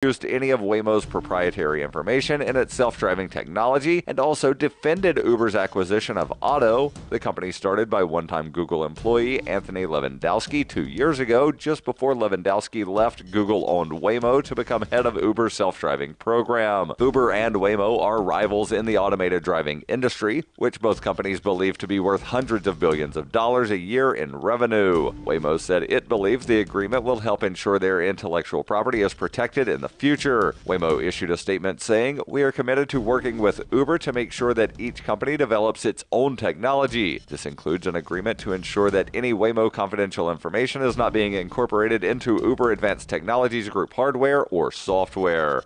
used any of Waymo's proprietary information in its self-driving technology and also defended Uber's acquisition of Otto. The company started by one-time Google employee Anthony Lewandowski 2 years ago, just before Lewandowski left Google-owned Waymo to become head of Uber's self-driving program. Uber and Waymo are rivals in the automated driving industry, which both companies believe to be worth hundreds of billions of dollars a year in revenue. Waymo said it believes the agreement will help ensure their intellectual property is protected in the future. Waymo issued a statement saying, "We are committed to working with Uber to make sure that each company develops its own technology. This includes an agreement to ensure that any Waymo confidential information is not being incorporated into Uber Advanced Technologies Group hardware or software."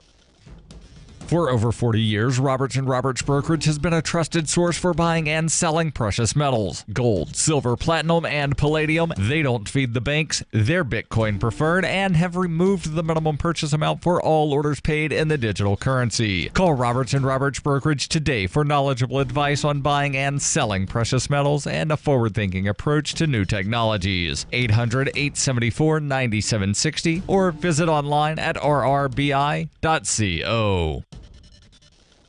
For over 40 years, Roberts & Roberts Brokerage has been a trusted source for buying and selling precious metals. Gold, silver, platinum, and palladium. They don't feed the banks. They're Bitcoin preferred and have removed the minimum purchase amount for all orders paid in the digital currency. Call Roberts & Roberts Brokerage today for knowledgeable advice on buying and selling precious metals and a forward-thinking approach to new technologies. 800-874-9760 or visit online at rrbi.co.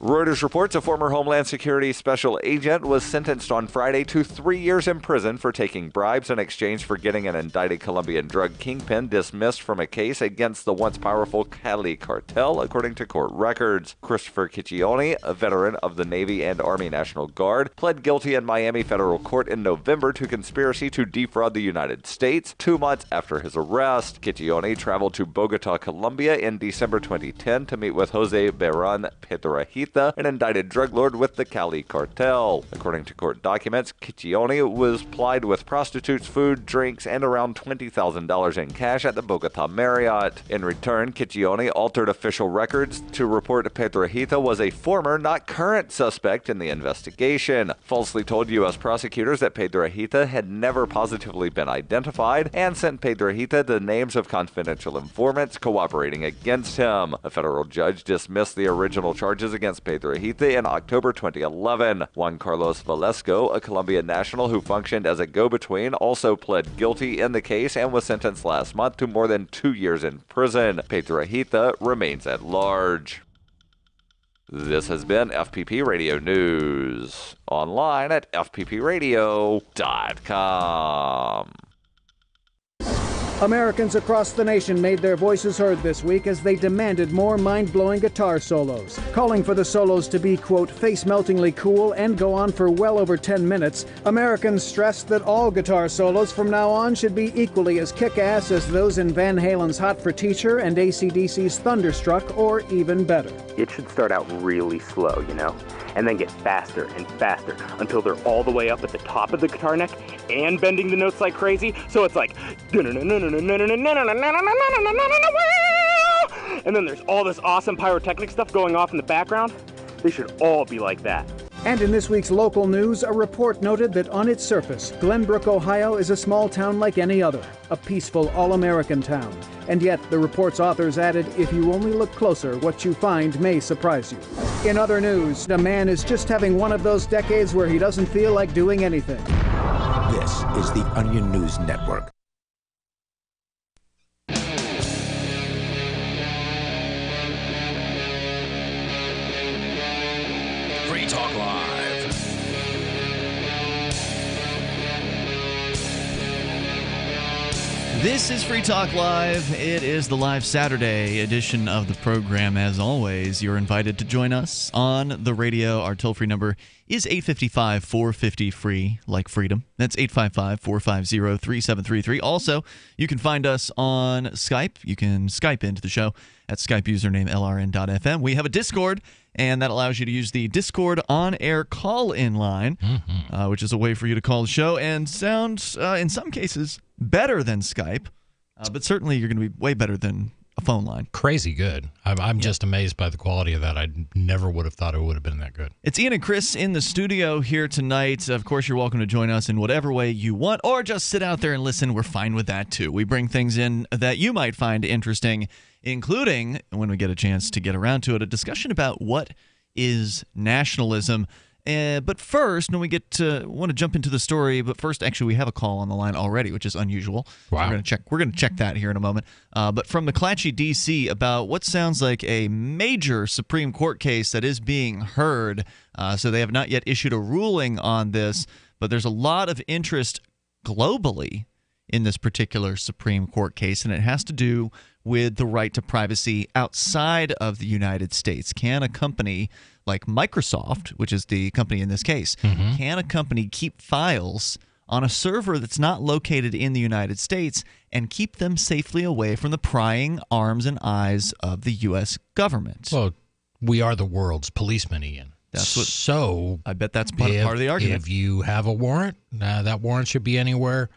Reuters reports a former Homeland Security special agent was sentenced on Friday to 3 years in prison for taking bribes in exchange for getting an indicted Colombian drug kingpin dismissed from a case against the once powerful Cali cartel, according to court records. Christopher Ciccione, a veteran of the Navy and Army National Guard, pled guilty in Miami federal court in November to conspiracy to defraud the United States 2 months after his arrest. Ciccione traveled to Bogota, Colombia in December 2010 to meet with Jose Beran Pedrahita, an indicted drug lord with the Cali cartel. According to court documents, Ciccione was plied with prostitutes, food, drinks, and around $20,000 in cash at the Bogota Marriott. In return, Ciccione altered official records to report Pedrahita was a former, not current, suspect in the investigation, falsely told U.S. prosecutors that Pedrahita had never positively been identified, and sent Pedrahita the names of confidential informants cooperating against him. A federal judge dismissed the original charges against Pedrahita in October 2011. Juan Carlos Valesco, a Colombian national who functioned as a go-between, also pled guilty in the case and was sentenced last month to more than 2 years in prison. Pedrahita remains at large. This has been FPP Radio News. Online at fppradio.com. Americans across the nation made their voices heard this week as they demanded more mind-blowing guitar solos. Calling for the solos to be, quote, face-meltingly cool and go on for well over 10 minutes, Americans stressed that all guitar solos from now on should be equally as kick-ass as those in Van Halen's Hot for Teacher and AC/DC's Thunderstruck, or even better. It should start out really slow, and then get faster and faster until they're all the way up at the top of the guitar neck and bending the notes like crazy, so it's like, and then there's all this awesome pyrotechnic stuff going off in the background. They should all be like that. And in this week's local news, a report noted that on its surface, Glenbrook, Ohio is a small town like any other, a peaceful, all-American town. And yet, the report's authors added, if you only look closer, what you find may surprise you. In other news, a man is just having one of those decades where he doesn't feel like doing anything. This is the Onion News Network. Free Talk Live. This is Free Talk Live. It is the live Saturday edition of the program. As always, you're invited to join us on the radio. Our toll-free number is 855-450-FREE, like freedom. That's 855-450-3733. Also, you can find us on Skype. You can Skype into the show at Skype username LRN.FM. We have a Discord, and that allows you to use the Discord on-air call-in line, which is a way for you to call the show and sound, in some cases, better than Skype. But certainly you're going to be way better than a phone line. Crazy good. I'm just amazed by the quality of that. I never would have thought it would have been that good. It's Ian and Chris in the studio here tonight. Of course, you're welcome to join us in whatever way you want, or just sit out there and listen. We're fine with that, too. We bring things in that you might find interesting, including, when we get a chance to get around to it, a discussion about what is nationalism. But first, when we want to jump into the story, but first, actually, we have a call on the line already, which is unusual. Wow. So we're going to check that here in a moment. But from McClatchy, D.C., about what sounds like a major Supreme Court case that is being heard. So they have not yet issued a ruling on this, but there's a lot of interest globally in this particular Supreme Court case, and it has to do with the right to privacy outside of the United States. Can a company like Microsoft, which is the company in this case, can a company keep files on a server that's not located in the United States and keep them safely away from the prying arms and eyes of the U.S. government? Well, we are the world's policemen, Ian. So I bet that's part of the argument. If you have a warrant, that warrant should be anywhere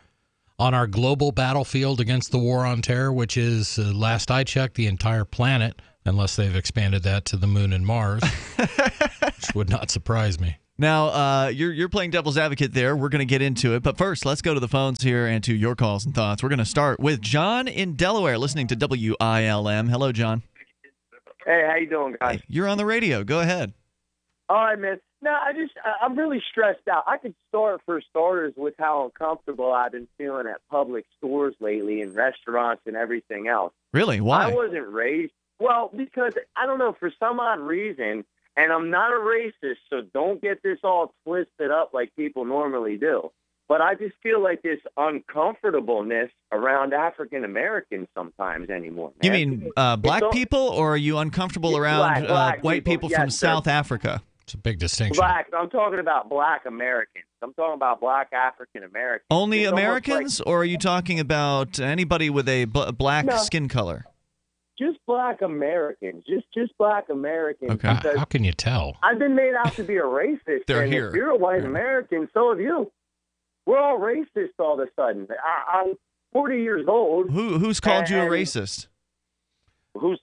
on our global battlefield against the war on terror, which is, last I checked, the entire planet, unless they've expanded that to the moon and Mars, which would not surprise me. Now, you're playing devil's advocate there. We're going to get into it. But first, let's go to the phones here and to your calls and thoughts. We're going to start with John in Delaware, listening to WILM. Hello, John. Hey, how you doing, guys? Hey, you're on the radio. Go ahead. All right, man. No, I'm really stressed out. I could start, for starters, with how uncomfortable I've been feeling at public stores lately and restaurants and everything else. Really? Why? I wasn't raised. Well, because, I don't know, for some odd reason, and I'm not a racist, so don't get this all twisted up like people normally do, but I just feel like this uncomfortableness around African Americans sometimes anymore, man. You mean black people, or are you uncomfortable around black white people from South Africa? It's a big distinction. Black. I'm talking about black Americans. I'm talking about black African Americans. Only Americans, or are you talking about anybody with a black skin color? Just black Americans. Just black Americans. Okay. How can you tell? I've been made out to be a racist. They're and here. If you're a white American, so have you. We're all racist all of a sudden. I'm 40 years old. Who's called you a racist? Who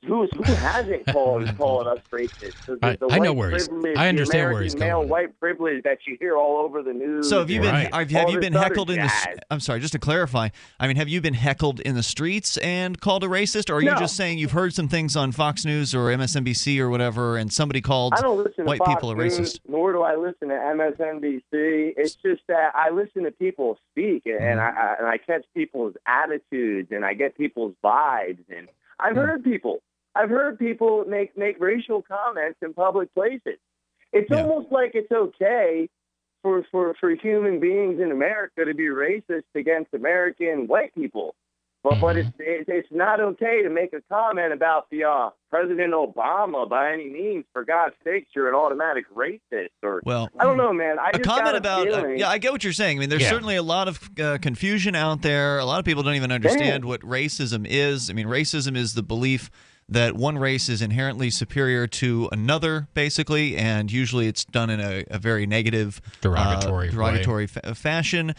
hasn't called us racist? I know where he's. I understand where he's going. Male white privilege that you hear all over the news. So have you been heckled in the? I'm sorry, just to clarify. I mean, have you been heckled in the streets and called a racist, or are you just saying you've heard some things on Fox News or MSNBC or whatever, and somebody called white people a racist? Nor do I listen to MSNBC. It's just that I listen to people speak, and I catch people's attitudes, and I get people's vibes, and I've heard people make racial comments in public places. It's almost like it's okay for human beings in America to be racist against American white people, but it's not okay to make a comment about the President Obama by any means. For God's sakes, you're an automatic racist. Or I don't know, man. I just comment got a feeling. I get what you're saying. I mean, there's certainly a lot of confusion out there. A lot of people don't even understand what racism is. I mean, racism is the belief that one race is inherently superior to another, basically, and usually it's done in a very negative, derogatory fashion.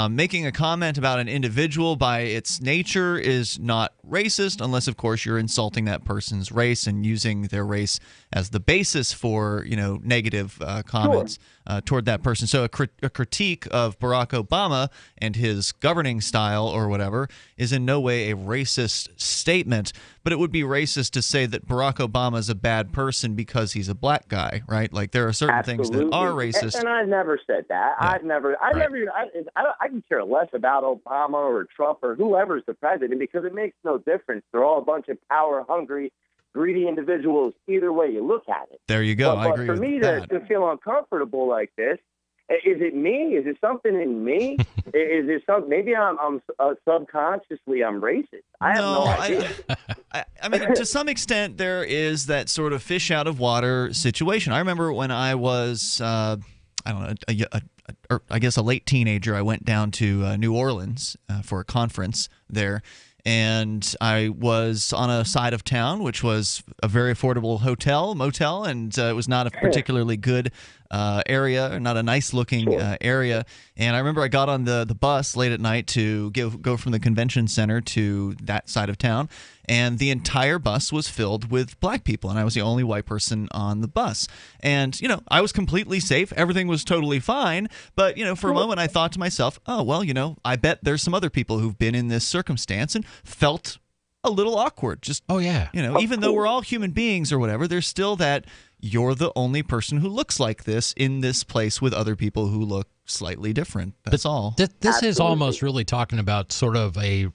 Making a comment about an individual by its nature is not racist, unless, of course, you're insulting that person's race and using their race as the basis for, negative comments toward that person. So a critique of Barack Obama and his governing style or whatever is in no way a racist statement, but it would be racist to say that Barack Obama is a bad person because he's a black guy, right? Like there are certain things that are racist. And I've never said that. Yeah. I can care less about Obama or Trump or whoever's the president because it makes no difference. They're all a bunch of power-hungry, greedy individuals either way you look at it. There you go. I agree with that. For me to feel uncomfortable like this, is it me? Is it something in me? Is it something? Maybe I'm subconsciously I'm racist. I have no idea. I mean, to some extent, there is that sort of fish out of water situation. I remember when I was, I don't know, I guess a late teenager, I went down to New Orleans for a conference there. And I was on a side of town, which was a very affordable motel, and it was not a particularly good area, or not a nice-looking area. And I remember I got on the bus late at night to go from the convention center to that side of town, and the entire bus was filled with black people, and I was the only white person on the bus. And, I was completely safe. Everything was totally fine. But, for a moment I thought to myself, oh, well, I bet there's some other people who've been in this circumstance and felt a little awkward. Just, even though we're all human beings or whatever, there's still that you're the only person who looks like this in this place with other people who look slightly different. That's all. This is almost really talking about sort of a, God,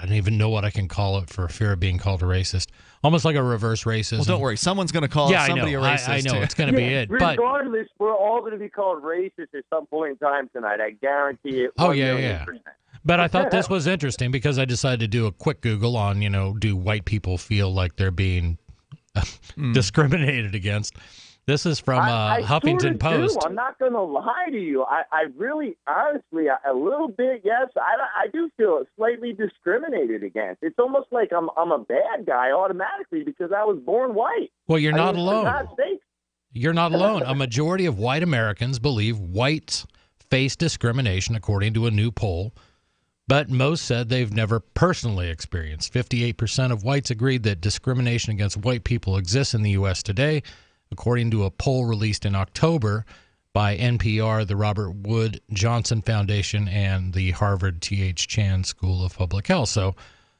I don't even know what I can call it for fear of being called a racist. Almost like a reverse racism. Well, don't worry. Someone's going to call somebody a racist. I know. Too. It's going to be it. But regardless, we're all going to be called racist at some point in time tonight. I guarantee it. Oh, yeah. But I thought this was interesting because I decided to do a quick Google on, do white people feel like they're being discriminated against? This is from Huffington Post. I'm not going to lie to you. I really, honestly, a little bit, yes. I do feel slightly discriminated against. It's almost like I'm a bad guy automatically because I was born white. Well, you're not alone. You're not alone. A majority of white Americans believe whites face discrimination, according to a new poll. But most said they've never personally experienced. 58% of whites agreed that discrimination against white people exists in the U.S. today, according to a poll released in October by NPR, the Robert Wood Johnson Foundation, and the Harvard T.H. Chan School of Public Health. So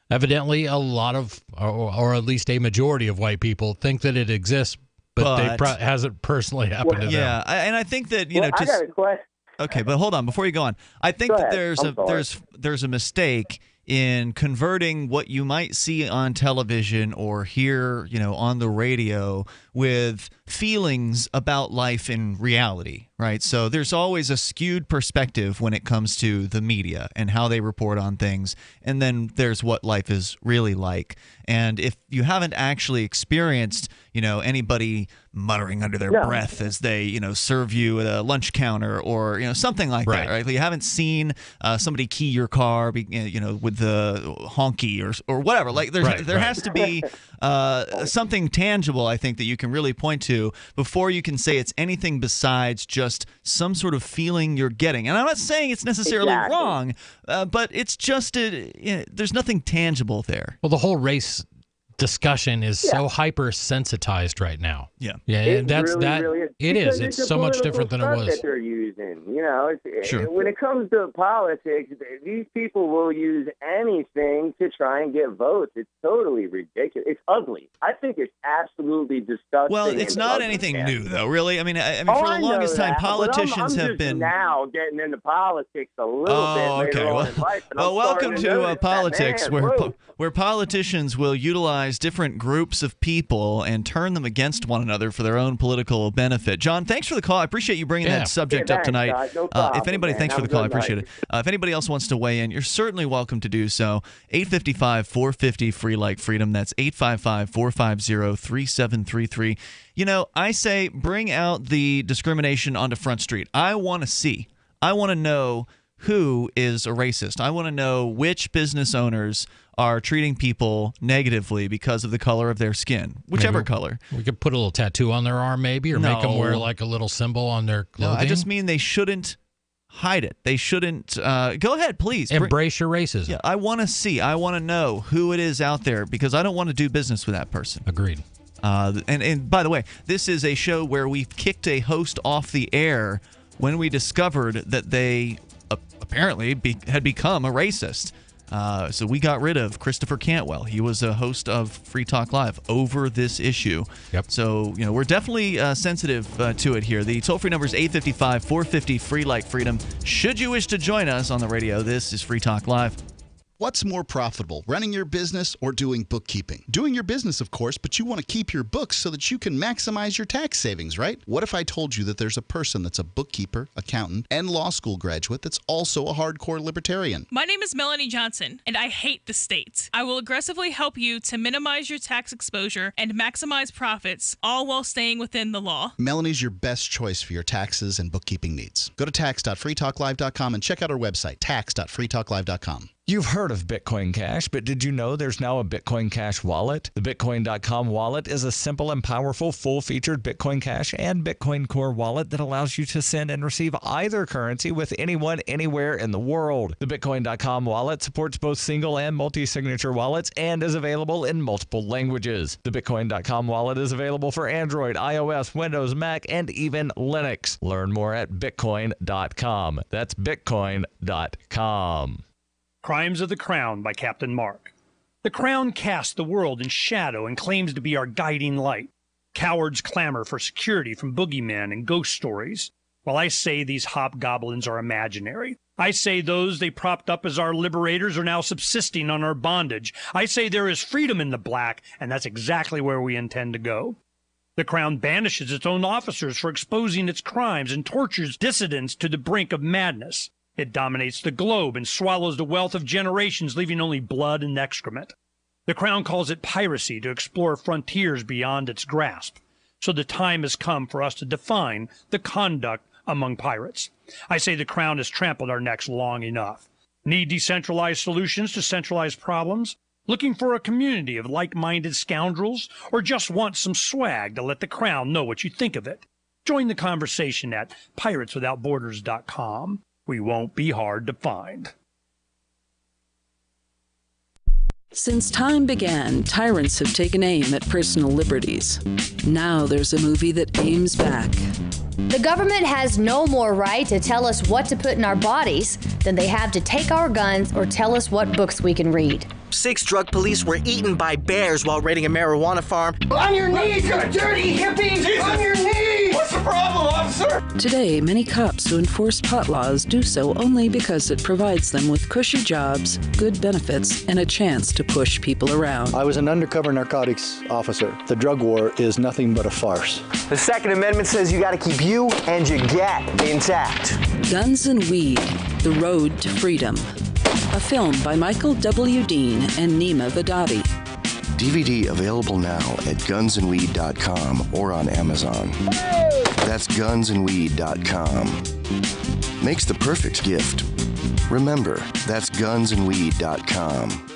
evidently a lot of, or at least a majority of white people think that it exists, but it hasn't personally happened to them. Yeah, and I think that, I got a question. Okay, but hold on before you go on. I think that there's a mistake in converting what you might see on television or hear, on the radio with feelings about life in reality, right? So there's always a skewed perspective when it comes to the media and how they report on things, and then there's what life is really like. And if you haven't actually experienced, anybody muttering under their breath as they, serve you at a lunch counter or, something like that, right? You haven't seen somebody key your car, with the honky or whatever. Like there has to be something tangible, I think, that you can really point to before you can say it's anything besides just some sort of feeling you're getting. And I'm not saying it's necessarily wrong, but it's just there's nothing tangible there. Well, the whole race discussion is so hypersensitized right now. Yeah. And that's really is. It is. It's so much different than it was. That they're using. When it comes to politics, these people will use anything to try and get votes. It's totally ridiculous. It's ugly. I think it's absolutely disgusting. Well, it's not anything new, though, really. I mean, for the longest time, politicians have been now getting into politics a little bit later on in life. Well, welcome to politics, where politicians will utilize different groups of people and turn them against one another for their own political benefit. John, thanks for the call. I appreciate you bringing that subject up tonight. No problem, if anybody, thanks for the call. I appreciate it. If anybody else wants to weigh in, you're certainly welcome to do so. 855-450 free like freedom. That's 855-450-3733. I say bring out the discrimination onto Front Street. I want to see. I want to know who is a racist. I want to know which business owners are treating people negatively because of the color of their skin, whichever color. We could put a little tattoo on their arm maybe, or make them wear like a little symbol on their clothing. No, I just mean they shouldn't hide it. They shouldn't. Go ahead, please. Embrace your racism. Yeah, I want to see. I want to know who it is out there because I don't want to do business with that person. Agreed. And by the way, this is a show where we kicked a host off the air when we discovered that they apparently had become a racist. So we got rid of Christopher Cantwell. He was a host of Free Talk Live over this issue. Yep. So, we're definitely sensitive to it here. The toll-free number is 855-450-FREE like freedom. Should you wish to join us on the radio, this is Free Talk Live. What's more profitable, running your business or doing bookkeeping? Doing your business, of course, but you want to keep your books so that you can maximize your tax savings, right? What if I told you that there's a person that's a bookkeeper, accountant, and law school graduate that's also a hardcore libertarian? My name is Melanie Johnson, and I hate the state. I will aggressively help you to minimize your tax exposure and maximize profits, all while staying within the law. Melanie's your best choice for your taxes and bookkeeping needs. Go to tax.freetalklive.com and check out our website, tax.freetalklive.com. You've heard of Bitcoin Cash, but did you know there's now a Bitcoin Cash wallet? The Bitcoin.com wallet is a simple and powerful full-featured Bitcoin Cash and Bitcoin Core wallet that allows you to send and receive either currency with anyone, anywhere in the world. The Bitcoin.com wallet supports both single and multi-signature wallets and is available in multiple languages. The Bitcoin.com wallet is available for Android, iOS, Windows, Mac, and even Linux. Learn more at Bitcoin.com. That's Bitcoin.com. Crimes of the Crown by Captain Mark. The Crown casts the world in shadow and claims to be our guiding light. Cowards clamor for security from boogeymen and ghost stories, while I say these hobgoblins are imaginary. I say those they propped up as our liberators are now subsisting on our bondage. I say there is freedom in the black, and that's exactly where we intend to go. The Crown banishes its own officers for exposing its crimes and tortures dissidents to the brink of madness. It dominates the globe and swallows the wealth of generations, leaving only blood and excrement. The Crown calls it piracy to explore frontiers beyond its grasp. So the time has come for us to define the conduct among pirates. I say the Crown has trampled our necks long enough. Need decentralized solutions to centralized problems? Looking for a community of like-minded scoundrels? Or just want some swag to let the Crown know what you think of it? Join the conversation at pirateswithoutborders.com. We won't be hard to find. Since time began, tyrants have taken aim at personal liberties. Now there's a movie that aims back. The government has no more right to tell us what to put in our bodies than they have to take our guns or tell us what books we can read. 6 drug police were eaten by bears while raiding a marijuana farm. On your knees, you dirty hippie! Jesus. On your knees! What's the problem, officer? Today, many cops who enforce pot laws do so only because it provides them with cushy jobs, good benefits, and a chance to push people around. I was an undercover narcotics officer. The drug war is nothing but a farce. The Second Amendment says you gotta keep you and your gat intact. Guns and Weed, The Road to Freedom. A film by Michael W. Dean and Nima Vadati. DVD available now at gunsandweed.com or on Amazon. That's gunsandweed.com. Makes the perfect gift. Remember, that's gunsandweed.com.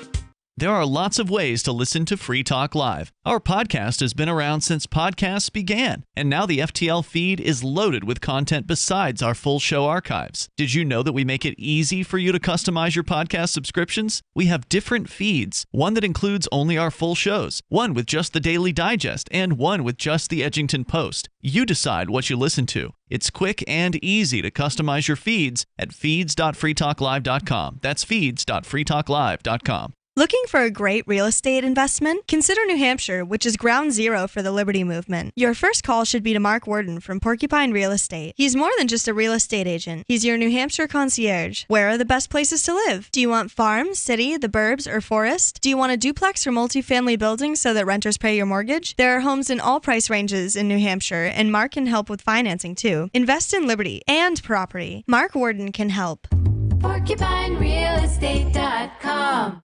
There are lots of ways to listen to Free Talk Live. Our podcast has been around since podcasts began, and now the FTL feed is loaded with content besides our full show archives. Did you know that we make it easy for you to customize your podcast subscriptions? We have different feeds, one that includes only our full shows, one with just the Daily Digest, and one with just the Edgington Post. You decide what you listen to. It's quick and easy to customize your feeds at feeds.freetalklive.com. That's feeds.freetalklive.com. Looking for a great real estate investment? Consider New Hampshire, which is ground zero for the Liberty Movement. Your first call should be to Mark Worden from Porcupine Real Estate. He's more than just a real estate agent. He's your New Hampshire concierge. Where are the best places to live? Do you want farm, city, the burbs, or forest? Do you want a duplex or multifamily building so that renters pay your mortgage? There are homes in all price ranges in New Hampshire, and Mark can help with financing too. Invest in liberty and property. Mark Worden can help. PorcupineRealEstate.com.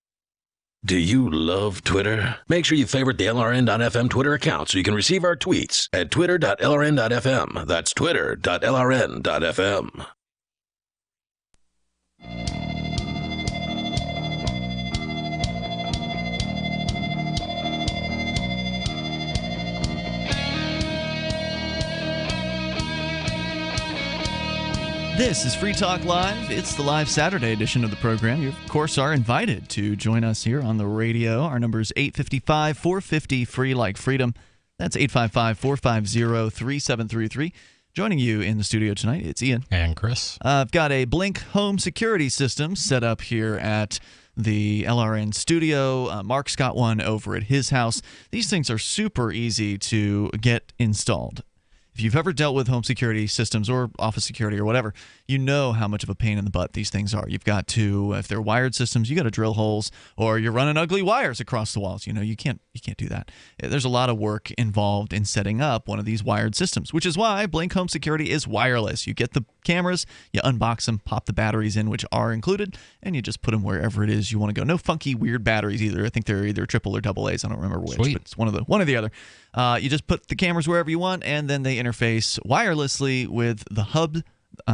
Do you love Twitter? Make sure you favorite the LRN.FM Twitter account so you can receive our tweets at twitter.lrn.fm. That's twitter.lrn.fm. This is Free Talk Live. It's the live Saturday edition of the program. You, of course, are invited to join us here on the radio. Our number is 855-450 free like freedom. That's 855-450-3733. Joining you in the studio tonight, it's Ian. And Chris. I've got a Blink home security system set up here at the LRN studio. Mark's got one over at his house. These things are super easy to get installed. If you've ever dealt with home security systems or office security or whatever, you know how much of a pain in the butt these things are. You've got to, if they're wired systems, you got to drill holes, or you're running ugly wires across the walls. You know, you can't do that. There's a lot of work involved in setting up one of these wired systems, which is why Blink Home Security is wireless. You get the cameras, you unbox them, pop the batteries in, which are included, and you just put them wherever it is you want to go. No funky, weird batteries either. I think they're either triple or double A's. I don't remember which, but it's one or the other. You just put the cameras wherever you want, and then they interface wirelessly with the hub,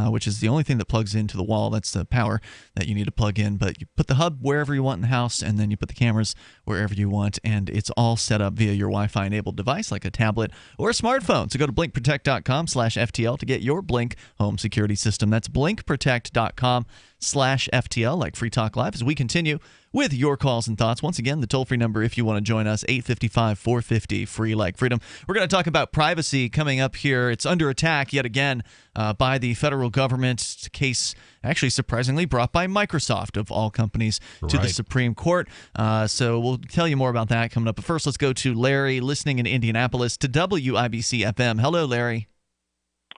which is the only thing that plugs into the wall. That's the power that you need to plug in. But you put the hub wherever you want in the house, and then you put the cameras wherever you want, and it's all set up via your Wi-Fi enabled device like a tablet or a smartphone. So go to blinkprotect.com/FTL to get your Blink home security system. That's blinkprotect.com/FTL. 855-450-FTL, like Free Talk Live, as we continue with your calls and thoughts. Once again, the toll-free number if you want to join us, 855-450-FREE like freedom. We're going to talk about privacy coming up here. It's under attack yet again by the federal government. It's a case actually surprisingly brought by Microsoft, of all companies, to the Supreme Court. So we'll tell you more about that coming up. But first, let's go to Larry, listening in Indianapolis to WIBC FM. Hello, Larry.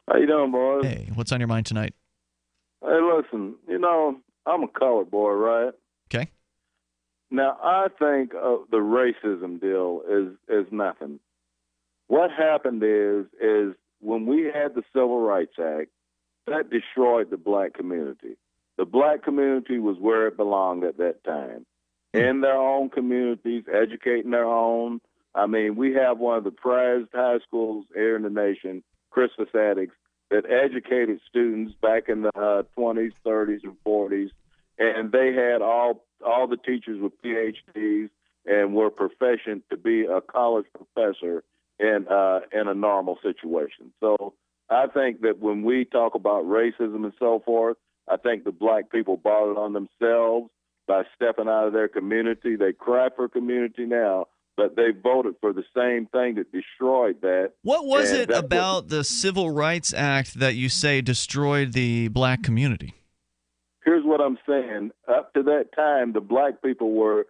How you doing, boys? Hey, what's on your mind tonight? Hey, listen, I'm a colored boy, right? Okay. Now, I think the racism deal is nothing. What happened is when we had the Civil Rights Act, that destroyed the black community. The black community was where it belonged at that time, in their own communities, educating their own. I mean, we have one of the prized high schools here in the nation, Christmas Addicts, that educated students back in the 20s, 30s, and 40s, and they had all the teachers with PhDs and were proficient to be a college professor in a normal situation. So I think that when we talk about racism and so forth, I think the black people brought it on themselves by stepping out of their community. They cry for community now, but they voted for the same thing that destroyed that. What was it about the Civil Rights Act that you say destroyed the black community? Here's what I'm saying. Up to that time, the black people were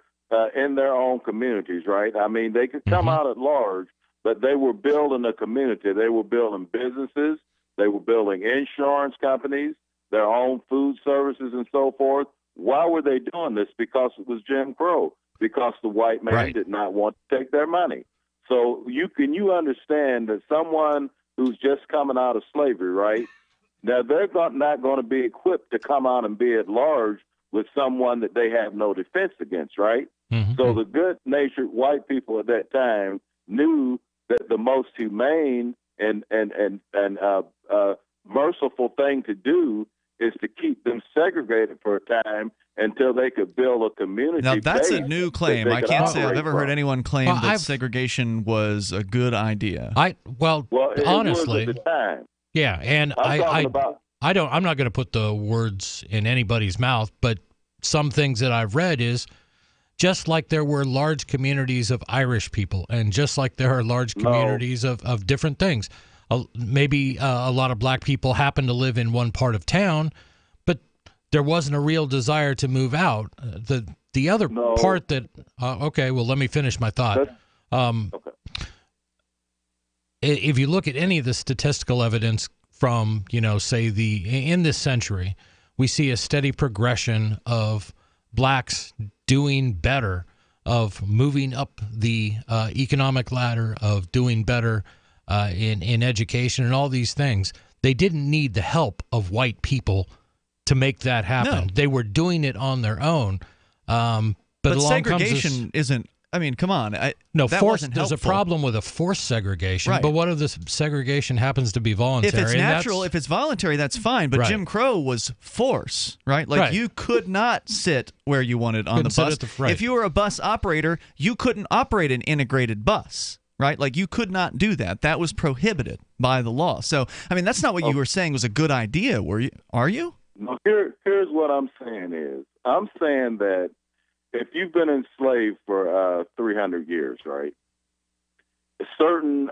in their own communities, right? I mean, they could come out at large, but they were building a community. They were building businesses. They were building insurance companies, their own food services, and so forth. Why were they doing this? Because it was Jim Crow. Because the white man did not want to take their money. So you understand that someone who's just coming out of slavery, right? Now they're not going to be equipped to come out and be at large with someone that they have no defense against, right? Mm-hmm. So the good-natured white people at that time knew that the most humane and merciful thing to do is to keep them segregated for a time until they could build a community. Now, that's a new claim. I can't say I've ever heard anyone claim that segregation was a good idea. Honestly, it was at the time. Yeah, and I'm not going to put the words in anybody's mouth, but some things that I've read is just like there were large communities of Irish people, and just like there are large communities of different things. Maybe a lot of black people happen to live in one part of town, but there wasn't a real desire to move out. The other part that let me finish my thought. If you look at any of the statistical evidence from, say in this century, we see a steady progression of blacks doing better, of moving up the economic ladder, of doing better in education and all these things. They didn't need the help of white people to make that happen. No. They were doing it on their own. But segregation isn't. I mean, come on. There's a problem with a forced segregation. Right. But what if this segregation happens to be voluntary? If it's natural, if it's voluntary, that's fine. But Jim Crow was force, right? Like you could not sit where you wanted on the bus. If you were a bus operator, you couldn't operate an integrated bus. Right? Like you could not do that. That was prohibited by the law. So, I mean, that's not what you were saying was a good idea, are you? No, here's what I'm saying is, I'm saying that if you've been enslaved for 300 years, right, certain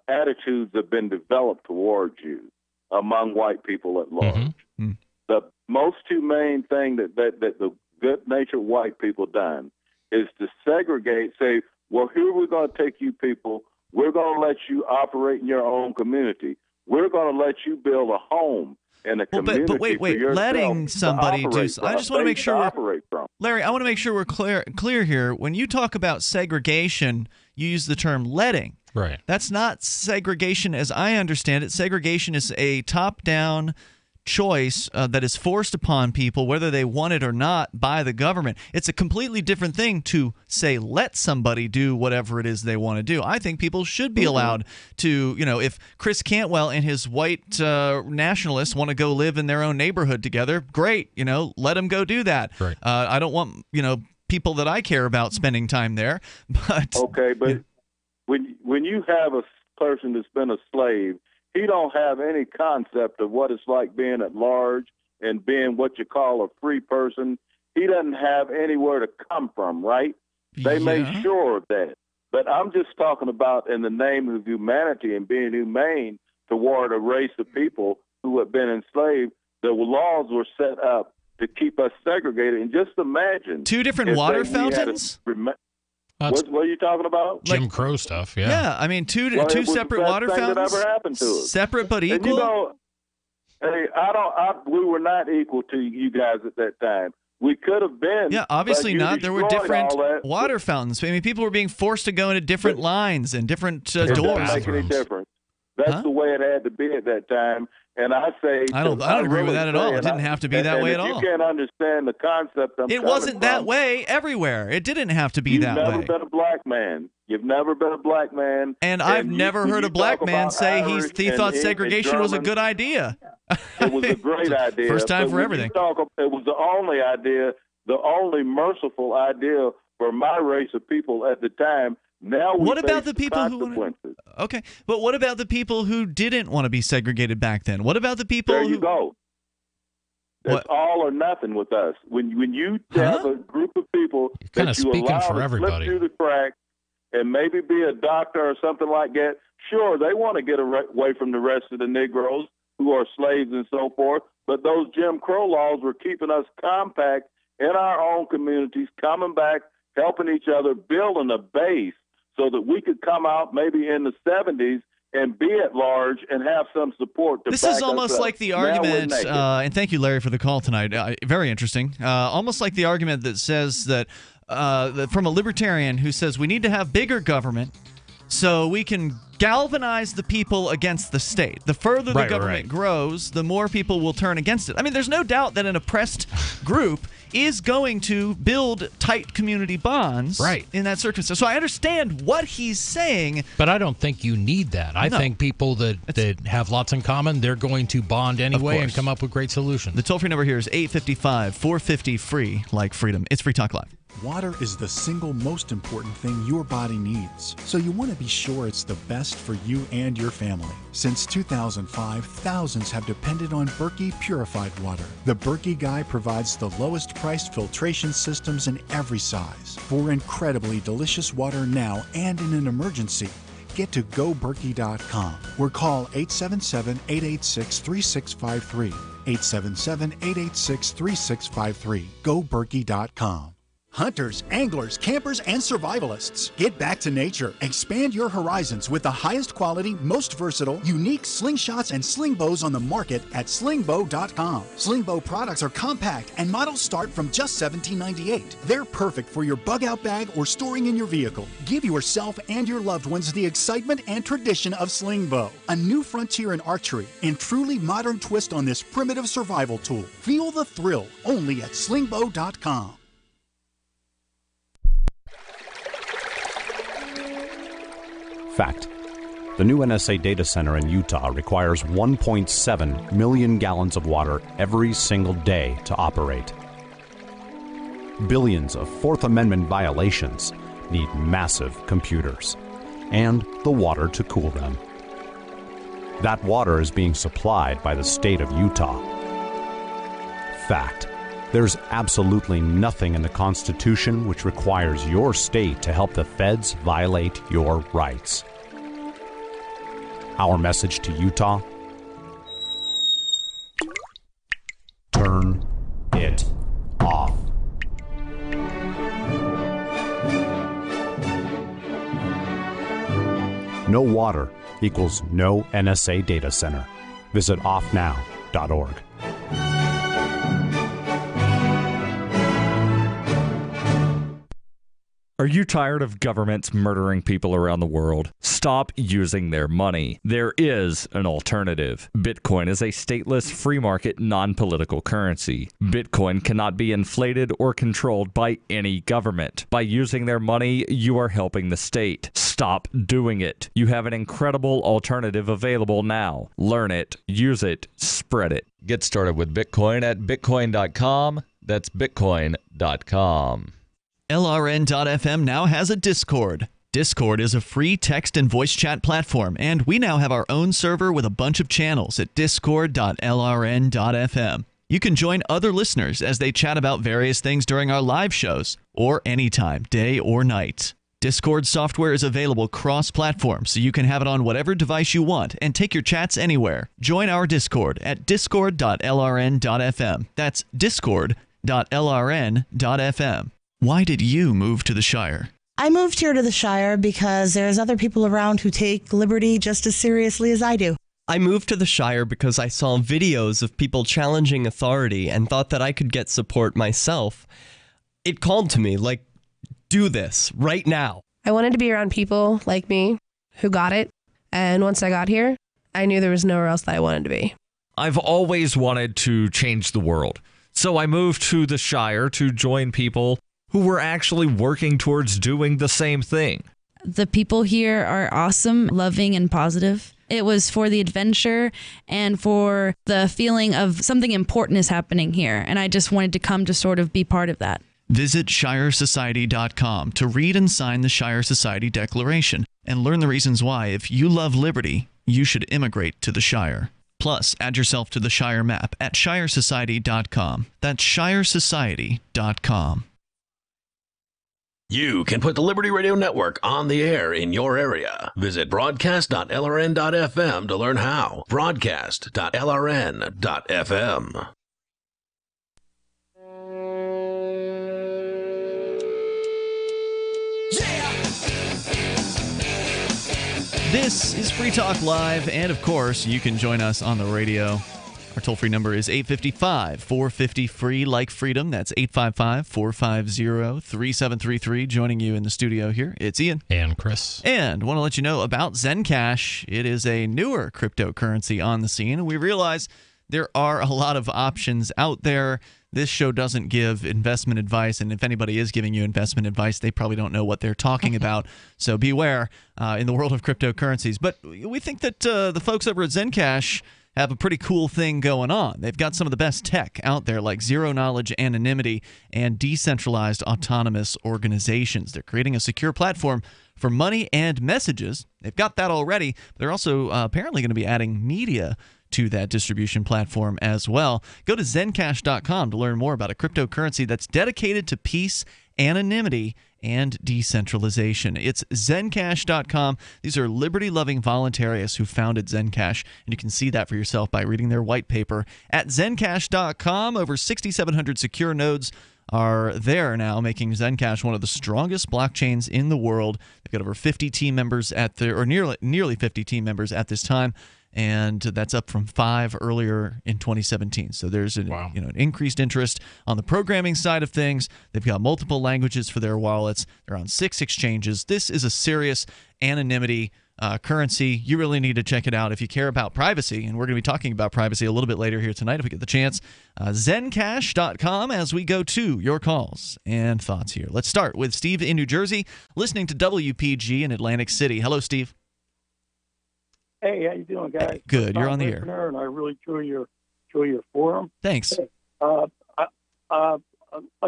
attitudes have been developed towards you among white people at large. Mm-hmm. The most humane thing that the good-natured white people done is to segregate, say, well, here we're going to take you people. We're going to let you operate in your own community. We're going to let you build a home in a community. But wait, letting somebody do. I just want to make sure Larry, I want to make sure we're clear here. When you talk about segregation, you use the term letting. Right. That's not segregation as I understand it. Segregation is a top-down choice that is forced upon people, whether they want it or not, by the government. It's a completely different thing to, say, let somebody do whatever it is they want to do. I think people should be allowed to, if Chris Cantwell and his white nationalists want to go live in their own neighborhood together, great, let them go do that. Right. I don't want, people that I care about spending time there. But when you have a person that's been a slave, he don't have any concept of what it's like being at large and being what you call a free person, he doesn't have anywhere to come from, right? They made sure of that. But I'm just talking about in the name of humanity and being humane toward a race of people who have been enslaved. The laws were set up to keep us segregated. And just imagine. Two different water fountains? What are you talking about? Jim Crow stuff, yeah. Yeah, I mean, two separate water fountains. That ever happened to us. Separate but equal? And you know, hey, we were not equal to you guys at that time. We could have been. Yeah, obviously not. There were different water fountains. I mean, people were being forced to go into different lines and different doors. It doesn't make any difference. That's the way it had to be at that time. And I say, I don't agree with that at all. It didn't have to be that way at all. You can't understand the concept. It wasn't that way everywhere. It didn't have to be that way. You've never been a black man. You've never been a black man. And I've never heard a black man say he thought segregation was a good idea. It was a great idea. First time for everything. It was the only idea, the only merciful idea for my race of people at the time. Now we what about the face people who okay, but what about the people who didn't want to be segregated back then? What about the people There you go. It's all or nothing with us. When you have a group of people that you allow to slip through the cracks and maybe be a doctor or something like that, sure, they want to get away from the rest of the Negroes who are slaves and so forth, but those Jim Crow laws were keeping us compact in our own communities, coming back, helping each other, building a base so that we could come out maybe in the 70s and be at large and have some support to This back is almost us up. like the argument, Now we're naked. and thank you, Larry, for the call tonight. Very interesting. Almost like the argument that says that from a libertarian who says we need to have bigger government so we can galvanize the people against the state. The further the government grows, the more people will turn against it. I mean, there's no doubt that an oppressed group is going to build tight community bonds in that circumstance. So I understand what he's saying. But I don't think you need that. I think people that have lots in common, they're going to bond anyway and come up with great solutions. The toll-free number here is 855-450-FREE, like freedom. It's Free Talk Live. Water is the single most important thing your body needs, so you want to be sure it's the best for you and your family. Since 2005, thousands have depended on Berkey purified water. The Berkey Guy provides the lowest priced filtration systems in every size. For incredibly delicious water now and in an emergency, get to GoBerkey.com or call 877-886-3653. 877-886-3653. GoBerkey.com. Hunters, anglers, campers, and survivalists. Get back to nature. Expand your horizons with the highest quality, most versatile, unique slingshots and sling bows on the market at slingbow.com. Slingbow products are compact and models start from just $17.98. They're perfect for your bug-out bag or storing in your vehicle. Give yourself and your loved ones the excitement and tradition of slingbow. A new frontier in archery and truly modern twist on this primitive survival tool. Feel the thrill only at slingbow.com. Fact. The new NSA data center in Utah requires 1.7 million gallons of water every single day to operate. Billions of Fourth Amendment violations need massive computers and the water to cool them. That water is being supplied by the state of Utah. Fact. There's absolutely nothing in the Constitution which requires your state to help the feds violate your rights. Our message to Utah: turn it off. No water equals no NSA data center. Visit offnow.org. Are you tired of governments murdering people around the world? Stop using their money. There is an alternative. Bitcoin is a stateless, free market, non-political currency. Bitcoin cannot be inflated or controlled by any government. By using their money, you are helping the state. Stop doing it. You have an incredible alternative available now. Learn it, use it, spread it. Get started with Bitcoin at bitcoin.com. That's bitcoin.com. LRN.FM now has a Discord. Discord is a free text and voice chat platform, and we now have our own server with a bunch of channels at discord.lrn.fm. You can join other listeners as they chat about various things during our live shows or anytime, day or night. Discord software is available cross-platform, so you can have it on whatever device you want and take your chats anywhere. Join our Discord at discord.lrn.fm. That's discord.lrn.fm. Why did you move to the Shire? I moved here to the Shire because there's other people around who take liberty just as seriously as I do. I moved to the Shire because I saw videos of people challenging authority and thought that I could get support myself. It called to me, like, do this right now. I wanted to be around people like me who got it. And once I got here, I knew there was nowhere else that I wanted to be. I've always wanted to change the world. So I moved to the Shire to join people who were actually working towards doing the same thing. The people here are awesome, loving, and positive. It was for the adventure and for the feeling of something important is happening here. And I just wanted to come to sort of be part of that. Visit ShireSociety.com to read and sign the Shire Society Declaration and learn the reasons why, if you love liberty, you should immigrate to the Shire. Plus, add yourself to the Shire map at ShireSociety.com. That's ShireSociety.com. You can put the Liberty Radio Network on the air in your area. Visit broadcast.lrn.fm to learn how. Broadcast.lrn.fm. This is Free Talk Live, and of course, you can join us on the radio. Our toll-free number is 855-450-FREE, like freedom. That's 855-450-3733. Joining you in the studio here, it's Ian. And Chris. And want to let you know about Zencash. It is a newer cryptocurrency on the scene. We realize there are a lot of options out there. This show doesn't give investment advice, and if anybody is giving you investment advice, they probably don't know what they're talking about. So beware in the world of cryptocurrencies. But we think that the folks over at Zencash have a pretty cool thing going on. They've got some of the best tech out there, like zero-knowledge anonymity and decentralized autonomous organizations. They're creating a secure platform for money and messages. They've got that already. They're also apparently going to be adding media to that distribution platform as well. Go to Zencash.com to learn more about a cryptocurrency that's dedicated to peace, anonymity, and decentralization. It's Zencash.com. These are liberty-loving voluntarists who founded Zencash, and you can see that for yourself by reading their white paper at Zencash.com. Over 6,700 secure nodes are there now, making Zencash one of the strongest blockchains in the world. They've got over 50 team members nearly 50 team members at this time, and that's up from 5 earlier in 2017. So there's an increased interest on the programming side of things. They've got multiple languages for their wallets. They're on 6 exchanges. This is a serious anonymity currency. You really need to check it out if you care about privacy, and we're going to be talking about privacy a little bit later here tonight if we get the chance. Zencash.com as we go to your calls and thoughts here. Let's start with Steve in New Jersey, listening to WPG in Atlantic City. Hello, Steve. Hey, how you doing, guys? Hey, good. You're on the air. And I really enjoy your forum. Thanks. Hey, like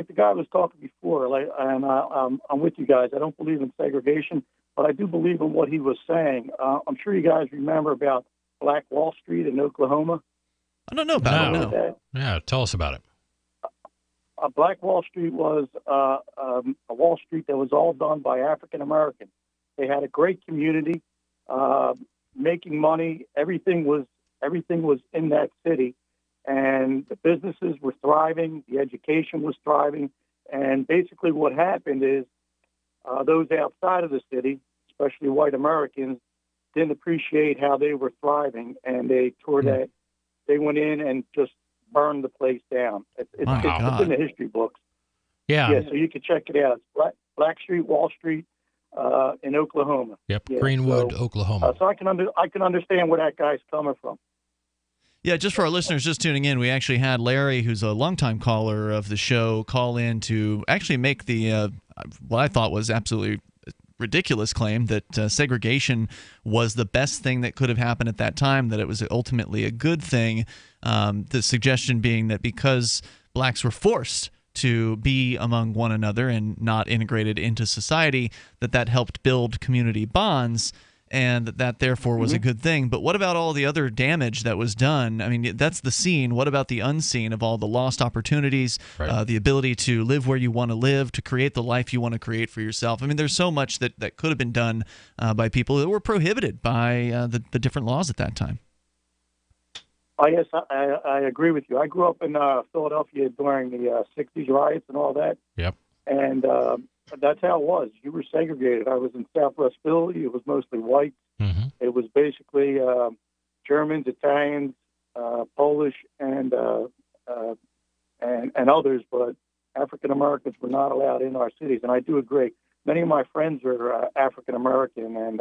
the guy was talking before, I'm with you guys. I don't believe in segregation, but I do believe in what he was saying. I'm sure you guys remember about Black Wall Street in Oklahoma. I don't know about it. No. Yeah, tell us about it. Black Wall Street was a Wall Street that was all done by African Americans. They had a great community. Making money, everything was in that city, and the businesses were thriving, the education was thriving, and basically what happened is those outside of the city, especially white Americans, didn't appreciate how they were thriving, and they they went in and just burned the place down. It's in the history books. Yeah, so you can check it out. It's Black Street, Wall Street. In Oklahoma. Yep, yeah, Greenwood, Oklahoma. So I can understand where that guy's coming from. Yeah, just for our listeners just tuning in, we actually had Larry, who's a longtime caller of the show, call in to actually make the what I thought was absolutely ridiculous claim that segregation was the best thing that could have happened at that time, that it was ultimately a good thing. The suggestion being that because blacks were forced to be among one another and not integrated into society, that helped build community bonds. and that therefore was a good thing. But what about all the other damage that was done? I mean, that's the seen. What about the unseen of all the lost opportunities, the ability to live where you want to live, to create the life you want to create for yourself? I mean, there's so much that could have been done by people that were prohibited by the different laws at that time. Oh, yes, I agree with you. I grew up in Philadelphia during the 60s riots and all that. Yep. And that's how it was. You were segregated. I was in Southwest Philly. It was mostly white. Mm-hmm. It was basically Germans, Italians, Polish, and others, but African Americans were not allowed in our cities. And I do agree. Many of my friends are African American, and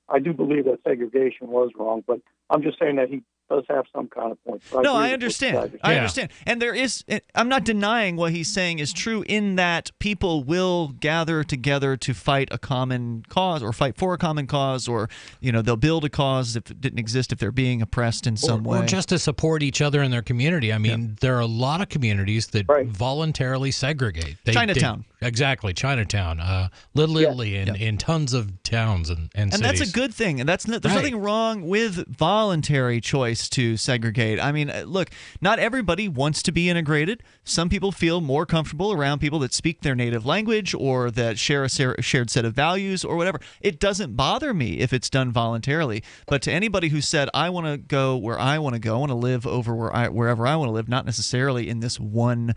I do believe that segregation was wrong. But I'm just saying that he does have some kind of point. So No, I understand. I understand. And there is, I'm not denying what he's saying is true in that people will gather together to fight a common cause or fight for a common cause, or, they'll build a cause if it didn't exist, if they're being oppressed in some way. Or just to support each other in their community. I mean, there are a lot of communities that voluntarily segregate. Chinatown. Exactly, Chinatown, Little Italy, in tons of towns and cities. And that's a good thing. And there's nothing wrong with voluntary choice to segregate. I mean, look, not everybody wants to be integrated. Some people feel more comfortable around people that speak their native language or that share a shared set of values or whatever. It doesn't bother me if it's done voluntarily. But to anybody who said, I want to go where I want to go, I want to live over wherever I want to live, not necessarily in this one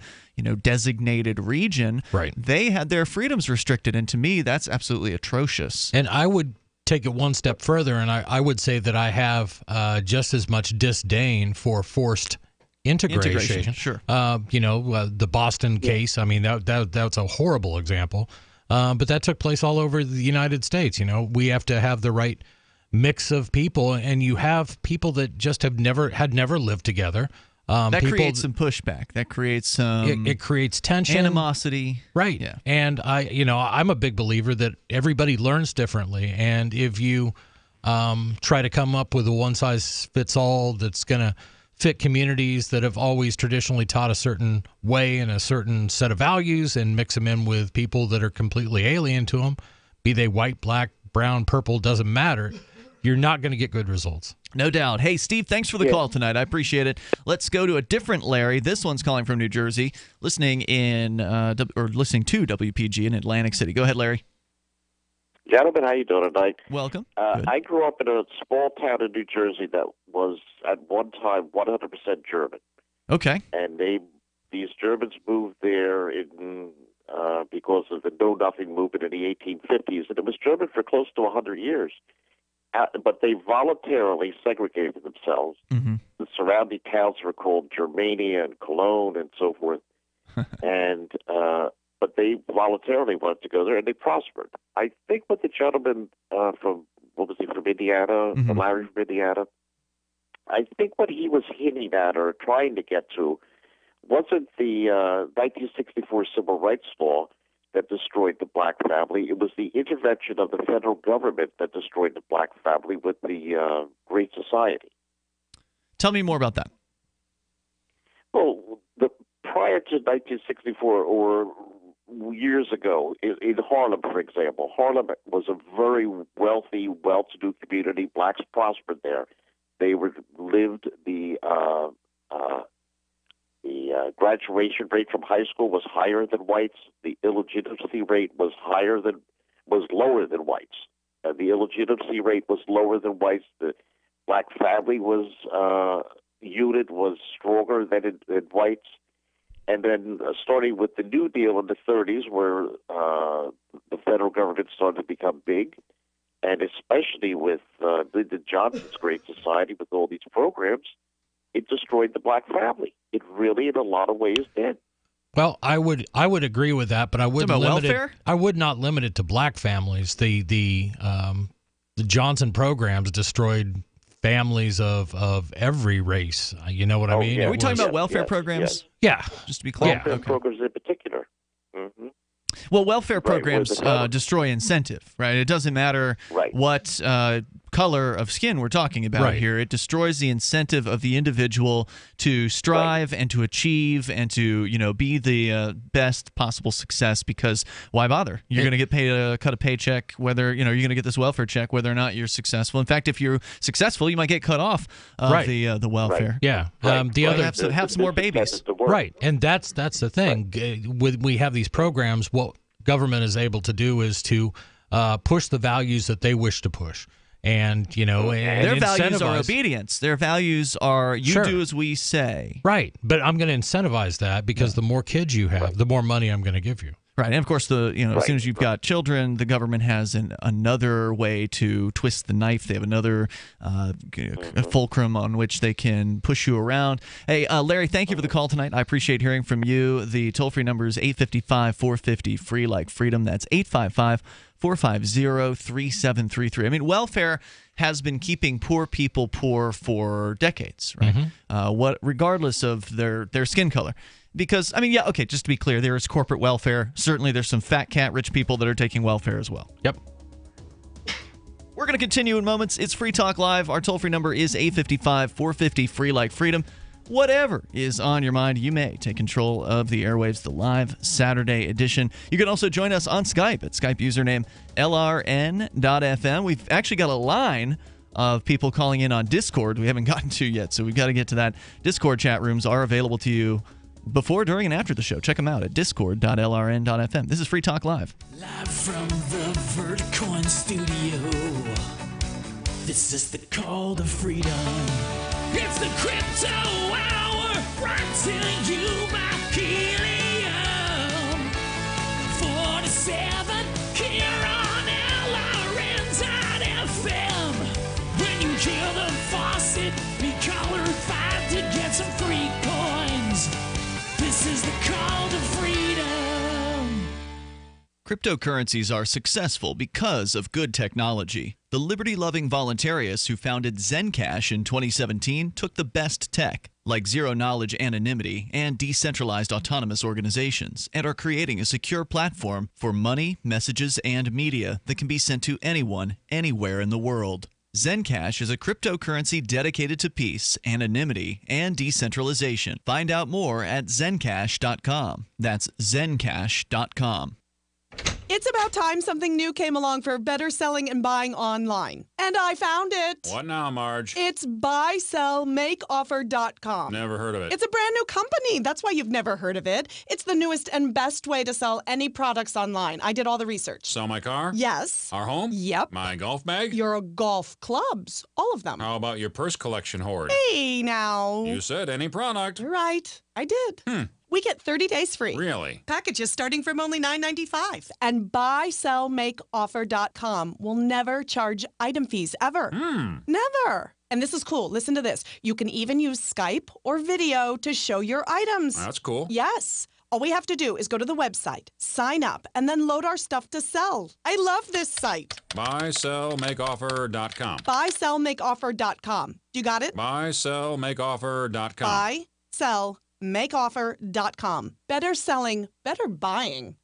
designated region, they had their freedoms restricted. And to me, that's absolutely atrocious. And I would take it one step further, and I would say that I have just as much disdain for forced integration. Sure. The Boston case, I mean, that's a horrible example. But that took place all over the United States. We have to have the right mix of people, and you have people that just had never lived together. That creates some pushback. That creates some. It creates tension, animosity, right? Yeah. And I'm a big believer that everybody learns differently, and if you try to come up with a one size fits all that's going to fit communities that have always traditionally taught a certain way and a certain set of values, and mix them in with people that are completely alien to them, be they white, black, brown, purple, doesn't matter, you're not going to get good results. No doubt. Hey, Steve, thanks for the call tonight. I appreciate it. Let's go to a different Larry. This one's calling from New Jersey, listening to WPG in Atlantic City. Go ahead, Larry. Gentlemen, how you doing tonight? Welcome. I grew up in a small town in New Jersey that was at one time 100% German. Okay. And these Germans moved there because of the Know Nothing movement in the 1850s, and it was German for close to 100 years. But they voluntarily segregated themselves. Mm-hmm. The surrounding towns were called Germania and Cologne and so forth. And but they voluntarily wanted to go there, and they prospered. I think what the gentleman from Indiana, Larry from Indiana, I think what he was hinting at or trying to get to wasn't the 1964 Civil Rights Law that destroyed the black family. It was the intervention of the federal government that destroyed the black family with the Great Society. Tell me more about that. Well, prior to 1964 or years ago, in Harlem, for example, Harlem was a very wealthy, well-to-do community. Blacks prospered there. They lived the graduation rate from high school was higher than whites. The illegitimacy rate was lower than whites. The illegitimacy rate was lower than whites. The black family unit was stronger than whites. And then starting with the New Deal in the 30s, where the federal government started to become big, and especially with Lyndon Johnson's Great Society, with all these programs, it destroyed the black family. It really, in a lot of ways, did. Well, I would agree with that, but I would I would not limit it to black families. The Johnson programs destroyed families of every race. You know what I mean? Yeah. Are we talking about welfare programs? Yeah. Just to be clear. Welfare programs in particular. Mm-hmm. Well, welfare programs destroy incentive, right? It doesn't matter what color of skin we're talking about here. It destroys the incentive of the individual to strive and to achieve and to, be the best possible success, because why bother? You're going to get paid a cut a paycheck whether, you're going to get this welfare check whether or not you're successful. In fact, if you're successful, you might get cut off of the welfare. Yeah. The other have some more babies. Right. And that's the thing. When we have these programs, what government is able to do is to push the values that they wish to push. And, their values are obedience. Their values are do as we say. Right. But I'm going to incentivize that because the more kids you have, the more money I'm going to give you. Right, and of course, as soon as you've got children, the government has another way to twist the knife. They have another fulcrum on which they can push you around. Hey, Larry, thank you for the call tonight. I appreciate hearing from you. The toll-free number is 855-450-FREE like freedom. That's 855-450-3733. I mean, welfare has been keeping poor people poor for decades, right? Regardless of their skin color. Because, just to be clear, there is corporate welfare. Certainly there's some fat cat rich people that are taking welfare as well. Yep. We're going to continue in moments. It's Free Talk Live. Our toll-free number is 855-450-FREE like freedom. Whatever is on your mind, you may take control of the airwaves, the live Saturday edition. You can also join us on Skype at Skype username LRN.FM. We've actually got a line of people calling in on Discord we haven't gotten to yet, so we've got to get to that. Discord chat rooms are available to you before, during, and after the show. Check them out at discord.lrn.fm. This is Free Talk Live. Live from the Verticoin studio. This is the call to freedom. It's the Crypto Hour, brought to you by Helium 47 here on LRN.FM. When you hear the faucet, be $5 to get some free coins. This is the call to freedom. Cryptocurrencies are successful because of good technology. The liberty-loving voluntarists who founded Zencash in 2017 took the best tech, like zero-knowledge anonymity and decentralized autonomous organizations, and are creating a secure platform for money, messages, and media that can be sent to anyone, anywhere in the world. Zencash is a cryptocurrency dedicated to peace, anonymity, and decentralization. Find out more at zencash.com. That's zencash.com. It's about time something new came along for better selling and buying online. And I found it. What now, Marge? It's buysellmakeoffer.com. Never heard of it. It's a brand new company. That's why you've never heard of it. It's the newest and best way to sell any products online. I did all the research. Sell my car? Yes. Our home? Yep. My golf bag? Your golf clubs. All of them. How about your purse collection hoard? Hey, now. You said any product. Right. I did. We get 30 days free. Really? Packages starting from only $9.95. And buysellmakeoffer.com will never charge item fees, ever. Never. And this is cool. Listen to this. You can even use Skype or video to show your items. That's cool. Yes. All we have to do is go to the website, sign up, and then load our stuff to sell. I love this site. Buysellmakeoffer.com. Buysellmakeoffer.com. You got it? Buysellmakeoffer.com. Buysellmakeoffer.com. Better selling, better buying.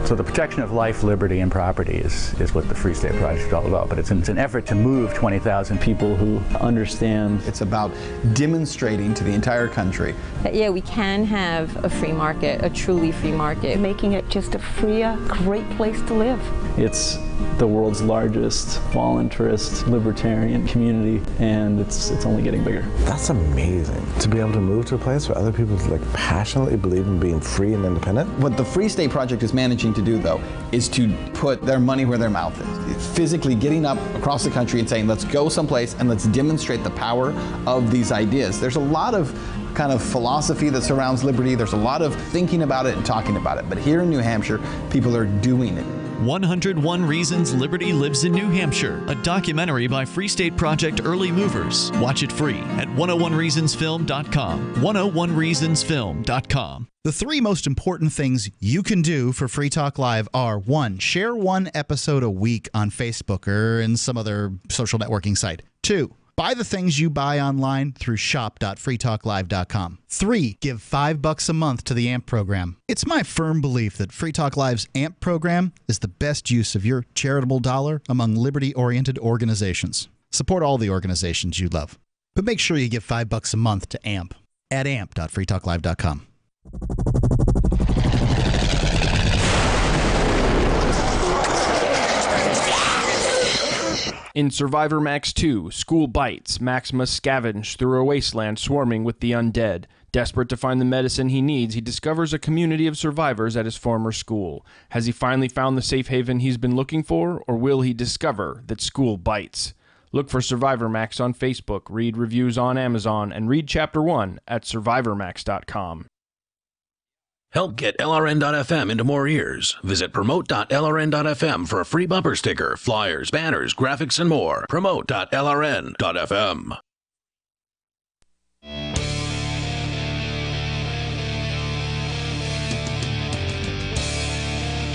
So the protection of life, liberty, and property is what the Free State Project is all about. But it's an effort to move 20,000 people who understand. It's about demonstrating to the entire country that, yeah, we can have a free market, a truly free market. Making it just a freer, great place to live. It's the world's largest voluntarist libertarian community, and it's only getting bigger. That's amazing, to be able to move to a place where other people passionately believe in being free and independent. What the Free State Project is managing to do, though, is to put their money where their mouth is. It's physically getting up across the country and saying, let's go someplace and let's demonstrate the power of these ideas. There's a lot of kind of philosophy that surrounds liberty. There's a lot of thinking about it and talking about it. But here in New Hampshire, people are doing it. 101 Reasons Liberty Lives in New Hampshire, a documentary by Free State Project Early Movers. Watch it free at 101reasonsfilm.com. 101reasonsfilm.com. The three most important things you can do for Free Talk Live are: 1, share one episode a week on Facebook or in some other social networking site. 2, Buy the things you buy online through shop.freetalklive.com. 3. Give $5 a month to the AMP program. It's my firm belief that Free Talk Live's AMP program is the best use of your charitable dollar among liberty-oriented organizations. Support all the organizations you love, but make sure you give $5 a month to AMP at amp.freetalklive.com. In Survivor Max 2, School Bites, Max must scavenge through a wasteland swarming with the undead. Desperate to find the medicine he needs, he discovers a community of survivors at his former school. Has he finally found the safe haven he's been looking for, or will he discover that school bites? Look for Survivor Max on Facebook, read reviews on Amazon, and read Chapter 1 at survivormax.com. Help get LRN.FM into more ears. Visit promote.lrn.fm for a free bumper sticker, flyers, banners, graphics, and more. Promote.lrn.fm.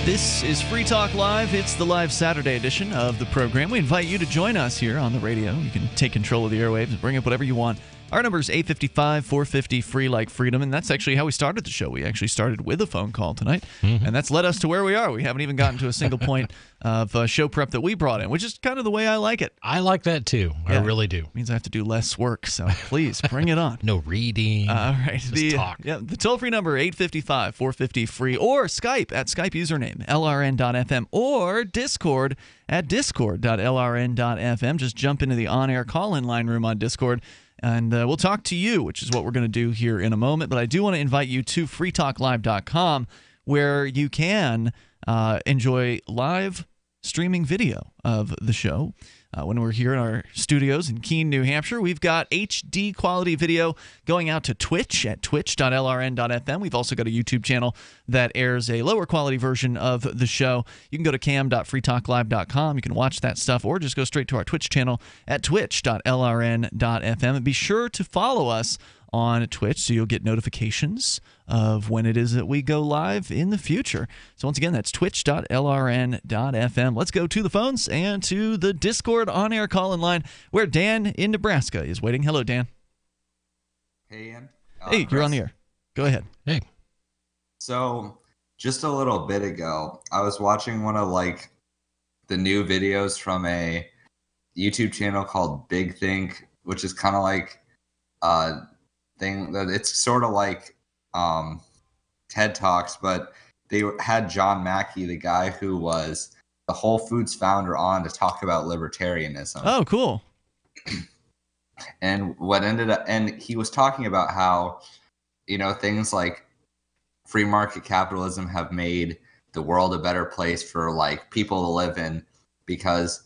This is Free Talk Live. It's the live Saturday edition of the program. We invite you to join us here on the radio. You can take control of the airwaves and bring up whatever you want. Our number is 855-450 free like freedom, and that's actually how we started the show. We actually started with a phone call tonight, and that's led us to where we are. We haven't even gotten to a single point of show prep that we brought in, which is kind of the way I like it. I like that too. I really do. It means I have to do less work, so please bring it on. No reading. All right. Just talk. Yeah, the toll-free number, 855-450 free, or Skype at Skype username, lrn.fm, or Discord at discord.lrn.fm. Just jump into the on-air call-in line room on Discord, and we'll talk to you, which is what we're going to do here in a moment. But I do want to invite you to freetalklive.com, where you can enjoy live streaming video of the show. When we're here in our studios in Keene, New Hampshire, we've got HD quality video going out to Twitch at twitch.lrn.fm. We've also got a YouTube channel that airs a lower quality version of the show. You can go to cam.freetalklive.com. You can watch that stuff, or just go straight to our Twitch channel at twitch.lrn.fm. And be sure to follow us on Twitch so you'll get notifications of when it is that we go live in the future. So once again, that's twitch.lrn.fm. Let's go to the phones and to the Discord on-air call-in line where Dan in Nebraska is waiting. Hello, Dan. Hey, Ian. Hey, you're on the air. Go ahead. Hey. So just a little bit ago, I was watching one of the new videos from a YouTube channel called Big Think, which is kind of like thing that it's sort of like TED Talks, but they had John Mackie, the guy who was the Whole Foods founder, on to talk about libertarianism. Oh, cool. And what ended up, and he was talking about how, things like free market capitalism have made the world a better place for people to live in, because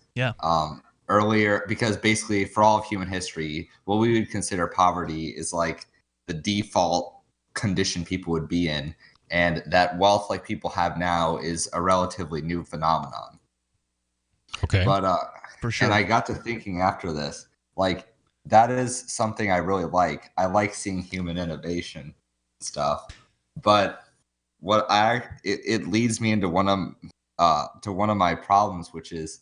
because basically for all of human history, what we would consider poverty is the default condition people would be in, and that wealth like people have now is a relatively new phenomenon. Okay. But for sure. And I got to thinking after this, that is something I really like. I like seeing human innovation stuff. But it leads me into one of my problems, which is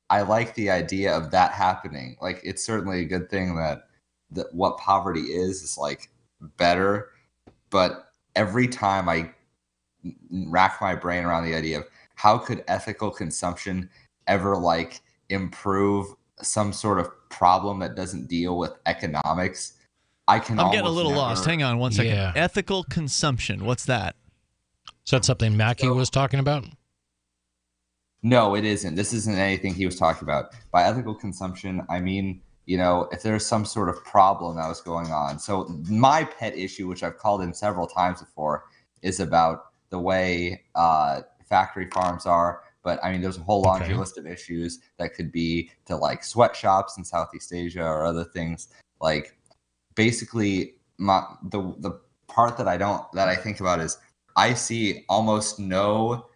I like the idea of that happening. It's certainly a good thing that what poverty is better, but every time I rack my brain around the idea of how could ethical consumption ever improve some sort of problem that doesn't deal with economics, I'm getting a little lost. Hang on one second. Yeah. Ethical consumption. What's that? Is that something Mackie was talking about? No, it isn't. This isn't anything he was talking about. By ethical consumption, I mean, if there's some sort of problem that was going on. So my pet issue, which I've called in several times before, is about the way factory farms are. But I mean, there's a whole laundry list of issues that could be to sweatshops in Southeast Asia or other things. Basically, the part that I think about is I see almost no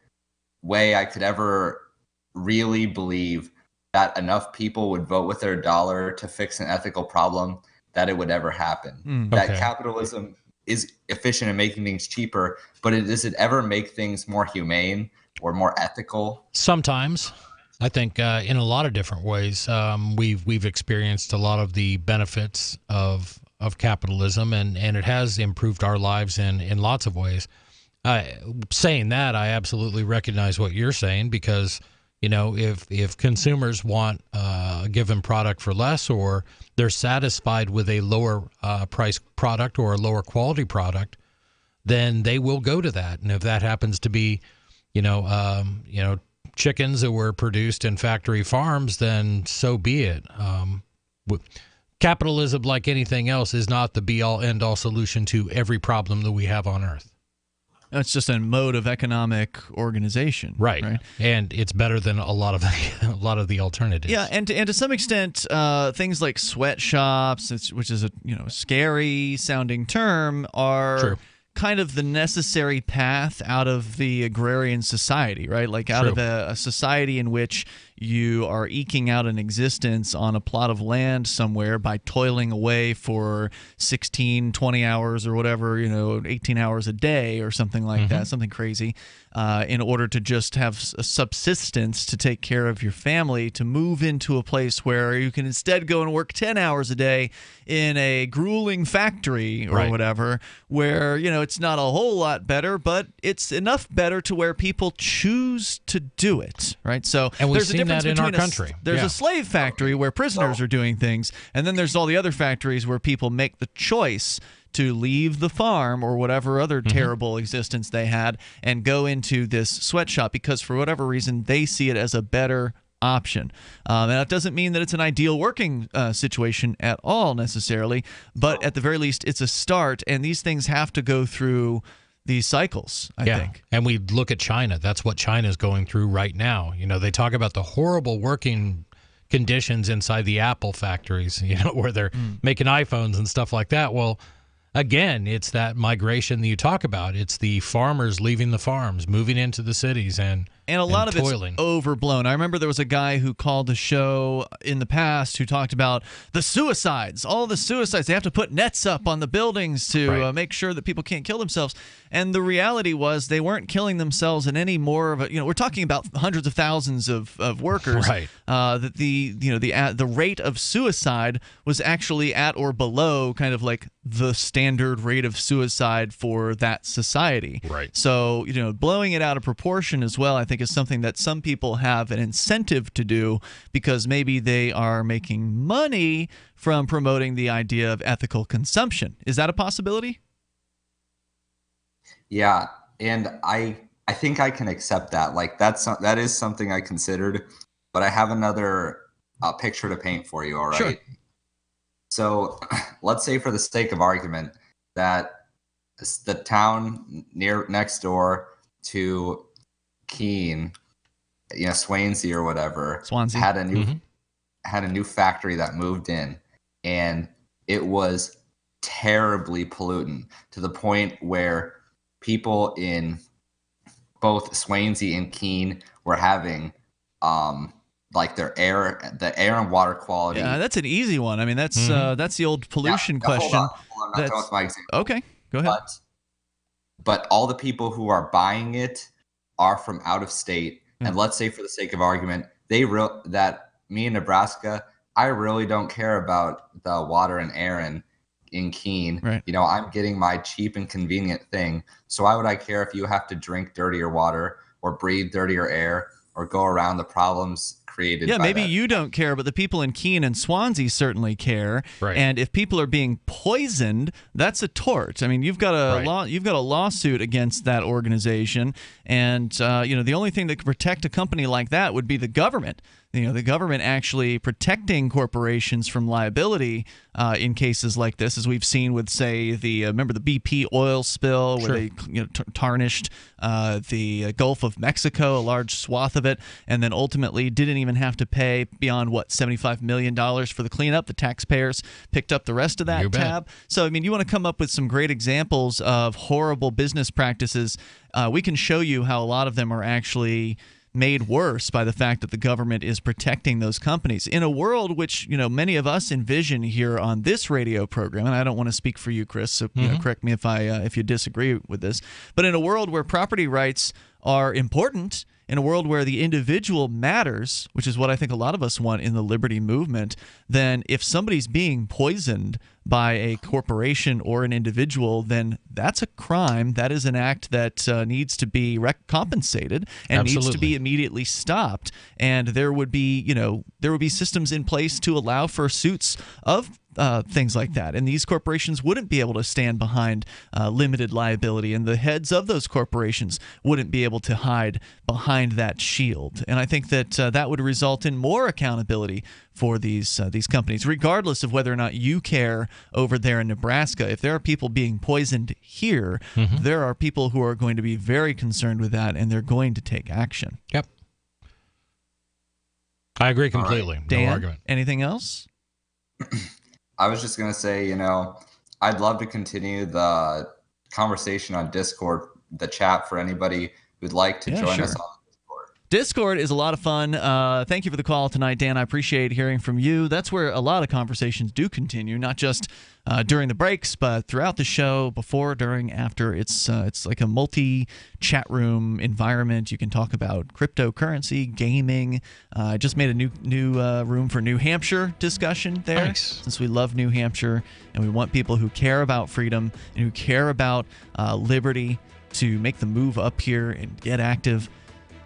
way I could ever really believe that enough people would vote with their dollar to fix an ethical problem that it would ever happen. That capitalism is efficient in making things cheaper, but does it ever make things more humane or more ethical? Sometimes. I think in a lot of different ways, we've experienced a lot of the benefits of capitalism, and it has improved our lives in lots of ways. Saying that, I absolutely recognize what you're saying, because if consumers want a given product for less, or they're satisfied with a lower price product or a lower quality product, then they will go to that. And if that happens to be, chickens that were produced in factory farms, then so be it. Capitalism, like anything else, is not the be-all, end-all solution to every problem that we have on Earth. It's just a mode of economic organization, right? And it's better than a lot of the alternatives. Yeah, and to some extent, things like sweatshops, which is a scary sounding term, are True. kind of the necessary path out of the agrarian society, right? Like out of a society in which you are eking out an existence on a plot of land somewhere by toiling away for 16, 20 hours or whatever, 18 hours a day or something like that, something crazy, in order to just have a subsistence to take care of your family, to move into a place where you can instead go and work 10 hours a day in a grueling factory or whatever, where, it's not a whole lot better, but it's enough better to where people choose to do it, right? So and there's a difference that in our between country. There's a slave factory where prisoners are doing things, and then there's all the other factories where people make the choice to leave the farm or whatever other terrible existence they had and go into this sweatshop because for whatever reason they see it as a better option. And that doesn't mean that it's an ideal working situation at all necessarily, but at the very least it's a start, and these things have to go through these cycles, I think. And we look at China. That's what China is going through right now. They talk about the horrible working conditions inside the Apple factories, where they're making iPhones and stuff like that. Well, again, it's that migration that you talk about. It's the farmers leaving the farms, moving into the cities, and a lot of toiling. It's overblown. I remember there was a guy who called the show in the past who talked about the suicides, all the suicides. They have to put nets up on the buildings to make sure that people can't kill themselves. And the reality was they weren't killing themselves in any more of a, we're talking about hundreds of thousands of workers. Right. That the rate of suicide was actually at or below kind of like the standard rate of suicide for that society. Right. So, blowing it out of proportion as well, I think is something that some people have an incentive to do because maybe they are making money from promoting the idea of ethical consumption. Is that a possibility? Yeah, and I think I can accept that. Like that is something I considered, but I have another picture to paint for you, all right? Sure. So let's say for the sake of argument that the town next door to Keene, Swansea or whatever, Swansea had a new factory that moved in, and it was terribly pollutant to the point where people in both Swansea and Keene were having like the air and water quality. Yeah, that's an easy one. I mean, that's the old pollution question. Hold on. I'm not done with my example. Okay, go ahead. But all the people who are buying it are from out of state, and let's say for the sake of argument, that me in Nebraska, I really don't care about the water and air in Keene. Right. I'm getting my cheap and convenient thing. So why would I care if you have to drink dirtier water or breathe dirtier air or go around the problems created by maybe that? you don't care, but the people in Keene and Swansea certainly care. Right. And if people are being poisoned, that's a tort. I mean, you've got a lawsuit against that organization, and the only thing that could protect a company like that would be the government. The government actually protecting corporations from liability in cases like this, as we've seen with, say, remember the BP oil spill where they tarnished the Gulf of Mexico, a large swath of it, and then ultimately didn't even have to pay beyond, $75 million for the cleanup. The taxpayers picked up the rest of that tab. So, I mean, you want to come up with some great examples of horrible business practices. We can show you how a lot of them are actually made worse by the fact that the government is protecting those companies in a world which many of us envision here on this radio program. And I don't want to speak for you, Chris, so correct me if you disagree with this, but in a world where property rights are important in a world where the individual matters, which is what I think a lot of us want in the liberty movement, then if somebody's being poisoned by a corporation or an individual, then that's a crime. That is an act that needs to be compensated and needs to be immediately stopped. And there would be, systems in place to allow for suits of things like that. And these corporations wouldn't be able to stand behind limited liability, and the heads of those corporations wouldn't be able to hide behind that shield. And I think that that would result in more accountability for these companies, regardless of whether or not you care over there in Nebraska. If there are people being poisoned here, there are people who are going to be very concerned with that, and they're going to take action. Yep. I agree completely. Right. Dan, no argument. Anything else? I was just going to say, I'd love to continue the conversation on Discord, the chat, for anybody who'd like to join us on Discord is a lot of fun. Thank you for the call tonight, Dan. I appreciate hearing from you. That's where a lot of conversations do continue, not just during the breaks, but throughout the show, before, during, after. It's like a multi-chat room environment. You can talk about cryptocurrency, gaming. I just made a new room for New Hampshire discussion there. Nice. Since we love New Hampshire and we want people who care about freedom and who care about liberty to make the move up here and get active.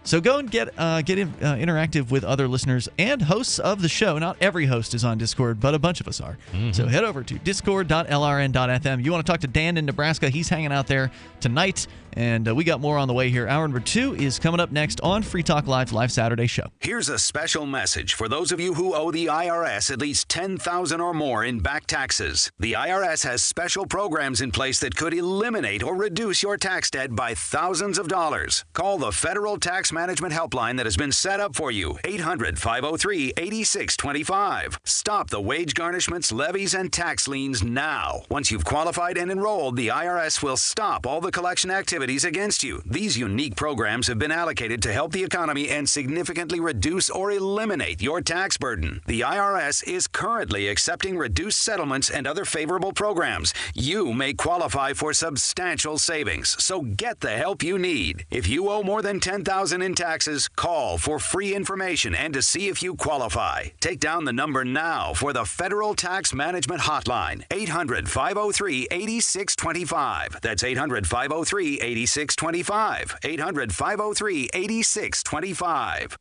So go and get interactive with other listeners and hosts of the show. Not every host is on Discord, but a bunch of us are. So head over to discord.lrn.fm. You want to talk to Dan in Nebraska? He's hanging out there tonight, and we got more on the way here. Hour number 2 is coming up next on Free Talk Live's Live Saturday show. Here's a special message for those of you who owe the IRS at least $10,000 or more in back taxes. The IRS has special programs in place that could eliminate or reduce your tax debt by thousands of dollars. Call the Federal Tax Management Helpline that has been set up for you. 800-503-8625. Stop the wage garnishments, levies, and tax liens now. Once you've qualified and enrolled, the IRS will stop all the collection activities against you. These unique programs have been allocated to help the economy and significantly reduce or eliminate your tax burden. The IRS is currently accepting reduced settlements and other favorable programs. You may qualify for substantial savings, so get the help you need. If you owe more than $10,000 in taxes, call for free information and to see if you qualify. Take down the number now for the Federal Tax Management Hotline. 800-503-8625. That's 800-503-8625. 800-503-8625.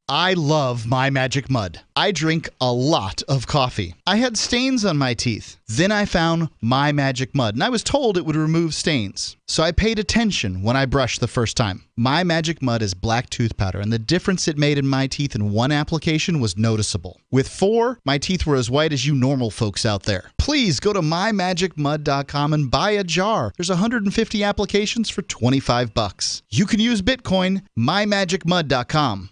I love My Magic Mud. I drink a lot of coffee. I had stains on my teeth. Then I found My Magic Mud, and I was told it would remove stains. So I paid attention when I brushed the first time. My Magic Mud is black tooth powder, and the difference it made in my teeth in one application was noticeable. With 4, my teeth were as white as you normal folks out there. Please go to mymagicmud.com and buy a jar. There's 150 applications for $25. You can use Bitcoin. mymagicmud.com.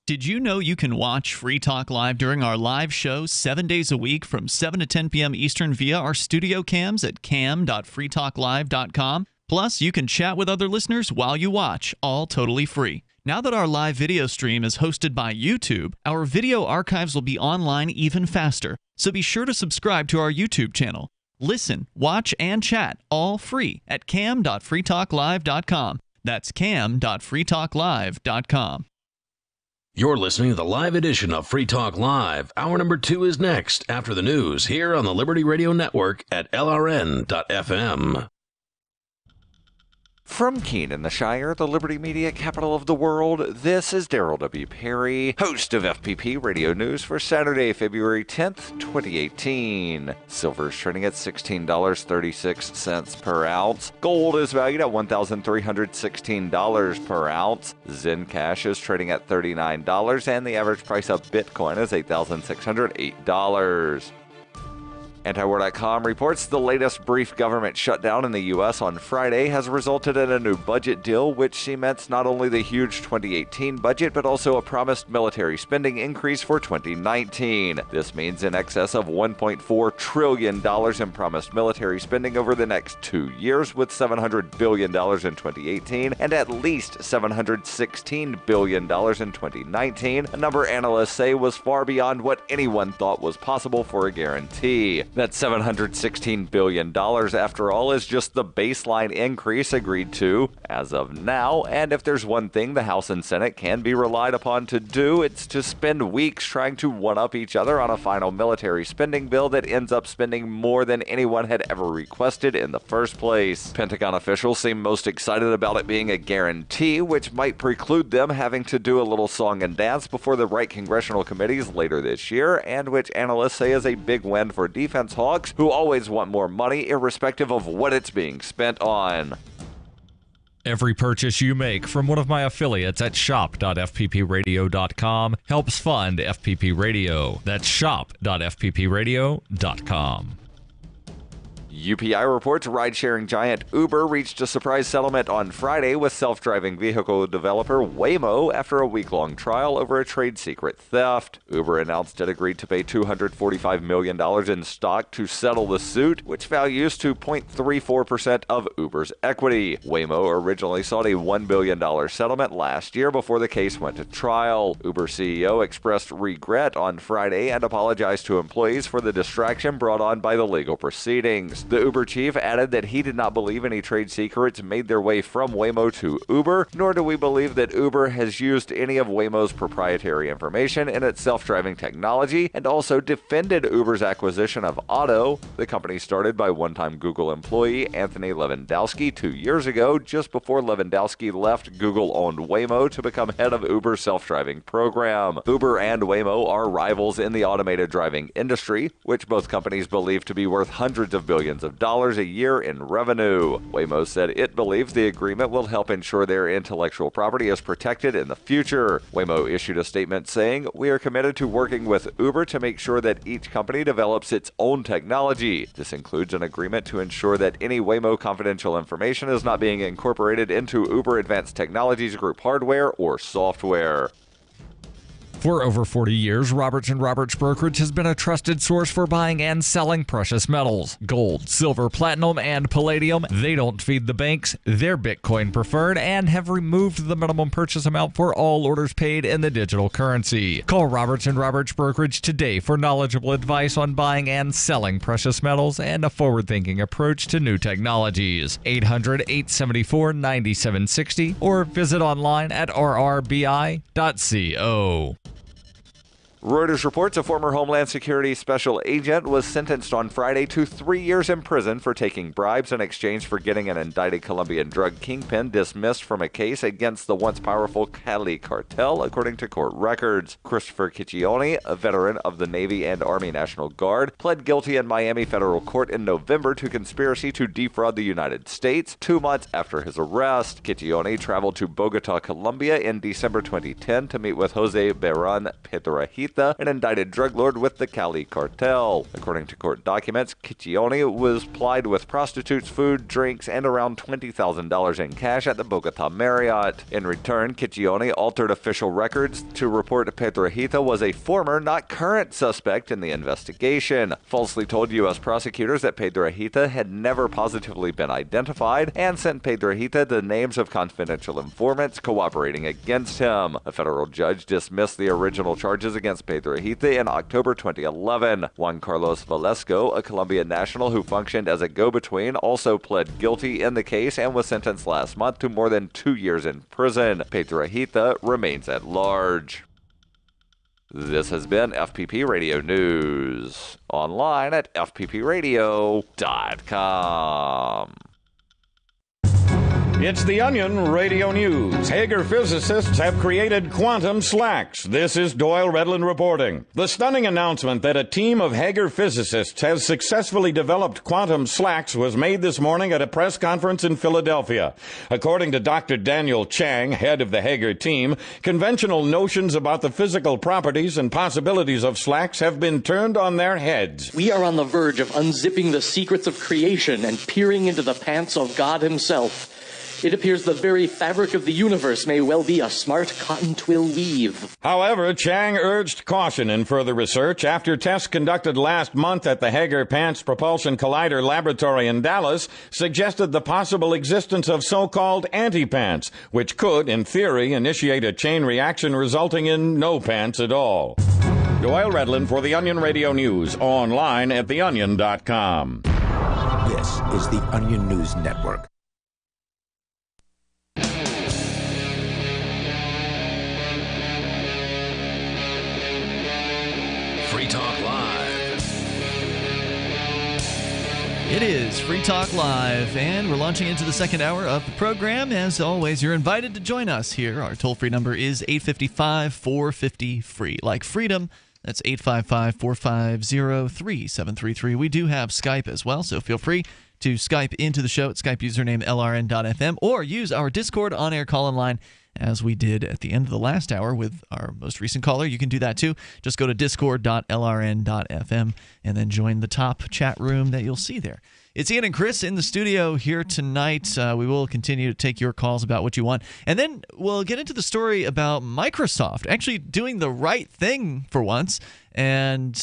Did you know you can watch Free Talk Live during our live show 7 days a week from 7 to 10 p.m. Eastern via our studio cams at cam.freetalklive.com? Plus, you can chat with other listeners while you watch, all totally free. Now that our live video stream is hosted by YouTube, our video archives will be online even faster, so be sure to subscribe to our YouTube channel. Listen, watch, and chat all free at cam.freetalklive.com. That's cam.freetalklive.com. You're listening to the live edition of Free Talk Live. Hour number 2 is next after the news here on the Liberty Radio Network at LRN.FM. From Keene in the Shire, the Liberty Media capital of the world, this is Daryl W. Perry, host of FPP Radio News for Saturday, February 10th, 2018. Silver is trading at $16.36 per ounce. Gold is valued at $1,316 per ounce. Zen Cash is trading at $39, and the average price of Bitcoin is $8,608. Antiwar.com reports the latest brief government shutdown in the U.S. on Friday has resulted in a new budget deal, which cements not only the huge 2018 budget, but also a promised military spending increase for 2019. This means in excess of $1.4 trillion in promised military spending over the next 2 years, with $700 billion in 2018 and at least $716 billion in 2019, a number analysts say was far beyond what anyone thought was possible for a guarantee. That $716 billion, after all, is just the baseline increase agreed to as of now. And if there's one thing the House and Senate can be relied upon to do, it's to spend weeks trying to one-up each other on a final military spending bill that ends up spending more than anyone had ever requested in the first place. Pentagon officials seem most excited about it being a guarantee, which might preclude them having to do a little song and dance before the right congressional committees later this year, and which analysts say is a big win for defense hawks who always want more money irrespective of what it's being spent on. Every purchase you make from one of my affiliates at shop.fppradio.com helps fund FPP Radio. That's shop.fppradio.com. UPI reports ride-sharing giant Uber reached a surprise settlement on Friday with self-driving vehicle developer Waymo after a week-long trial over a trade secret theft. Uber announced it agreed to pay $245 million in stock to settle the suit, which values to 0.34% of Uber's equity. Waymo originally sought a $1 billion settlement last year before the case went to trial. Uber CEO expressed regret on Friday and apologized to employees for the distraction brought on by the legal proceedings. The Uber chief added that he did not believe any trade secrets made their way from Waymo to Uber, nor do we believe that Uber has used any of Waymo's proprietary information in its self-driving technology, and also defended Uber's acquisition of Otto, the company started by one-time Google employee Anthony Lewandowski 2 years ago, just before Lewandowski left Google-owned Waymo to become head of Uber's self-driving program. Uber and Waymo are rivals in the automated driving industry, which both companies believe to be worth hundreds of billions of dollars a year in revenue. Waymo said it believes the agreement will help ensure their intellectual property is protected in the future. Waymo issued a statement saying, "We are committed to working with Uber to make sure that each company develops its own technology. This includes an agreement to ensure that any Waymo confidential information is not being incorporated into Uber Advanced Technologies Group hardware or software." For over 40 years, Roberts & Roberts Brokerage has been a trusted source for buying and selling precious metals. Gold, silver, platinum, and palladium. They don't feed the banks. They're Bitcoin preferred and have removed the minimum purchase amount for all orders paid in the digital currency. Call Roberts & Roberts Brokerage today for knowledgeable advice on buying and selling precious metals and a forward-thinking approach to new technologies. 800-874-9760 or visit online at rrbi.co. Reuters reports a former Homeland Security special agent was sentenced on Friday to 3 years in prison for taking bribes in exchange for getting an indicted Colombian drug kingpin dismissed from a case against the once powerful Cali cartel, according to court records. Christopher Ciccione, a veteran of the Navy and Army National Guard, pled guilty in Miami federal court in November to conspiracy to defraud the United States 2 months after his arrest. Ciccione traveled to Bogota, Colombia in December 2010 to meet with Jose Beran Piedrahita, an indicted drug lord with the Cali cartel. According to court documents, Ciccione was plied with prostitutes, food, drinks, and around $20,000 in cash at the Bogota Marriott. In return, Ciccione altered official records to report Piedrahita was a former, not current, suspect in the investigation, falsely told U.S. prosecutors that Piedrahita had never positively been identified, and sent Piedrahita the names of confidential informants cooperating against him. A federal judge dismissed the original charges against Piedrahita in October 2011. Juan Carlos Valesco, a Colombian national who functioned as a go-between, also pled guilty in the case and was sentenced last month to more than 2 years in prison. Piedrahita remains at large. This has been FPP Radio News. Online at fppradio.com. It's the Onion Radio News. Hager physicists have created quantum slacks. This is Doyle Redland reporting. The stunning announcement that a team of Hager physicists has successfully developed quantum slacks was made this morning at a press conference in Philadelphia. According to Dr. Daniel Chang, head of the Hager team, conventional notions about the physical properties and possibilities of slacks have been turned on their heads. We are on the verge of unzipping the secrets of creation and peering into the pants of God himself. It appears the very fabric of the universe may well be a smart cotton twill weave. However, Chang urged caution in further research after tests conducted last month at the Hager Pants Propulsion Collider Laboratory in Dallas suggested the possible existence of so-called anti-pants, which could, in theory, initiate a chain reaction resulting in no pants at all. Doyle Redland for the Onion Radio News, online at theonion.com. This is the Onion News Network. Free Talk Live. It is Free Talk Live, and we're launching into the second hour of the program. As always, you're invited to join us here. Our toll-free number is 855-450-FREE. Like freedom, that's 855-450-3733. We do have Skype as well, so feel free to Skype into the show at Skype username LRN.FM, or use our Discord on-air call-in line, as we did at the end of the last hour with our most recent caller. You can do that too. Just go to discord.lrn.fm and then join the top chat room that you'll see there. It's Ian and Chris in the studio here tonight. We will continue to take your calls about what you want. And then we'll get into the story about Microsoft actually doing the right thing for once and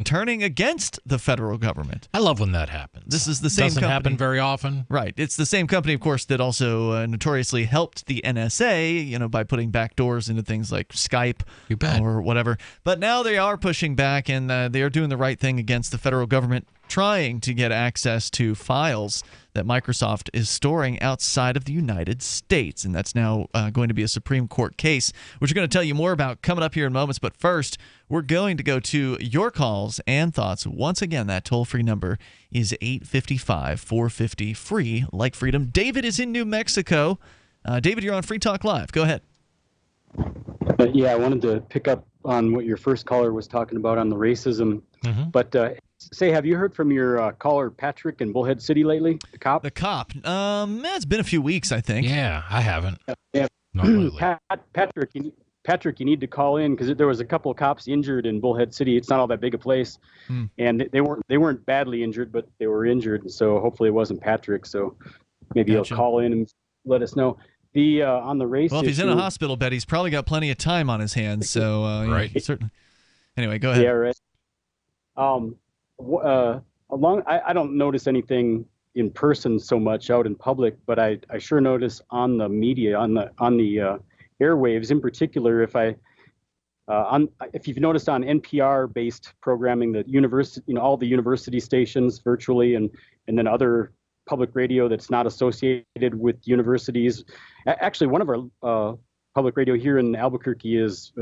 turning against the federal government. I love when that happens. This is the same Doesn't company. happen very often. Right. It's the same company, of course, that also notoriously helped the NSA, by putting backdoors into things like Skype or whatever. But now they are pushing back, and they are doing the right thing against the federal government, trying to get access to files that Microsoft is storing outside of the United States. And that's now going to be a Supreme Court case, which we're going to tell you more about coming up here in moments. But first, we're going to go to your calls and thoughts. Once again, that toll-free number is 855-450-FREE, like freedom. David is in New Mexico. David, you're on Free Talk Live. Go ahead. Yeah, I wanted to pick up on what your first caller was talking about on the racism. But say, have you heard from your caller Patrick in Bullhead City lately? The cop? The cop. It's been a few weeks, I think. Yeah, I haven't. Yeah. Not lately. Patrick, you need to call in because there was a couple of cops injured in Bullhead City. It's not all that big a place, and they weren't badly injured, but they were injured. And so hopefully it wasn't Patrick. So maybe he'll call in and let us know. The on the race. Well, if he's in issue, a hospital bed, he's probably got plenty of time on his hands. So right. Certainly. Anyway, go ahead. Yeah, right. I don't notice anything in person so much out in public, but I sure notice on the media, on the airwaves in particular. If you've noticed on NPR-based programming, the university, all the university stations virtually, and then other public radio that's not associated with universities. Actually, one of our public radio here in Albuquerque is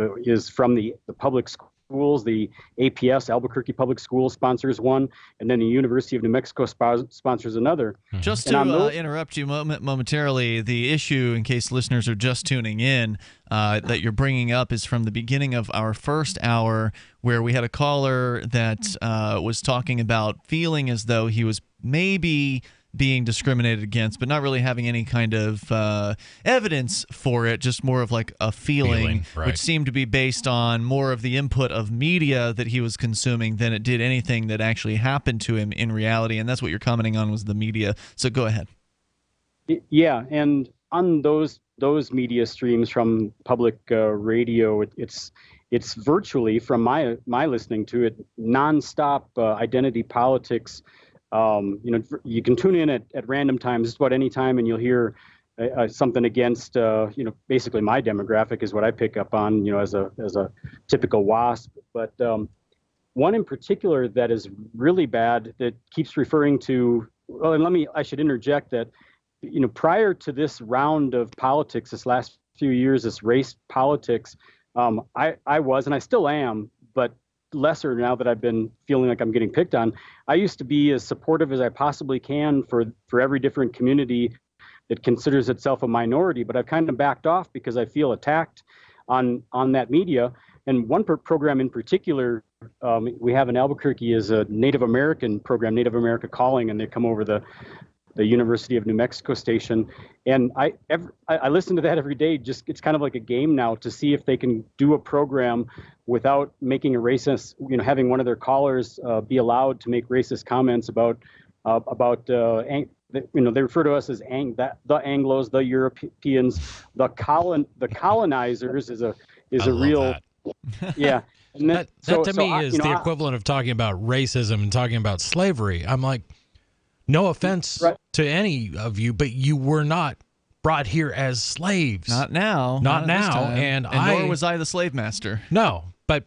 from the public schools. The APS, Albuquerque Public Schools, sponsors one, and then the University of New Mexico sponsors another. Just to interrupt you momentarily, the issue, in case listeners are just tuning in, that you're bringing up is from the beginning of our first hour, where we had a caller that was talking about feeling as though he was maybe being discriminated against, but not really having any kind of evidence for it, just more of like a feeling right. which seemed to be based on more of the input of media that he was consuming than it did anything that actually happened to him in reality. And that's what you're commenting on, was the media. So go ahead. Yeah, and on those media streams from public radio, it's virtually, from my listening to it, nonstop identity politics. You can tune in at random times, just about any time, and you'll hear something against, basically my demographic is what I pick up on, as a typical WASP. But one in particular that is really bad, that keeps referring to, I should interject that, prior to this round of politics, this last few years, this race politics, I was, and I still am, but lesser now that I've been feeling like I'm getting picked on. I used to be as supportive as I possibly can for every different community that considers itself a minority, but I've kind of backed off because I feel attacked on that media. And one program in particular we have in Albuquerque is a Native American program, Native America Calling, and they come over the University of New Mexico station, and I listen to that every day. Just, it's kind of like a game now to see if they can do a program without making a racist, having one of their callers be allowed to make racist comments about they refer to us as the Anglos, the Europeans, the colonizers is a real yeah. And that to me is the equivalent of talking about racism and talking about slavery. I'm like, no offense to any of you, but you were not brought here as slaves. Not now. Not now. And nor was I the slave master. No, but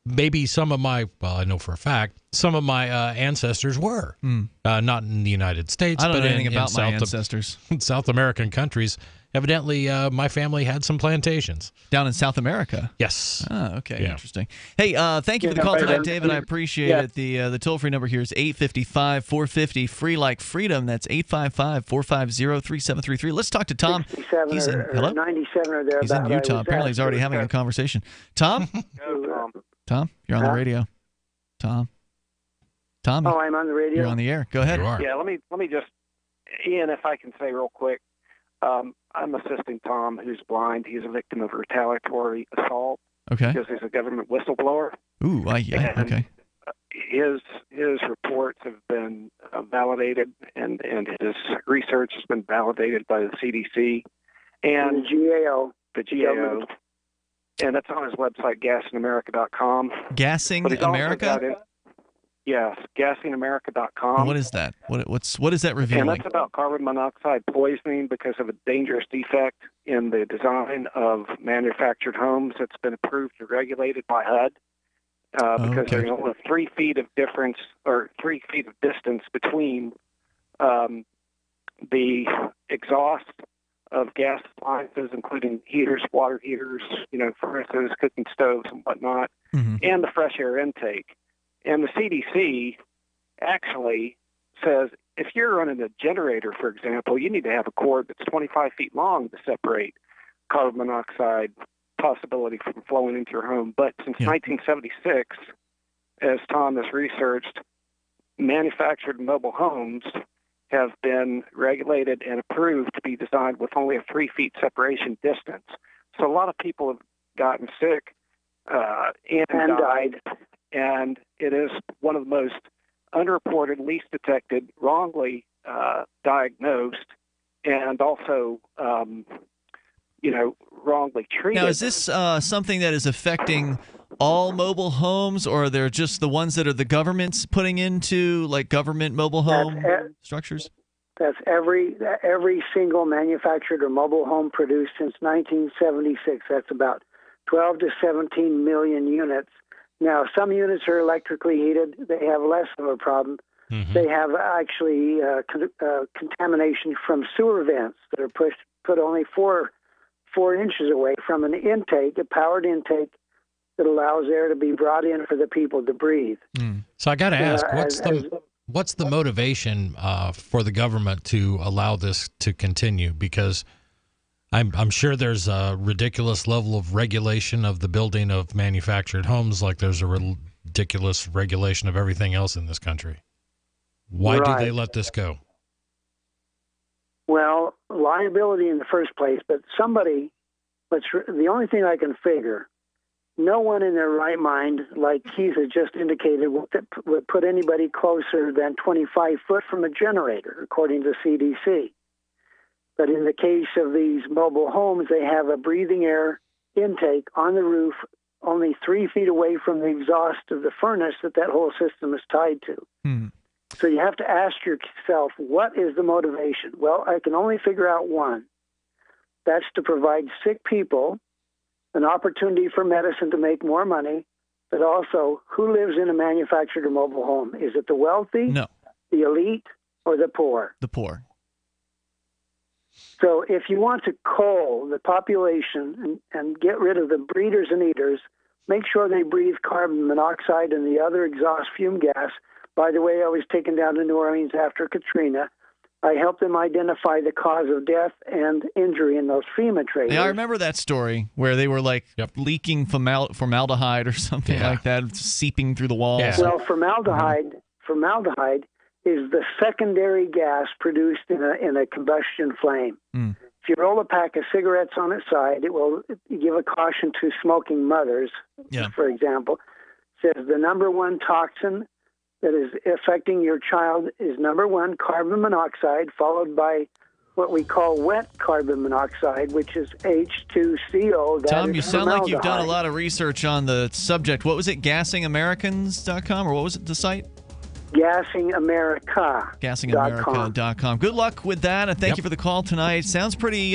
maybe some of my, well, I know for a fact, some of my ancestors were. Not in the United States, I don't but know anything in about my South ancestors. South American countries. Evidently, my family had some plantations. Down in South America? Yes. Oh, okay. Yeah. Interesting. Hey, thank you for the call tonight, David. I appreciate it. The toll-free number here is 855-450, free like freedom. That's 855-450-3733. Let's talk to Tom. He's in, hello? 97 or thereabouts. He's in Utah. Apparently, he's already having a conversation. Tom? Tom, you're on the radio. Tom? Tom? Oh, I'm on the radio? You're on the air. Go ahead. Yeah, let me just, Ian, if I can say real quick, I'm assisting Tom, who's blind. He's a victim of retaliatory assault. Okay. Because he's a government whistleblower. Ooh, okay. His reports have been validated, and his research has been validated by the CDC and the GAO. And that's on his website, gasingamerica.com. Gassing America? Yes, gasingamerica.com. What is that? What is that revealing? And that's about carbon monoxide poisoning because of a dangerous defect in the design of manufactured homes that's been approved and regulated by HUD. Because there's only 3 feet of difference or 3 feet of distance between the exhaust of gas appliances, including heaters, water heaters, furnaces, cooking stoves, and whatnot, and the fresh air intake. And the CDC actually says if you're running a generator, for example, you need to have a cord that's 25 feet long to separate carbon monoxide possibility from flowing into your home. But since 1976, as Tom has researched, manufactured mobile homes have been regulated and approved to be designed with only a 3 feet separation distance. So a lot of people have gotten sick and died. And it is one of the most underreported, least detected, wrongly diagnosed, and also, wrongly treated. Now, is this something that is affecting all mobile homes, or are there just the ones that are the government's putting into, like government mobile home structures? That's every single manufactured or mobile home produced since 1976. That's about 12 to 17 million units. Now, some units are electrically heated. They have less of a problem. They have actually contamination from sewer vents that are put only 4 inches away from an intake, a powered intake that allows air to be brought in for the people to breathe. So I got to ask, what's the motivation for the government to allow this to continue? Because I'm sure there's a ridiculous level of regulation of the building of manufactured homes, like there's a ridiculous regulation of everything else in this country. Why do they let this go? Well, liability in the first place, but the only thing I can figure, no one in their right mind, like Keith has just indicated, would put anybody closer than 25 foot from a generator, according to CDC. But in the case of these mobile homes, they have a breathing air intake on the roof only 3 feet away from the exhaust of the furnace that whole system is tied to. So you have to ask yourself, what is the motivation? Well, I can only figure out one. That's to provide sick people an opportunity for medicine to make more money, but also who lives in a manufactured or mobile home? Is it the wealthy, no, the elite, or the poor? The poor. So if you want to cull the population and get rid of the breeders and eaters, make sure they breathe carbon monoxide and the other exhaust fume gas. By the way, I was taken down to New Orleans after Katrina. I helped them identify the cause of death and injury in those FEMA trailers. Yeah, I remember that story where they were like leaking formaldehyde or something like that, seeping through the walls. Yeah. Well, formaldehyde is the secondary gas produced in a combustion flame. If you roll a pack of cigarettes on its side, it will give a caution to smoking mothers, for example. It says the number one toxin that is affecting your child is number one, carbon monoxide, followed by what we call wet carbon monoxide, which is H2CO. Tom, you sound like you've done a lot of research on the subject. What was it, gasingamericans.com, or what was it, the site? GasingAmerica. GasingAmerica.com. Good luck with that, and thank you for the call tonight. Sounds pretty,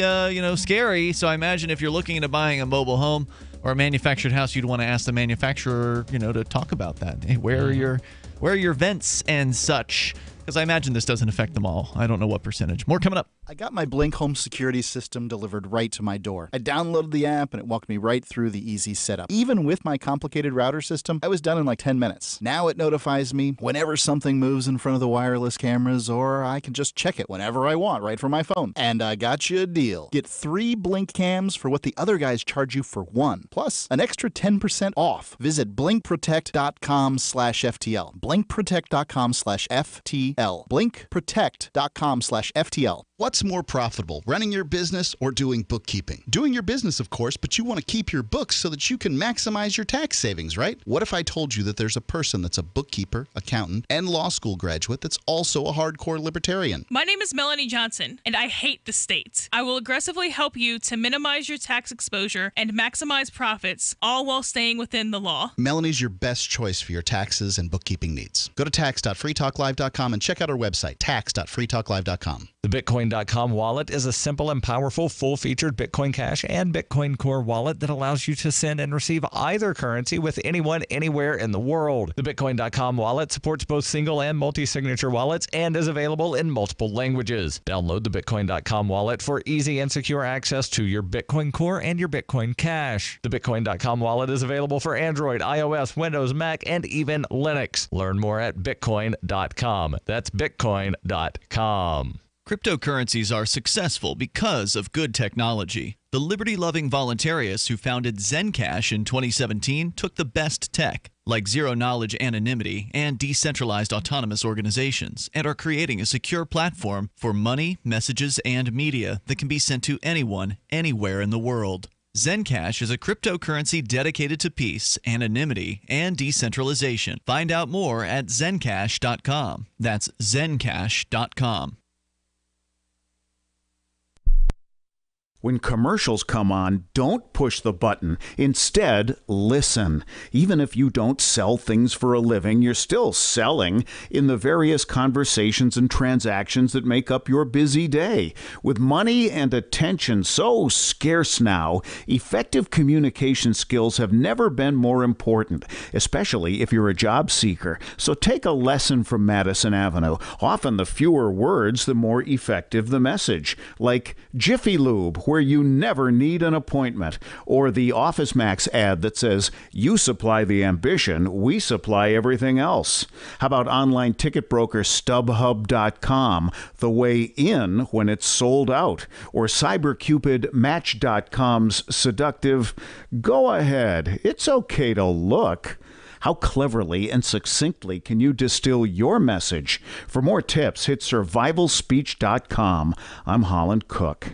scary, so I imagine if you're looking into buying a mobile home or a manufactured house, you'd want to ask the manufacturer, to talk about that. Hey, where are your vents and such? Because I imagine this doesn't affect them all. I don't know what percentage. More coming up. I got my Blink home security system delivered right to my door. I downloaded the app and it walked me right through the easy setup. Even with my complicated router system, I was done in like 10 minutes. Now it notifies me whenever something moves in front of the wireless cameras, or I can just check it whenever I want right from my phone. And I got you a deal. Get 3 Blink cams for what the other guys charge you for 1, plus an extra 10% off. Visit blinkprotect.com/FTL. blinkprotect.com/FTL. blinkprotect.com/FTL. What's more profitable, running your business or doing bookkeeping? Doing your business, of course, but you want to keep your books so that you can maximize your tax savings, right? What if I told you that there's a person that's a bookkeeper, accountant, and law school graduate that's also a hardcore libertarian? My name is Melanie Johnson, and I hate the state. I will aggressively help you to minimize your tax exposure and maximize profits, all while staying within the law. Melanie's your best choice for your taxes and bookkeeping needs. Go to tax.freetalklive.com and check out our website, tax.freetalklive.com. The Bitcoin.com wallet is a simple and powerful full-featured Bitcoin Cash and Bitcoin Core wallet that allows you to send and receive either currency with anyone, anywhere in the world. The Bitcoin.com wallet supports both single and multi-signature wallets and is available in multiple languages. Download the Bitcoin.com wallet for easy and secure access to your Bitcoin Core and your Bitcoin Cash. The Bitcoin.com wallet is available for Android, iOS, Windows, Mac, and even Linux. Learn more at Bitcoin.com. That's Bitcoin.com. Cryptocurrencies are successful because of good technology. The liberty-loving voluntarists who founded Zencash in 2017 took the best tech, like zero-knowledge anonymity and decentralized autonomous organizations, and are creating a secure platform for money, messages, and media that can be sent to anyone, anywhere in the world. Zencash is a cryptocurrency dedicated to peace, anonymity, and decentralization. Find out more at zencash.com. That's zencash.com. When commercials come on, don't push the button. Instead, listen. Even if you don't sell things for a living, you're still selling in the various conversations and transactions that make up your busy day. With money and attention so scarce now, effective communication skills have never been more important, especially if you're a job seeker. So take a lesson from Madison Avenue. Often the fewer words, the more effective the message. Like Jiffy Lube, where you never need an appointment, or the Office Max ad that says, you supply the ambition, we supply everything else. How about online ticket broker StubHub.com, the way in when it's sold out, or CyberCupid Match.com's seductive, go ahead, it's okay to look. How cleverly and succinctly can you distill your message? For more tips, hit survivalspeech.com. I'm Holland Cook.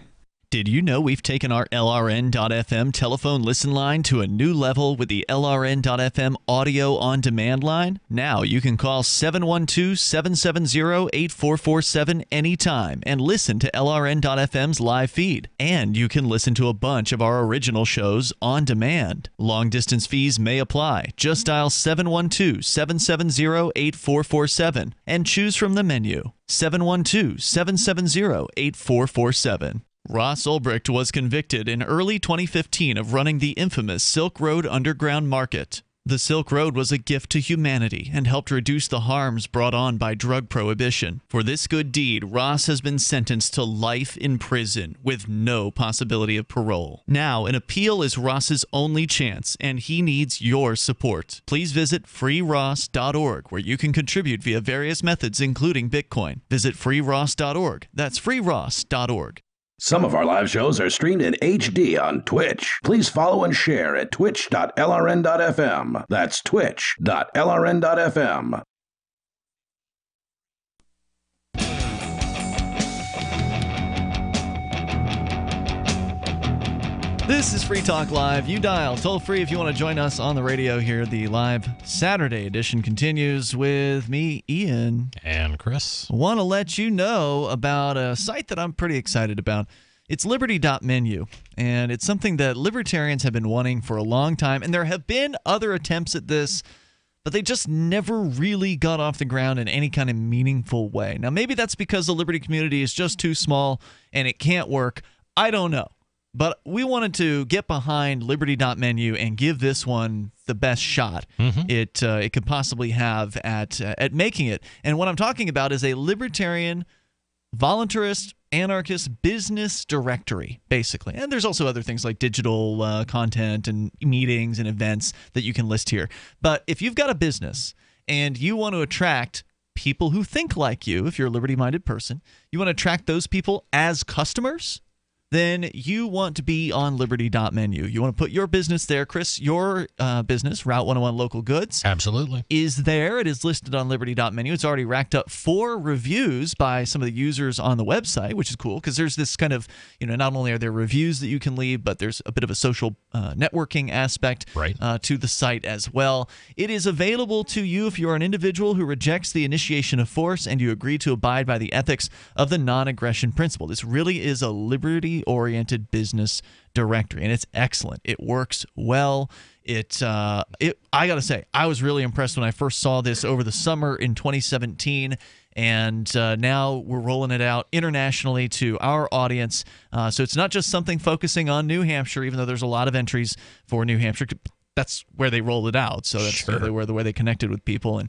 Did you know we've taken our LRN.FM telephone listen line to a new level with the LRN.FM audio on demand line? Now you can call 712-770-8447 anytime and listen to LRN.FM's live feed. And you can listen to a bunch of our original shows on demand. Long distance fees may apply. Just dial 712-770-8447 and choose from the menu. 712-770-8447. Ross Ulbricht was convicted in early 2015 of running the infamous Silk Road Underground Market. The Silk Road was a gift to humanity and helped reduce the harms brought on by drug prohibition. For this good deed, Ross has been sentenced to life in prison with no possibility of parole. Now, an appeal is Ross's only chance, and he needs your support. Please visit freeross.org, where you can contribute via various methods, including Bitcoin. Visit freeross.org. That's freeross.org. Some of our live shows are streamed in HD on Twitch. Please follow and share at twitch.lrn.fm. That's twitch.lrn.fm. This is Free Talk Live. You dial toll free if you want to join us on the radio here. The live Saturday edition continues with me, Ian. And Chris. Want to let you know about a site that I'm pretty excited about. It's liberty.menu, and it's something that libertarians have been wanting for a long time, and there have been other attempts at this, but they just never really got off the ground in any kind of meaningful way. Now, maybe that's because the liberty community is just too small and it can't work. I don't know. But we wanted to get behind Liberty.menu and give this one the best shot it could possibly have at making it. And what I'm talking about is a libertarian, voluntarist, anarchist business directory, basically. And there's also other things like digital content and meetings and events that you can list here. But if you've got a business and you want to attract people who think like you, if you're a liberty-minded person, you want to attract those people as customers, then you want to be on Liberty.menu. You want to put your business there. Chris, your business, Route 101 Local Goods, absolutely is there. It is listed on Liberty.menu. It's already racked up 4 reviews by some of the users on the website, which is cool because there's this kind of, not only are there reviews that you can leave, but there's a bit of a social networking aspect to the site as well. It is available to you if you are an individual who rejects the initiation of force and you agree to abide by the ethics of the non-aggression principle. This really is a liberty-oriented business directory, and it's excellent. It works well. I gotta say, I was really impressed when I first saw this over the summer in 2017, and now we're rolling it out internationally to our audience. So it's not just something focusing on New Hampshire, even though there's a lot of entries for New Hampshire. That's where they rolled it out, so that's the way they connected with people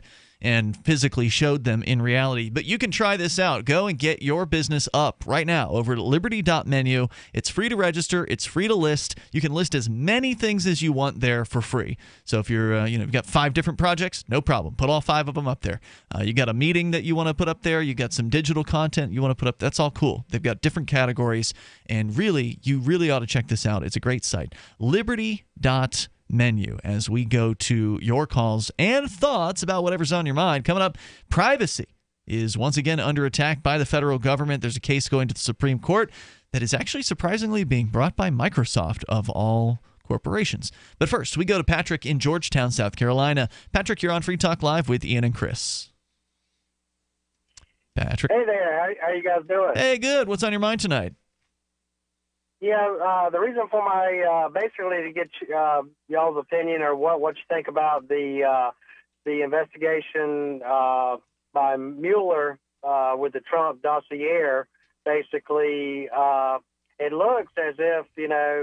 and physically showed them in reality. But you can try this out. Go and get your business up right now over at Liberty.menu. It's free to register. It's free to list. You can list as many things as you want there for free. So if you're, you've got 5 different projects, no problem. Put all 5 of them up there. You got a meeting that you want to put up there. You got some digital content you want to put up. That's all cool. They've got different categories, and you really ought to check this out. It's a great site. Liberty.menu. As we go to your calls and thoughts about whatever's on your mind. Coming up, privacy is once again under attack by the federal government. There's a case going to the Supreme Court that is actually surprisingly being brought by Microsoft, of all corporations. But first, we go to Patrick in Georgetown, South Carolina. Patrick, you're on Free Talk Live with Ian and Chris. Patrick. Hey there. How you guys doing? Hey, good. What's on your mind tonight? Yeah, the reason for my basically to get y'all's opinion or what you think about the investigation by Mueller with the Trump dossier. Basically, it looks as if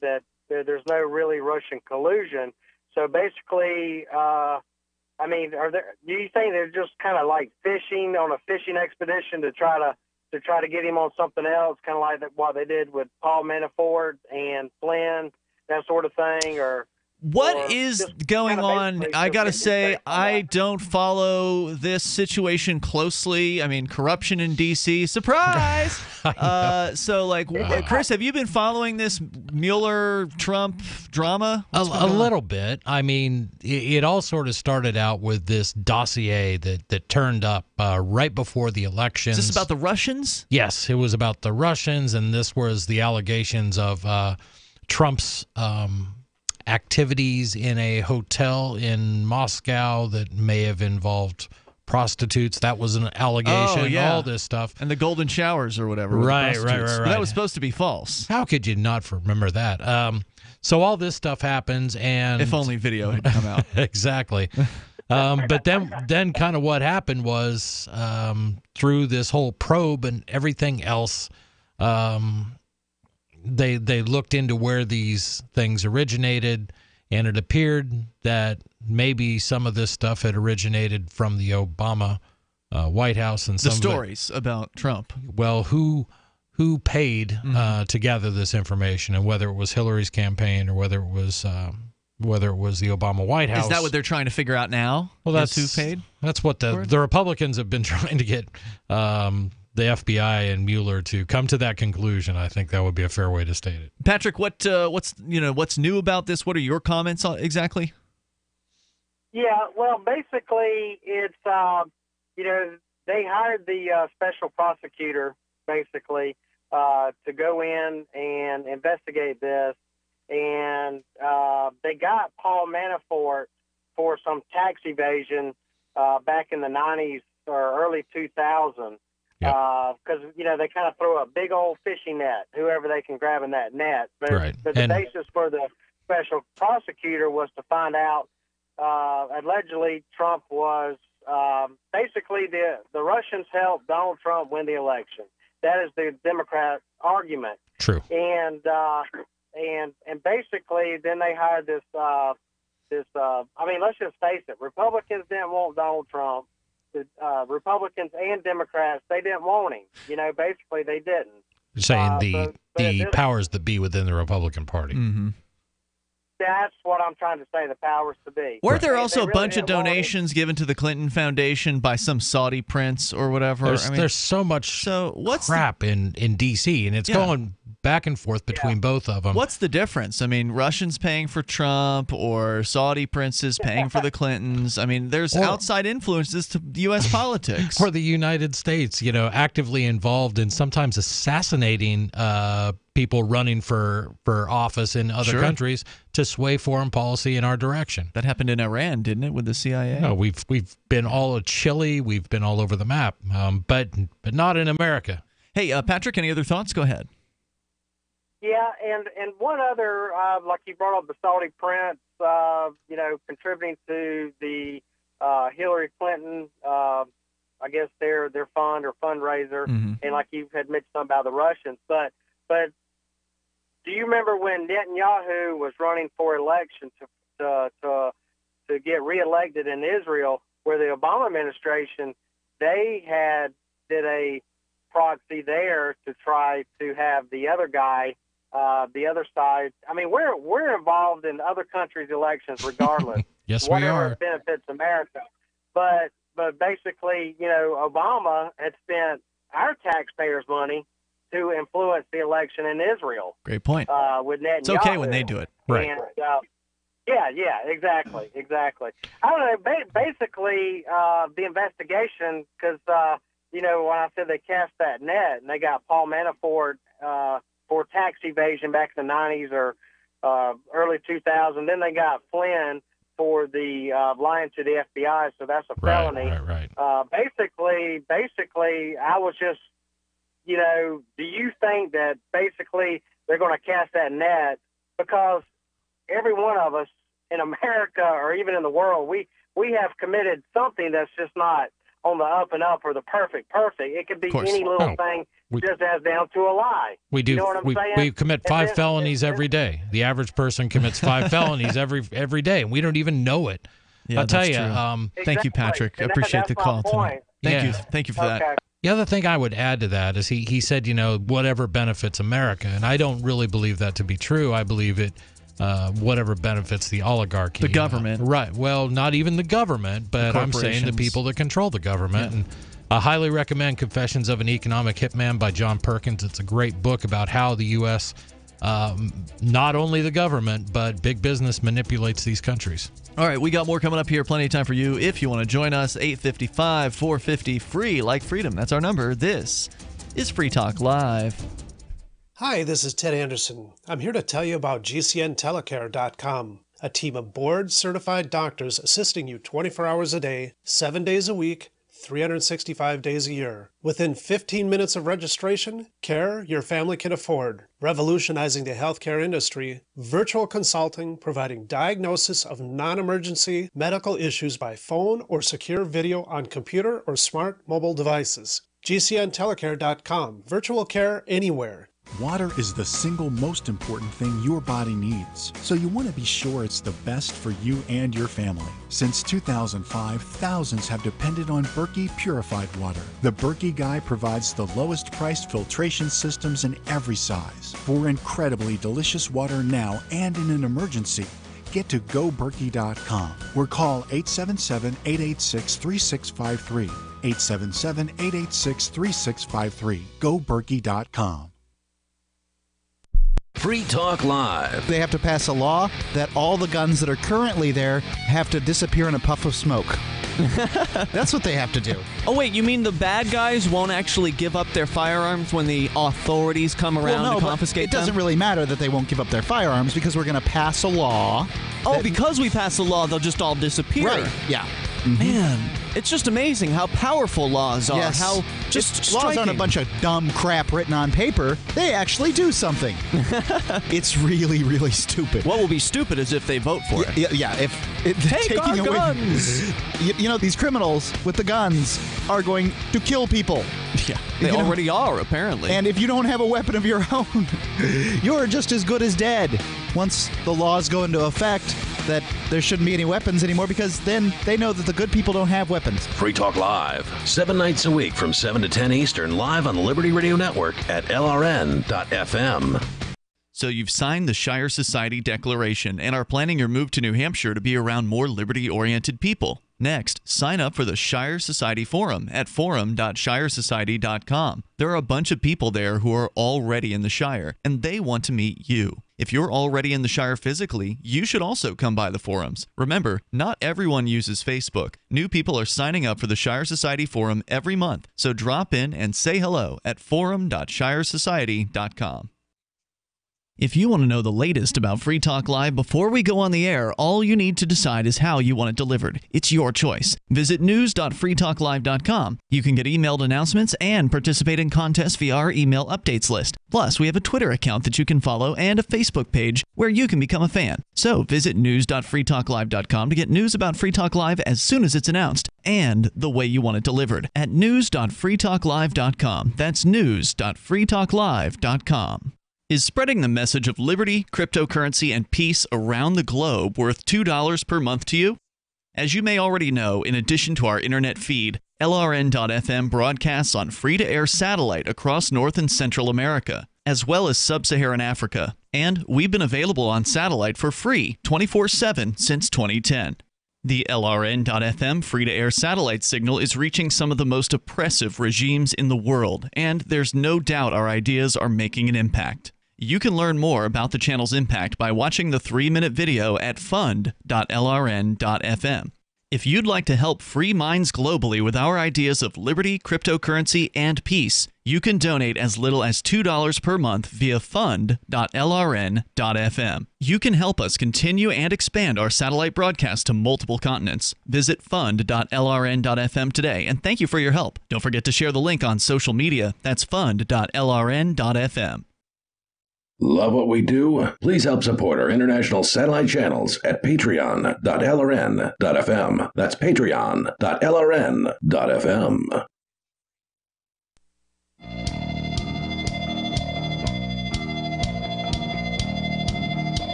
that there's no really Russian collusion. So basically, do you think they're just kind of like fishing on a fishing expedition to try to get him on something else, kind of like what they did with Paul Manafort and Flynn, that sort of thing? What is going on? I got to say, I don't follow this situation closely. I mean, corruption in D.C., surprise! Chris, have you been following this Mueller-Trump drama? A little bit. I mean, it all sort of started out with this dossier that turned up right before the elections. Is this about the Russians? Yes, it was about the Russians, and this was the allegations of Trump's activities in a hotel in Moscow that may have involved prostitutes. That was an allegation. Oh, yeah. All this stuff. And the golden showers or whatever. Right. But that was supposed to be false. How could you not remember that? So all this stuff happens, and if only video had come out. Exactly. But then kind of what happened was through this whole probe and everything else, they looked into where these things originated, and it appeared that maybe some of this stuff had originated from the Obama White House, and some the stories about Trump. Well, who paid to gather this information, and whether it was Hillary's campaign or whether it was the Obama White House. Is that what they're trying to figure out now? Well, that's who paid. That's what the Republicans have been trying to get the FBI and Mueller to come to that conclusion. I think that would be a fair way to state it. Patrick, what's new about this? What are your comments on exactly? Yeah, well, basically, it's they hired the special prosecutor basically to go in and investigate this, and they got Paul Manafort for some tax evasion back in the 90s or early 2000s. Because they kind of throw a big old fishing net, whoever they can grab in that net. But the basis for the special prosecutor was to find out. Allegedly, Trump was basically the Russians helped Donald Trump win the election. That is the Democrat argument. True. And and basically then they hired this. I mean, let's just face it. Republicans didn't want Donald Trump. The Republicans and Democrats, they didn't want him. Basically they didn't. You're saying the powers that be within the Republican Party. Mm-hmm. That's what I'm trying to say, the powers to be. Weren't there also a bunch of donations given to the Clinton Foundation by some Saudi prince or whatever? There's so much crap in D.C., and it's going back and forth between both of them. What's the difference? I mean, Russians paying for Trump or Saudi princes paying for the Clintons. I mean, there's outside influences to U.S. politics. Or the United States, actively involved in sometimes assassinating people running for office in other countries to sway foreign policy in our direction. That happened in Iran, didn't it, with the CIA? No, we've been all of Chile, we've been all over the map, but not in America. Hey, Patrick, any other thoughts? Go ahead. Yeah, and one other, like you brought up the Saudi prince, contributing to the Hillary Clinton, I guess their fund or fundraiser, and like you had mentioned something about the Russians, but do you remember when Netanyahu was running for election to get reelected in Israel, where the Obama administration they did a proxy there to try to have the other guy, the other side. I mean, we're involved in other countries' elections regardless. Yes, we are. Whatever benefits America, but basically, Obama had spent our taxpayers' money to influence the election in Israel. Great point. With Netanyahu. It's okay when they do it. Right. And, exactly. I don't know. Basically, the investigation, because when I said they cast that net and they got Paul Manafort for tax evasion back in the 90s or early 2000, then they got Flynn for the lying to the FBI, so that's a felony. Right. Basically, I was just, do you think that basically they're going to cast that net? Because every one of us in America or even in the world, we have committed something that's just not on the up and up or the perfect. It could be any little thing just as down to a lie. We do. You know what I'm saying? We commit 5 felonies every day. The average person commits 5 felonies every day, and we don't even know it. Yeah, I'll tell you. Thank you, Patrick. I appreciate the call tonight. Thank you for that. The other thing I would add to that is he said, whatever benefits America, and I don't really believe that to be true. I believe it whatever benefits the oligarchy. The government. Right. Well, not even the government, but I'm saying the people that control the government. Yeah. And I highly recommend Confessions of an Economic Hitman by John Perkins. It's a great book about how the U.S., not only the government, but big business manipulates these countries. All right, we got more coming up here. Plenty of time for you. If you want to join us, 855-450 free, like freedom. That's our number. This is Free Talk Live. Hi, this is Ted Anderson. I'm here to tell you about GCNtelecare.com, a team of board-certified doctors assisting you 24 hours a day, 7 days a week, 365 days a year. Within 15 minutes of registration, care your family can afford. Revolutionizing the healthcare industry, virtual consulting providing diagnosis of non-emergency medical issues by phone or secure video on computer or smart mobile devices. GCNtelecare.com. Virtual care anywhere. Water is the single most important thing your body needs, so you want to be sure it's the best for you and your family. Since 2005, thousands have depended on Berkey purified water. The Berkey Guy provides the lowest priced filtration systems in every size. For incredibly delicious water now and in an emergency, get to GoBerkey.com or call 877-886-3653. 877-886-3653. GoBerkey.com. Free Talk Live. They have to pass a law that all the guns that are currently there have to disappear in a puff of smoke. That's what they have to do. Oh, wait, you mean the bad guys won't actually give up their firearms when the authorities come around to confiscate them? It doesn't really matter that they won't give up their firearms because we're going to pass a law. Oh, because we pass a law, they'll just all disappear. Right, yeah. Man. It's just amazing how powerful laws are. Yes. How just laws aren't a bunch of dumb crap written on paper. They actually do something. It's really, really stupid. What will be stupid is if they vote for it. Yeah, if Take taking our away, guns! You know, these criminals with the guns are going to kill people. Yeah, they already are, apparently. And if you don't have a weapon of your own, you're just as good as dead. Once the laws go into effect, that there shouldn't be any weapons anymore, because then they know that the good people don't have weapons. Free Talk Live, 7 nights a week from 7 to 10 Eastern, live on the Liberty Radio Network at LRN.FM. So you've signed the Shire Society Declaration and are planning your move to New Hampshire to be around more liberty-oriented people. Next, sign up for the Shire Society Forum at forum.shiresociety.com. There are a bunch of people there who are already in the Shire, and they want to meet you. If you're already in the Shire physically, you should also come by the forums. Remember, not everyone uses Facebook. New people are signing up for the Shire Society Forum every month, so drop in and say hello at forum.shiresociety.com. If you want to know the latest about Free Talk Live before we go on the air, all you need to decide is how you want it delivered. It's your choice. Visit news.freetalklive.com. You can get emailed announcements and participate in contests via our email updates list. Plus, we have a Twitter account that you can follow and a Facebook page where you can become a fan. So visit news.freetalklive.com to get news about Free Talk Live as soon as it's announced and the way you want it delivered at news.freetalklive.com. That's news.freetalklive.com. Is spreading the message of liberty, cryptocurrency, and peace around the globe worth $2 per month to you? As you may already know, in addition to our internet feed, LRN.FM broadcasts on free-to-air satellite across North and Central America, as well as sub-Saharan Africa. And we've been available on satellite for free 24/7 since 2010. The LRN.FM free-to-air satellite signal is reaching some of the most oppressive regimes in the world, and there's no doubt our ideas are making an impact. You can learn more about the channel's impact by watching the 3-minute video at fund.lrn.fm. If you'd like to help free minds globally with our ideas of liberty, cryptocurrency, and peace, you can donate as little as $2 per month via fund.lrn.fm. You can help us continue and expand our satellite broadcast to multiple continents. Visit fund.lrn.fm today, and thank you for your help. Don't forget to share the link on social media. That's fund.lrn.fm. Love what we do? Please help support our international satellite channels at patreon.lrn.fm. That's patreon.lrn.fm.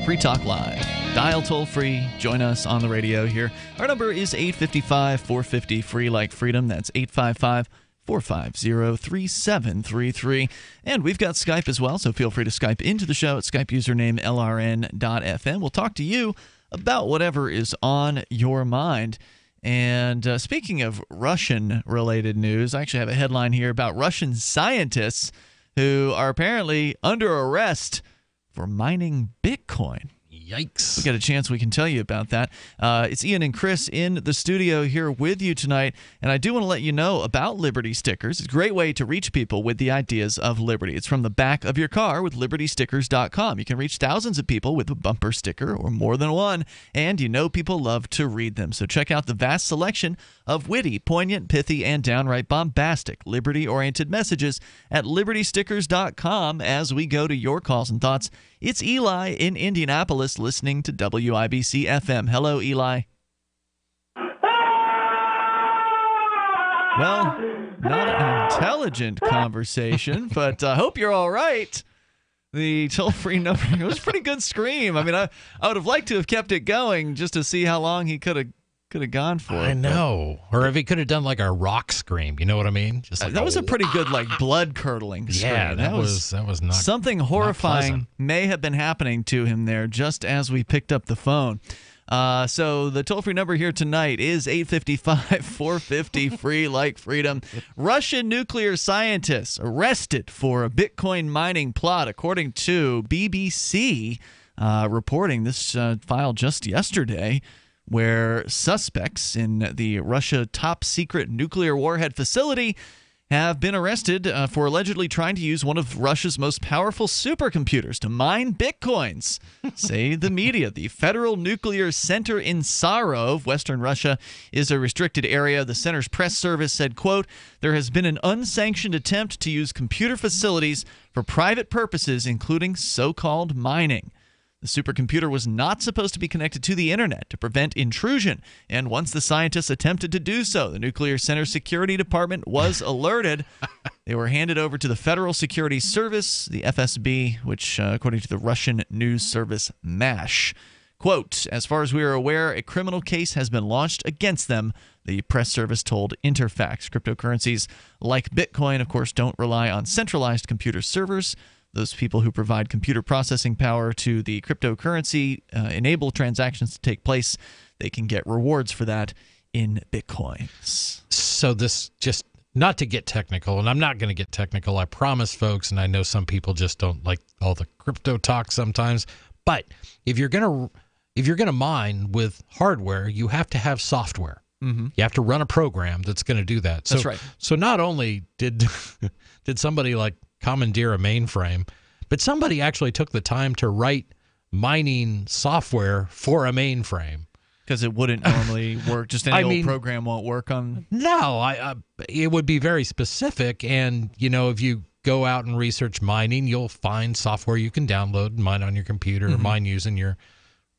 Free Talk Live. Dial toll free. Join us on the radio here. Our number is 855-450-FREE like freedom. That's 855-450-3733. And we've got Skype as well, so feel free to Skype into the show at Skype username LRN.FM. We'll talk to you about whatever is on your mind. And speaking of Russian-related news, I actually have a headline here about Russian scientists who are apparently under arrest for mining Bitcoin. Yikes. We got a chance we can tell you about that. It's Ian and Chris in the studio here with you tonight, and I do want to let you know about Liberty Stickers. It's a great way to reach people with the ideas of liberty. It's from the back of your car with libertystickers.com. You can reach thousands of people with a bumper sticker or more than one, and you know people love to read them. So check out the vast selection of witty, poignant, pithy, and downright bombastic liberty-oriented messages at libertystickers.com as we go to your calls and thoughts. It's Eli in Indianapolis listening to WIBC FM. Hello, Eli. Well, not an intelligent conversation, but I hope you're all right. The toll-free number, it was a pretty good scream. I mean, I would have liked to have kept it going just to see how long he could have gone for. I know. Or if he could have done like a rock scream, you know what I mean? Just like that was a pretty good, like, blood-curdling scream. Yeah, that was not something horrifying may have been happening to him there just as we picked up the phone. So the toll-free number here tonight is 855-450-FREE like freedom. Russian nuclear scientists arrested for a Bitcoin mining plot, according to BBC reporting this file just yesterday, where suspects in the Russia top-secret nuclear warhead facility have been arrested for allegedly trying to use one of Russia's most powerful supercomputers to mine bitcoins, say the media. The Federal Nuclear Center in Sarov, Western Russia, is a restricted area. The center's press service said, quote, "There has been an unsanctioned attempt to use computer facilities for private purposes, including so-called mining. The supercomputer was not supposed to be connected to the internet to prevent intrusion, and once the scientists attempted to do so, the Nuclear Center Security Department was alerted. They were handed over to the Federal Security Service, the FSB, which, according to the Russian news service MASH, quote, "As far as we are aware, a criminal case has been launched against them," the press service told Interfax. Cryptocurrencies like Bitcoin, of course, don't rely on centralized computer servers. Those people who provide computer processing power to the cryptocurrency enable transactions to take place. They can get rewards for that in Bitcoins. So this, just not to get technical, and I'm not going to get technical, I promise, folks, and I know some people just don't like all the crypto talk sometimes, but if you're going to mine with hardware, you have to have software. Mm-hmm. You have to run a program that's going to do that. That's right. So not only did somebody like commandeer a mainframe, but somebody actually took the time to write mining software for a mainframe. Because it wouldn't normally work. Just any old program won't work on. No, it would be very specific. And, if you go out and research mining, you'll find software you can download and mine on your computer or mine using your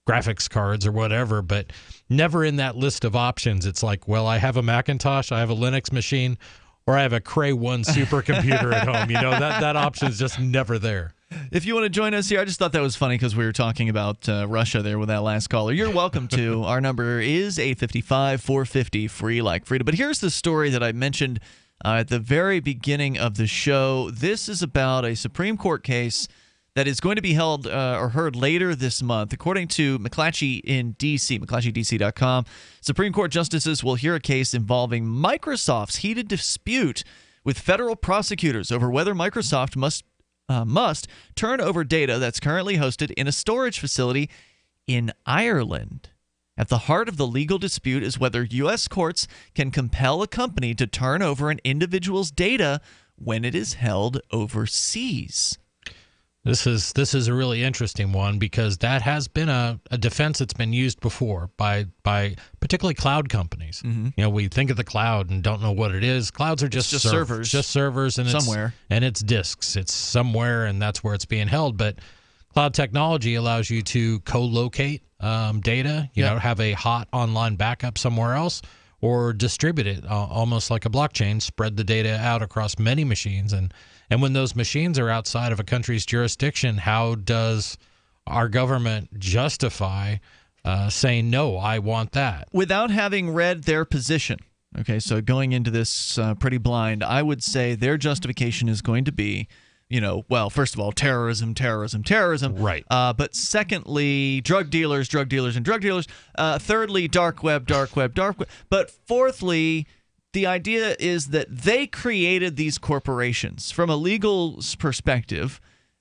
graphics cards or whatever, but never in that list of options. It's like, well, I have a Macintosh, I have a Linux machine, or I have a Cray 1 supercomputer at home. That option is just never there. If you want to join us here, I just thought that was funny because we were talking about Russia there with that last caller. You're welcome to. Our number is 855-450-FREE like Frida. But here's the story that I mentioned at the very beginning of the show. This is about a Supreme Court case that is going to be held or heard later this month. According to McClatchy in D.C., McClatchydC.com, Supreme Court justices will hear a case involving Microsoft's heated dispute with federal prosecutors over whether Microsoft must turn over data that's currently hosted in a storage facility in Ireland. At the heart of the legal dispute is whether U.S. courts can compel a company to turn over an individual's data when it is held overseas. This is a really interesting one because that has been a defense that's been used before by particularly cloud companies. Mm-hmm. We think of the cloud and don't know what it is. Clouds are just servers. Just servers and somewhere. It's disks. It's somewhere and that's where it's being held. But cloud technology allows you to co-locate data, have a hot online backup somewhere else, or distribute it almost like a blockchain, spread the data out across many machines. And when those machines are outside of a country's jurisdiction, how does our government justify saying, no, I want that? Without having read their position. Okay, so going into this pretty blind, I would say their justification is going to be, well, first of all, terrorism. Right. But secondly, drug dealers. Thirdly, dark web. But fourthly, the idea is that they created these corporations. From a legal perspective,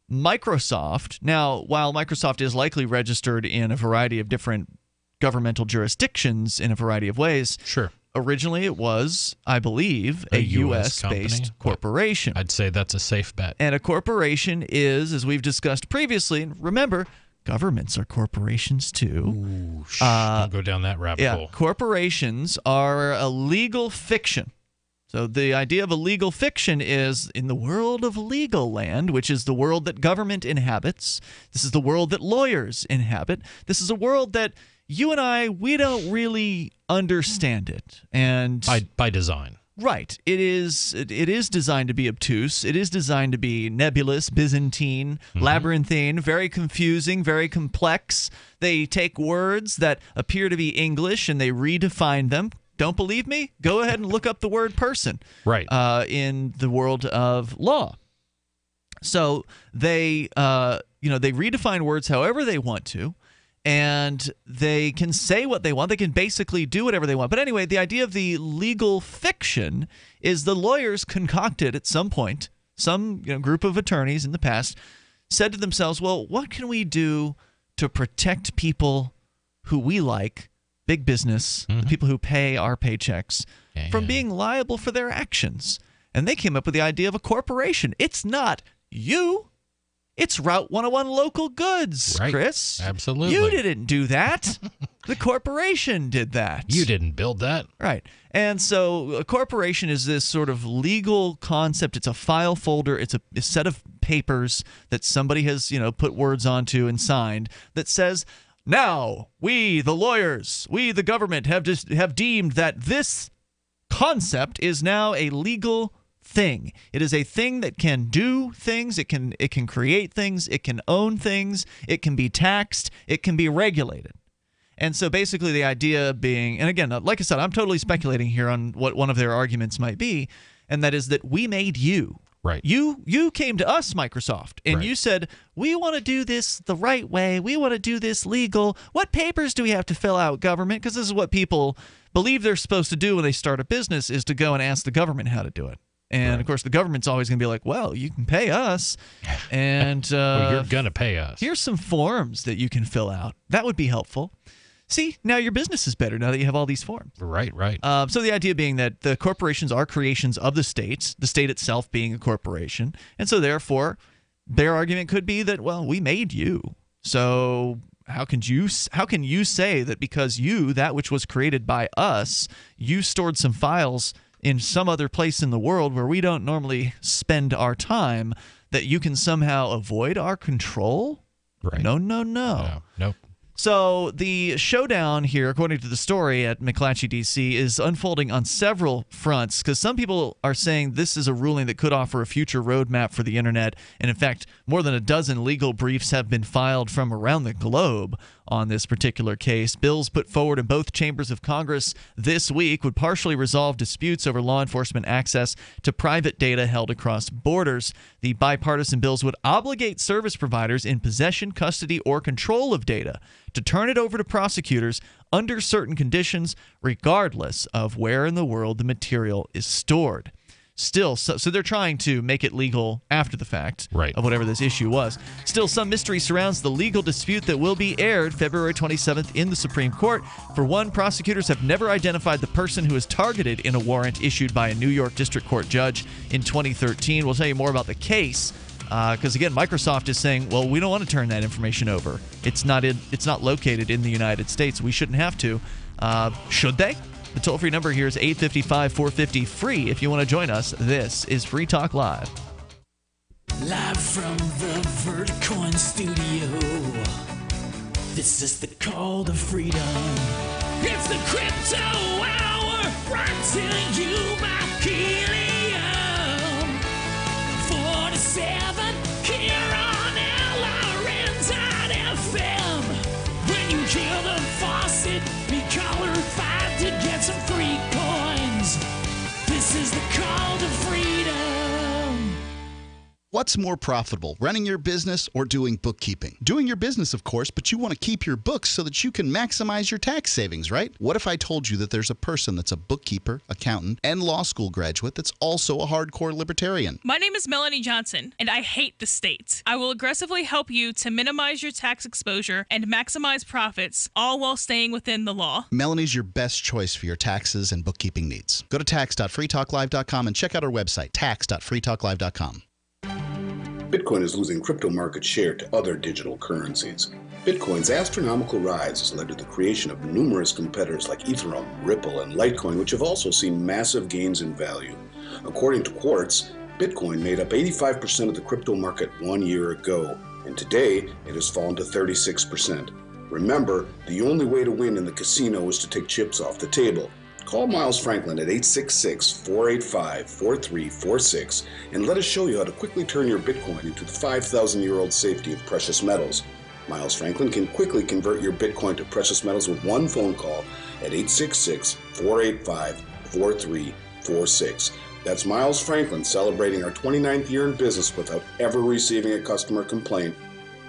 Microsoft, now, while Microsoft is likely registered in a variety of different governmental jurisdictions in a variety of ways, sure. Originally, it was, I believe, a U.S.-based corporation. I'd say that's a safe bet. And a corporation is, as we've discussed previously, and remember, governments are corporations too. Ooh, don't go down that rabbit hole. Corporations are a legal fiction. So the idea of a legal fiction is in the world of legal land, which is the world that government inhabits. This is the world that lawyers inhabit. This is a world that you and I, we don't really understand it. And by design. Right. It is designed to be obtuse. It is designed to be nebulous, Byzantine, labyrinthine, very confusing, very complex. They take words that appear to be English and they redefine them. Don't believe me? Go ahead and look up the word person. Right. In the world of law. So they redefine words however they want to. And they can say what they want. They can basically do whatever they want. But anyway, the idea of the legal fiction is the lawyers concocted at some point, some group of attorneys in the past said to themselves, well, what can we do to protect people who we like, big business, the people who pay our paychecks, from being liable for their actions? And they came up with the idea of a corporation. It's not you. It's Route 101 Local Goods, Right. Chris. Absolutely. You didn't do that. The corporation did that. You didn't build that. Right. And so a corporation is this sort of legal concept. It's a file folder. It's a set of papers that somebody has, put words onto and signed that says, now we, the lawyers, we, the government, have deemed that this concept is now a legal thing. It is a thing that can do things. It can create things. It can own things. It can be taxed. It can be regulated. And so basically the idea being, and again, like I said, I'm totally speculating here on what one of their arguments might be, and that is that we made you. Right. You came to us, Microsoft, and Right. you said, we want to do this the right way. We want to do this legal. What papers do we have to fill out, government? Because this is what people believe they're supposed to do when they start a business, is to go and ask the government how to do it. And, of course, the government's always going to be like, well, you can pay us. And Well, you're going to pay us. Here's some forms that you can fill out. That would be helpful. See, now your business is better now that you have all these forms. Right. So the idea being that the corporations are creations of the states, the state itself being a corporation. And so, therefore, their argument could be that, well, we made you. So how can you say that because you, that which was created by us, you stored some files in some other place in the world where we don't normally spend our time, that you can somehow avoid our control? Right. No. Nope. So the showdown here, according to the story at McClatchy, D.C., is unfolding on several fronts, because some people are saying this is a ruling that could offer a future roadmap for the internet. And in fact, more than a dozen legal briefs have been filed from around the globe on this particular case. Bills put forward in both chambers of Congress this week would partially resolve disputes over law enforcement access to private data held across borders. The bipartisan bills would obligate service providers in possession, custody, or control of data to turn it over to prosecutors under certain conditions, regardless of where in the world the material is stored. Still, so they're trying to make it legal after the fact of whatever this issue was. Still, some mystery surrounds the legal dispute that will be aired February 27th in the Supreme Court. For one, prosecutors have never identified the person who is targeted in a warrant issued by a New York District Court judge in 2013. We'll tell you more about the case. Because again, Microsoft is saying, well, we don't want to turn that information over. It's not located in the United States. We shouldn't have to. Should they? The toll-free number here is 855-450-FREE. If you want to join us, this is Free Talk Live. Live from the Verticoin studio. This is the call to freedom. It's the Crypto Hour, brought to you by Helium 47 here on LRN.FM. When you hear the faucet, be caller 5 to get some free coins. This is the call to freedom. What's more profitable, running your business or doing bookkeeping? Doing your business, of course, but you want to keep your books so that you can maximize your tax savings, right? What if I told you that there's a person that's a bookkeeper, accountant, and law school graduate that's also a hardcore libertarian? My name is Melanie Johnson, and I hate the state. I will aggressively help you to minimize your tax exposure and maximize profits, all while staying within the law. Melanie's your best choice for your taxes and bookkeeping needs. Go to tax.freetalklive.com and check out our website, tax.freetalklive.com. Bitcoin is losing crypto market share to other digital currencies. Bitcoin's astronomical rise has led to the creation of numerous competitors like Ethereum, Ripple, and Litecoin, which have also seen massive gains in value. According to Quartz, Bitcoin made up 85% of the crypto market 1 year ago, and today it has fallen to 36%. Remember, the only way to win in the casino is to take chips off the table. Call Miles Franklin at 866-485-4346 and let us show you how to quickly turn your Bitcoin into the 5,000-year-old safety of precious metals. Miles Franklin can quickly convert your Bitcoin to precious metals with one phone call at 866-485-4346. That's Miles Franklin celebrating our 29th year in business without ever receiving a customer complaint.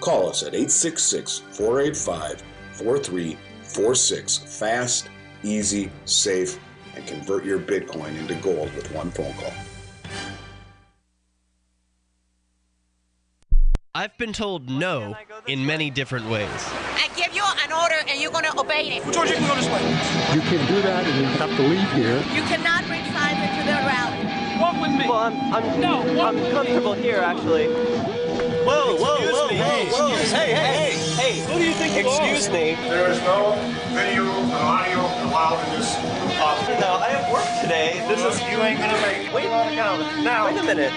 Call us at 866-485-4346. Fast, easy, safe, and convert your Bitcoin into gold with one phone call. I've been told no in many different ways. I give you an order and you're going to obey it. George, you can go this way. You can do that and you have to leave here. You cannot bring Simon to the rally. Walk with me. Well, I'm comfortable here, actually. Whoa, hey, who do you think you are? Excuse me. There is no video and audio allowed in this office. No, I have work today. This is... You ain't gonna make it. Wait a minute.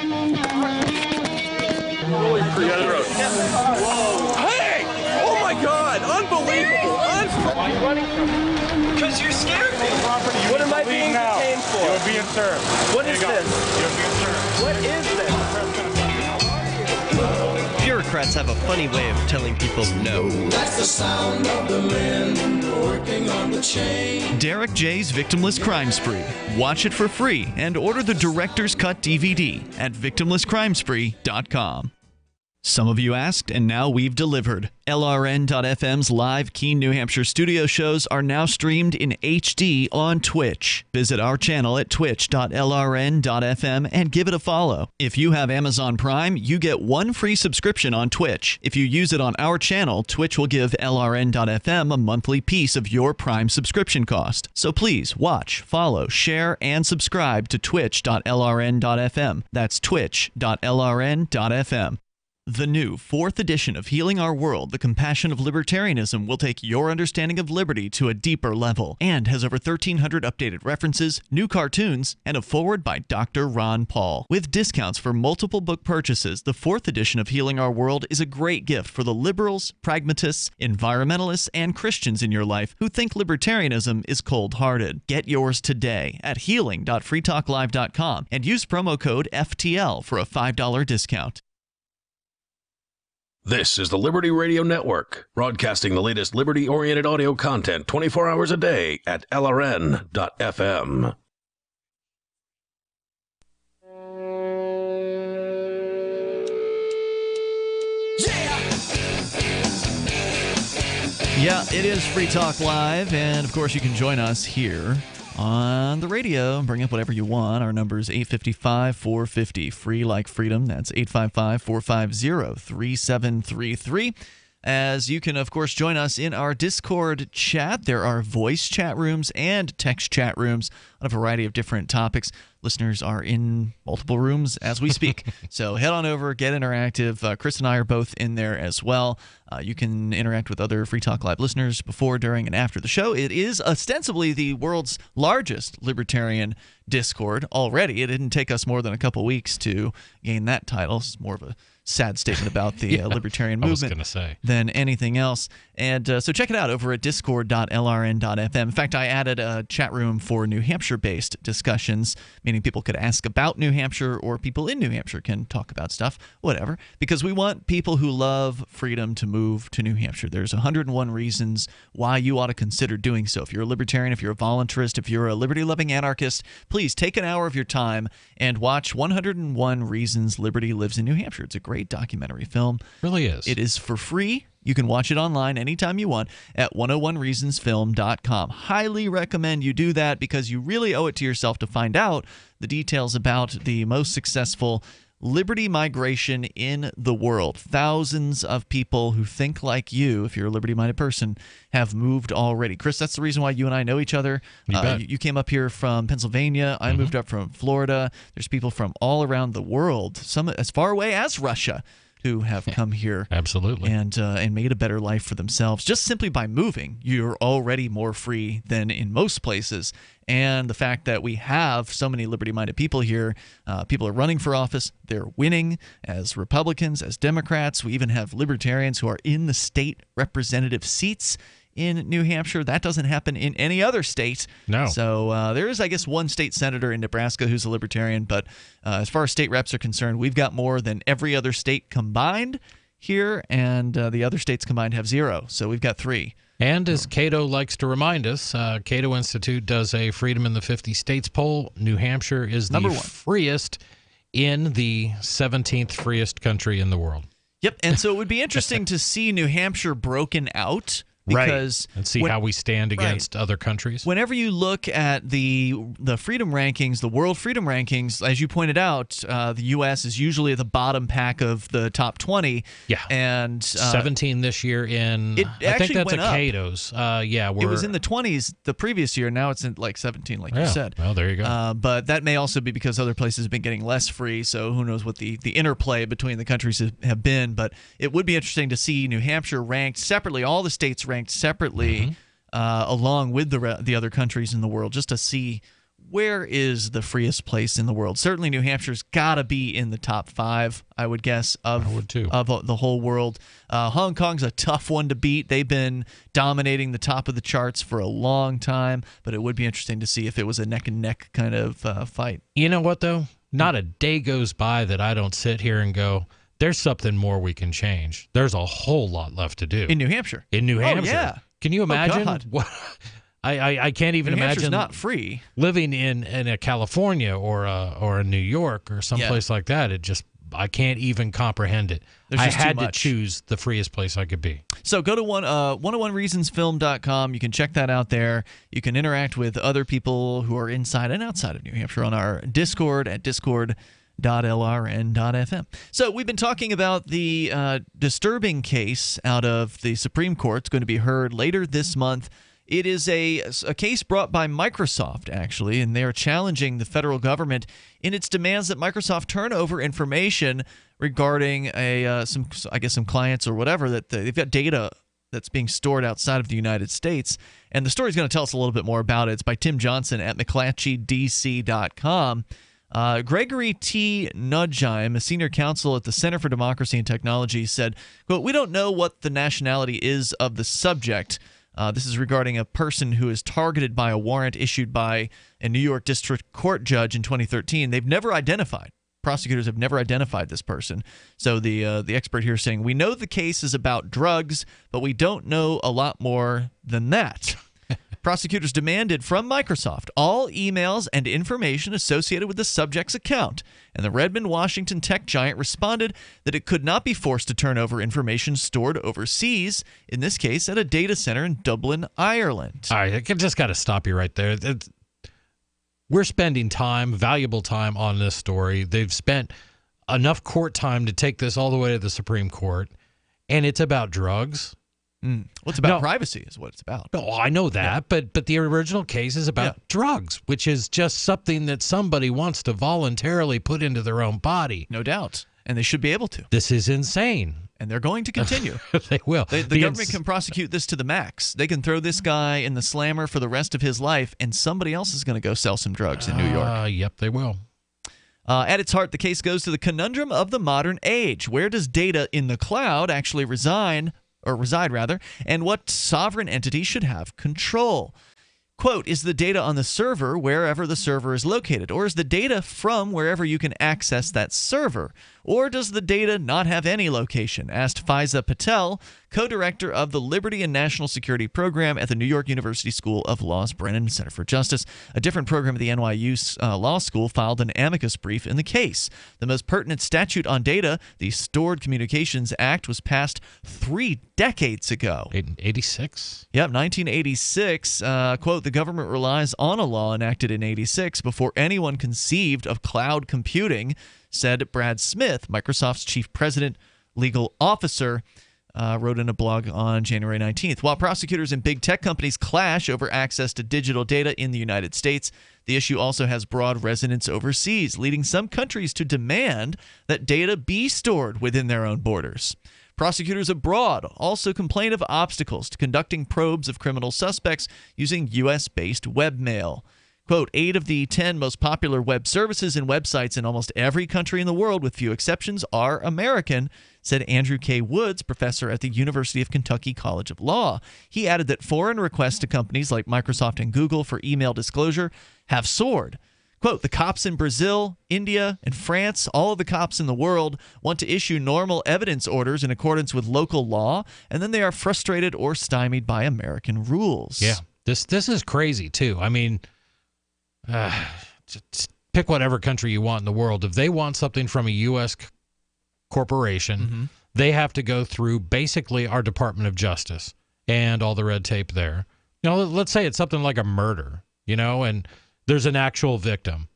Hey! Oh my God! Unbelievable! Why are you running from me? Because you're scared me. You What am I being detained for? You're being served. What is this? You're being served. What is this? Bureaucrats have a funny way of telling people no. That's the sound of the men working on the chain. Derek J's Victimless Crime Spree. Watch it for free and order the Director's Cut DVD at victimlesscrimespree.com. Some of you asked, and now we've delivered. LRN.FM's live Keene, New Hampshire studio shows are now streamed in HD on Twitch. Visit our channel at twitch.lrn.fm and give it a follow. If you have Amazon Prime, you get one free subscription on Twitch. If you use it on our channel, Twitch will give LRN.FM a monthly piece of your Prime subscription cost. So please watch, follow, share, and subscribe to twitch.lrn.fm. That's twitch.lrn.fm. The new 4th edition of Healing Our World, The Compassion of Libertarianism will take your understanding of liberty to a deeper level and has over 1,300 updated references, new cartoons, and a foreword by Dr. Ron Paul. With discounts for multiple book purchases, the 4th edition of Healing Our World is a great gift for the liberals, pragmatists, environmentalists, and Christians in your life who think libertarianism is cold-hearted. Get yours today at healing.freetalklive.com and use promo code FTL for a $5 discount. This is the Liberty Radio Network, broadcasting the latest liberty-oriented audio content 24 hours a day at LRN.FM. Yeah, it is Free Talk Live, and of course you can join us here on the radio and bring up whatever you want. Our number is 855-450, free like freedom. That's 855-450-3733. As you can, of course, join us in our Discord chat. There are voice chat rooms and text chat rooms on a variety of different topics. Listeners are in multiple rooms as we speak. So head on over, get interactive. Chris and I are both in there as well. You can interact with other Free Talk Live listeners before, during, and after the show. It is ostensibly the world's largest libertarian Discord already. It didn't take us more than a couple weeks to gain that title. It's more of a sad statement about the libertarian movement than anything else. And so check it out over at discord.lrn.fm. In fact, I added a chat room for New Hampshire-based discussions, meaning people could ask about New Hampshire or people in New Hampshire can talk about stuff, whatever, because we want people who love freedom to move to New Hampshire. There's 101 reasons why you ought to consider doing so. If you're a libertarian, if you're a voluntarist, if you're a liberty-loving anarchist, please take an hour of your time and watch 101 Reasons Liberty Lives in New Hampshire. It's a great documentary film. Really is. It is for free. You can watch it online anytime you want at 101reasonsfilm.com. Highly recommend you do that because you really owe it to yourself to find out the details about the most successful liberty migration in the world. Thousands of people who think like you, if you're a liberty-minded person, have moved already. Chris, that's the reason why you and I know each other. You came up here from Pennsylvania. I moved up from Florida. There's people from all around the world, some as far away as Russia, who have come here and made a better life for themselves just simply by moving. You're already more free than in most places. And the fact that we have so many liberty-minded people here, people are running for office, they're winning as Republicans, as Democrats. We even have libertarians who are in the state representative seats in New Hampshire. That doesn't happen in any other state. No. So there is, I guess, one state senator in Nebraska who's a libertarian, but as far as state reps are concerned, we've got more than every other state combined here, and the other states combined have 0. So we've got 3. And as Cato likes to remind us, Cato Institute does a Freedom in the 50 States poll. New Hampshire is the freest in the 17th freest country in the world. Yep, and so it would be interesting to see New Hampshire broken out because and see how we stand against other countries. Whenever you look at the freedom rankings, the world freedom rankings, as you pointed out, the U.S. is usually at the bottom pack of the top 20. Yeah, and 17 this year in. I think that's Cato's. It was in the 20s the previous year. Now it's in like 17, like you said. Well, there you go. But that may also be because other places have been getting less free. So who knows what the interplay between the countries have been. But it would be interesting to see New Hampshire ranked separately, all the states ranked separately, along with the other countries in the world, just to see where is the freest place in the world. Certainly New Hampshire's got to be in the top 5, I would guess, of the whole world. Hong Kong's a tough one to beat. They've been dominating the top of the charts for a long time, but it would be interesting to see if it was a neck-and-neck kind of fight. You know what, though? Not a day goes by that I don't sit here and go, there's something more we can change. There's a whole lot left to do. In New Hampshire. In New Hampshire. Oh, yeah. Can you imagine? God. I can't even New Hampshire's imagine not free. Living in a California or a New York or someplace like that. I can't even comprehend it. I had to choose the freest place I could be. So go to 101reasonsfilm.com. You can check that out there. You can interact with other people who are inside and outside of New Hampshire on our Discord at discord.lrn.fm. So we've been talking about the disturbing case out of the Supreme Court. It's going to be heard later this month. It is a case brought by Microsoft, actually, and they are challenging the federal government in its demands that Microsoft turn over information regarding some clients or whatever, that they've got data that's being stored outside of the United States. And the story is going to tell us a little bit more about it. It's by Tim Johnson at McClatchydC.com. Gregory T. Nudgeim, a senior counsel at the Center for Democracy and Technology, said, quote, "We don't know what the nationality is of the subject." This is regarding a person who is targeted by a warrant issued by a New York District Court judge in 2013. They've never identified. Prosecutors have never identified this person. So the expert here is saying, "We know the case is about drugs, but we don't know a lot more than that." Prosecutors demanded from Microsoft all emails and information associated with the subject's account, and the Redmond, Washington tech giant responded that it could not be forced to turn over information stored overseas, in this case at a data center in Dublin, Ireland. All right, I just got to stop you right there. We're spending valuable time on this story. They've spent enough court time to take this all the way to the Supreme Court, and it's about drugs. Well, it's about privacy is what it's about. No, I know that, but the original case is about drugs, which is just something that somebody wants to voluntarily put into their own body. No doubt, and they should be able to. This is insane. And they're going to continue. They will. The government can prosecute this to the max. They can throw this guy in the slammer for the rest of his life, and somebody else is going to go sell some drugs in New York. Yep, they will. At its heart, the case goes to the conundrum of the modern age. Where does data in the cloud actually reside, and what sovereign entity should have control? Quote, is the data on the server wherever the server is located, or is the data from wherever you can access that server? Or does the data not have any location? Asked Faiza Patel, co-director of the Liberty and National Security Program at the New York University School of Law's Brennan Center for Justice. A different program at the NYU Law School filed an amicus brief in the case. The most pertinent statute on data, the Stored Communications Act, was passed 3 decades ago. 86? Yep, 1986. Quote, the government relies on a law enacted in 86 before anyone conceived of cloud computing, said Brad Smith, Microsoft's chief president legal officer, wrote in a blog on January 19th. While prosecutors and big tech companies clash over access to digital data in the United States, the issue also has broad resonance overseas, leading some countries to demand that data be stored within their own borders. Prosecutors abroad also complain of obstacles to conducting probes of criminal suspects using U.S.-based webmail. Quote, 8 of the 10 most popular web services and websites in almost every country in the world, with few exceptions, are American, said Andrew K. Woods, professor at the University of Kentucky College of Law. He added that foreign requests to companies like Microsoft and Google for email disclosure have soared. Quote, the cops in Brazil, India, and France, all of the cops in the world, want to issue normal evidence orders in accordance with local law, and then they are frustrated or stymied by American rules. Yeah, this is crazy, too. I mean, just pick whatever country you want in the world. If they want something from a U.S. corporation, they have to go through basically our Department of Justice. and all the red tape there. Let's say it's something like a murder, and there's an actual victim.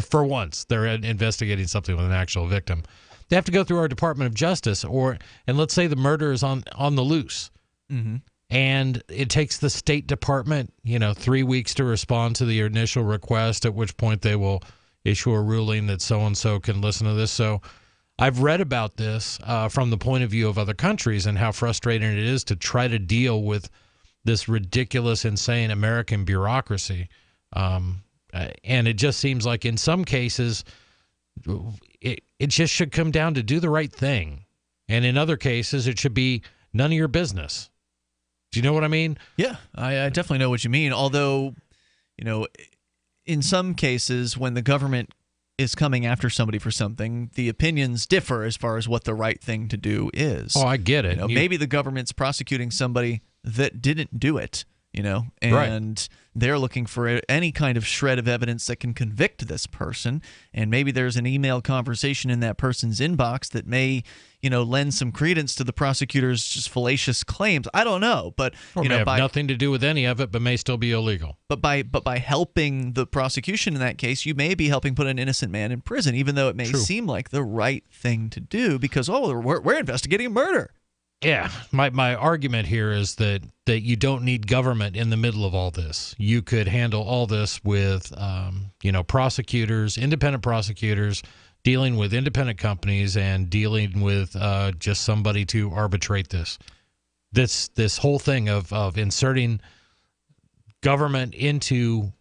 For once, they're investigating something with an actual victim. They have to go through our Department of Justice, and let's say the murder is on the loose. Mm-hmm. And it takes the State Department, 3 weeks to respond to the initial request, at which point they will issue a ruling that so-and-so can listen to this. So I've read about this from the point of view of other countries and how frustrating it is to try to deal with this ridiculous, insane American bureaucracy. And it just seems like in some cases, it just should come down to do the right thing. And in other cases, it should be none of your business. Do you know what I mean? Yeah, I definitely know what you mean. Although, in some cases, when the government is coming after somebody for something, the opinions differ as far as what the right thing to do is. Oh, I get it. Maybe the government's prosecuting somebody that didn't do it, and right. They're looking for any kind of shred of evidence that can convict this person, and maybe there's an email conversation in that person's inbox that may, lend some credence to the prosecutor's just fallacious claims. I don't know, but may have nothing to do with any of it, but may still be illegal. But by helping the prosecution in that case, you may be helping put an innocent man in prison, even though it may seem like the right thing to do because we're investigating a murder. Yeah, my argument here is that you don't need government in the middle of all this. You could handle all this with, prosecutors, independent prosecutors, dealing with independent companies and dealing with just somebody to arbitrate this. This whole thing of inserting government into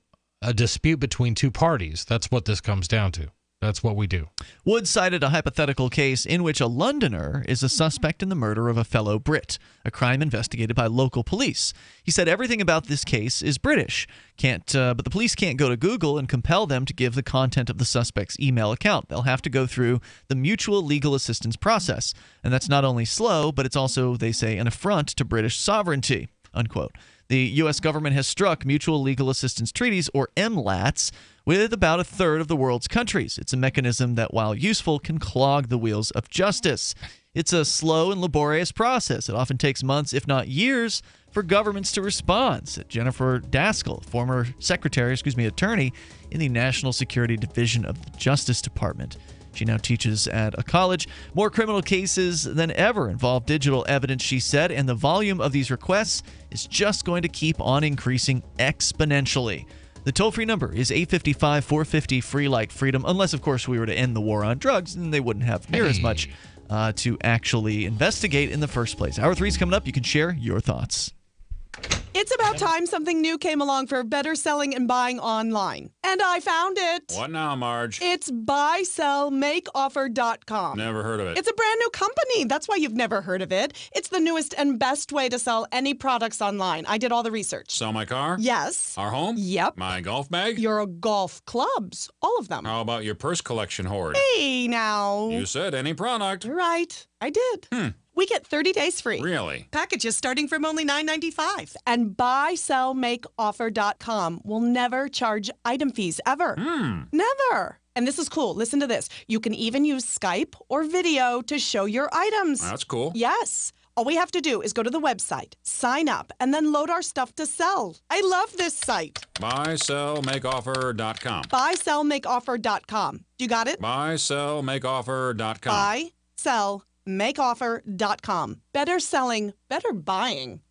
a dispute between two parties, that's what this comes down to. That's what we do. Wood cited a hypothetical case in which a Londoner is a suspect in the murder of a fellow Brit, a crime investigated by local police. He said everything about this case is British, but the police can't go to Google and compel them to give the content of the suspect's email account. They'll have to go through the mutual legal assistance process. And that's not only slow, but it's also, they say, an affront to British sovereignty, unquote. The U.S. government has struck mutual legal assistance treaties, or MLATs, with about a third of the world's countries. It's a mechanism that, while useful, can clog the wheels of justice. It's a slow and laborious process. It often takes months, if not years, for governments to respond, said Jennifer Daskell, former attorney in the National Security Division of the Justice Department. She now teaches at a college. More criminal cases than ever involve digital evidence, she said, and the volume of these requests is just going to keep on increasing exponentially. The toll-free number is 855-450-FREE like freedom, unless, of course, we were to end the war on drugs, and they wouldn't have near as much to actually investigate in the first place. Hour 3 is coming up. You can share your thoughts. It's about time something new came along for better selling and buying online. And I found it. What now, Marge? It's buysellmakeoffer.com. Never heard of it. It's a brand new company. That's why you've never heard of it. It's the newest and best way to sell any products online. I did all the research. Sell my car? Yes. Our home? Yep. My golf bag? Your golf clubs. All of them. How about your purse collection hoard? Hey, now. You said any product. Right. I did. We get 30 days free. Really? Packages starting from only $9.95. And buysellmakeoffer.com will never charge item fees, ever. Never. And this is cool. Listen to this. You can even use Skype or video to show your items. That's cool. Yes. All we have to do is go to the website, sign up, and then load our stuff to sell. I love this site. Buysellmakeoffer.com. Buysellmakeoffer.com. You got it? Buysellmakeoffer.com. Buysellmakeoffer.com. Better selling, better buying.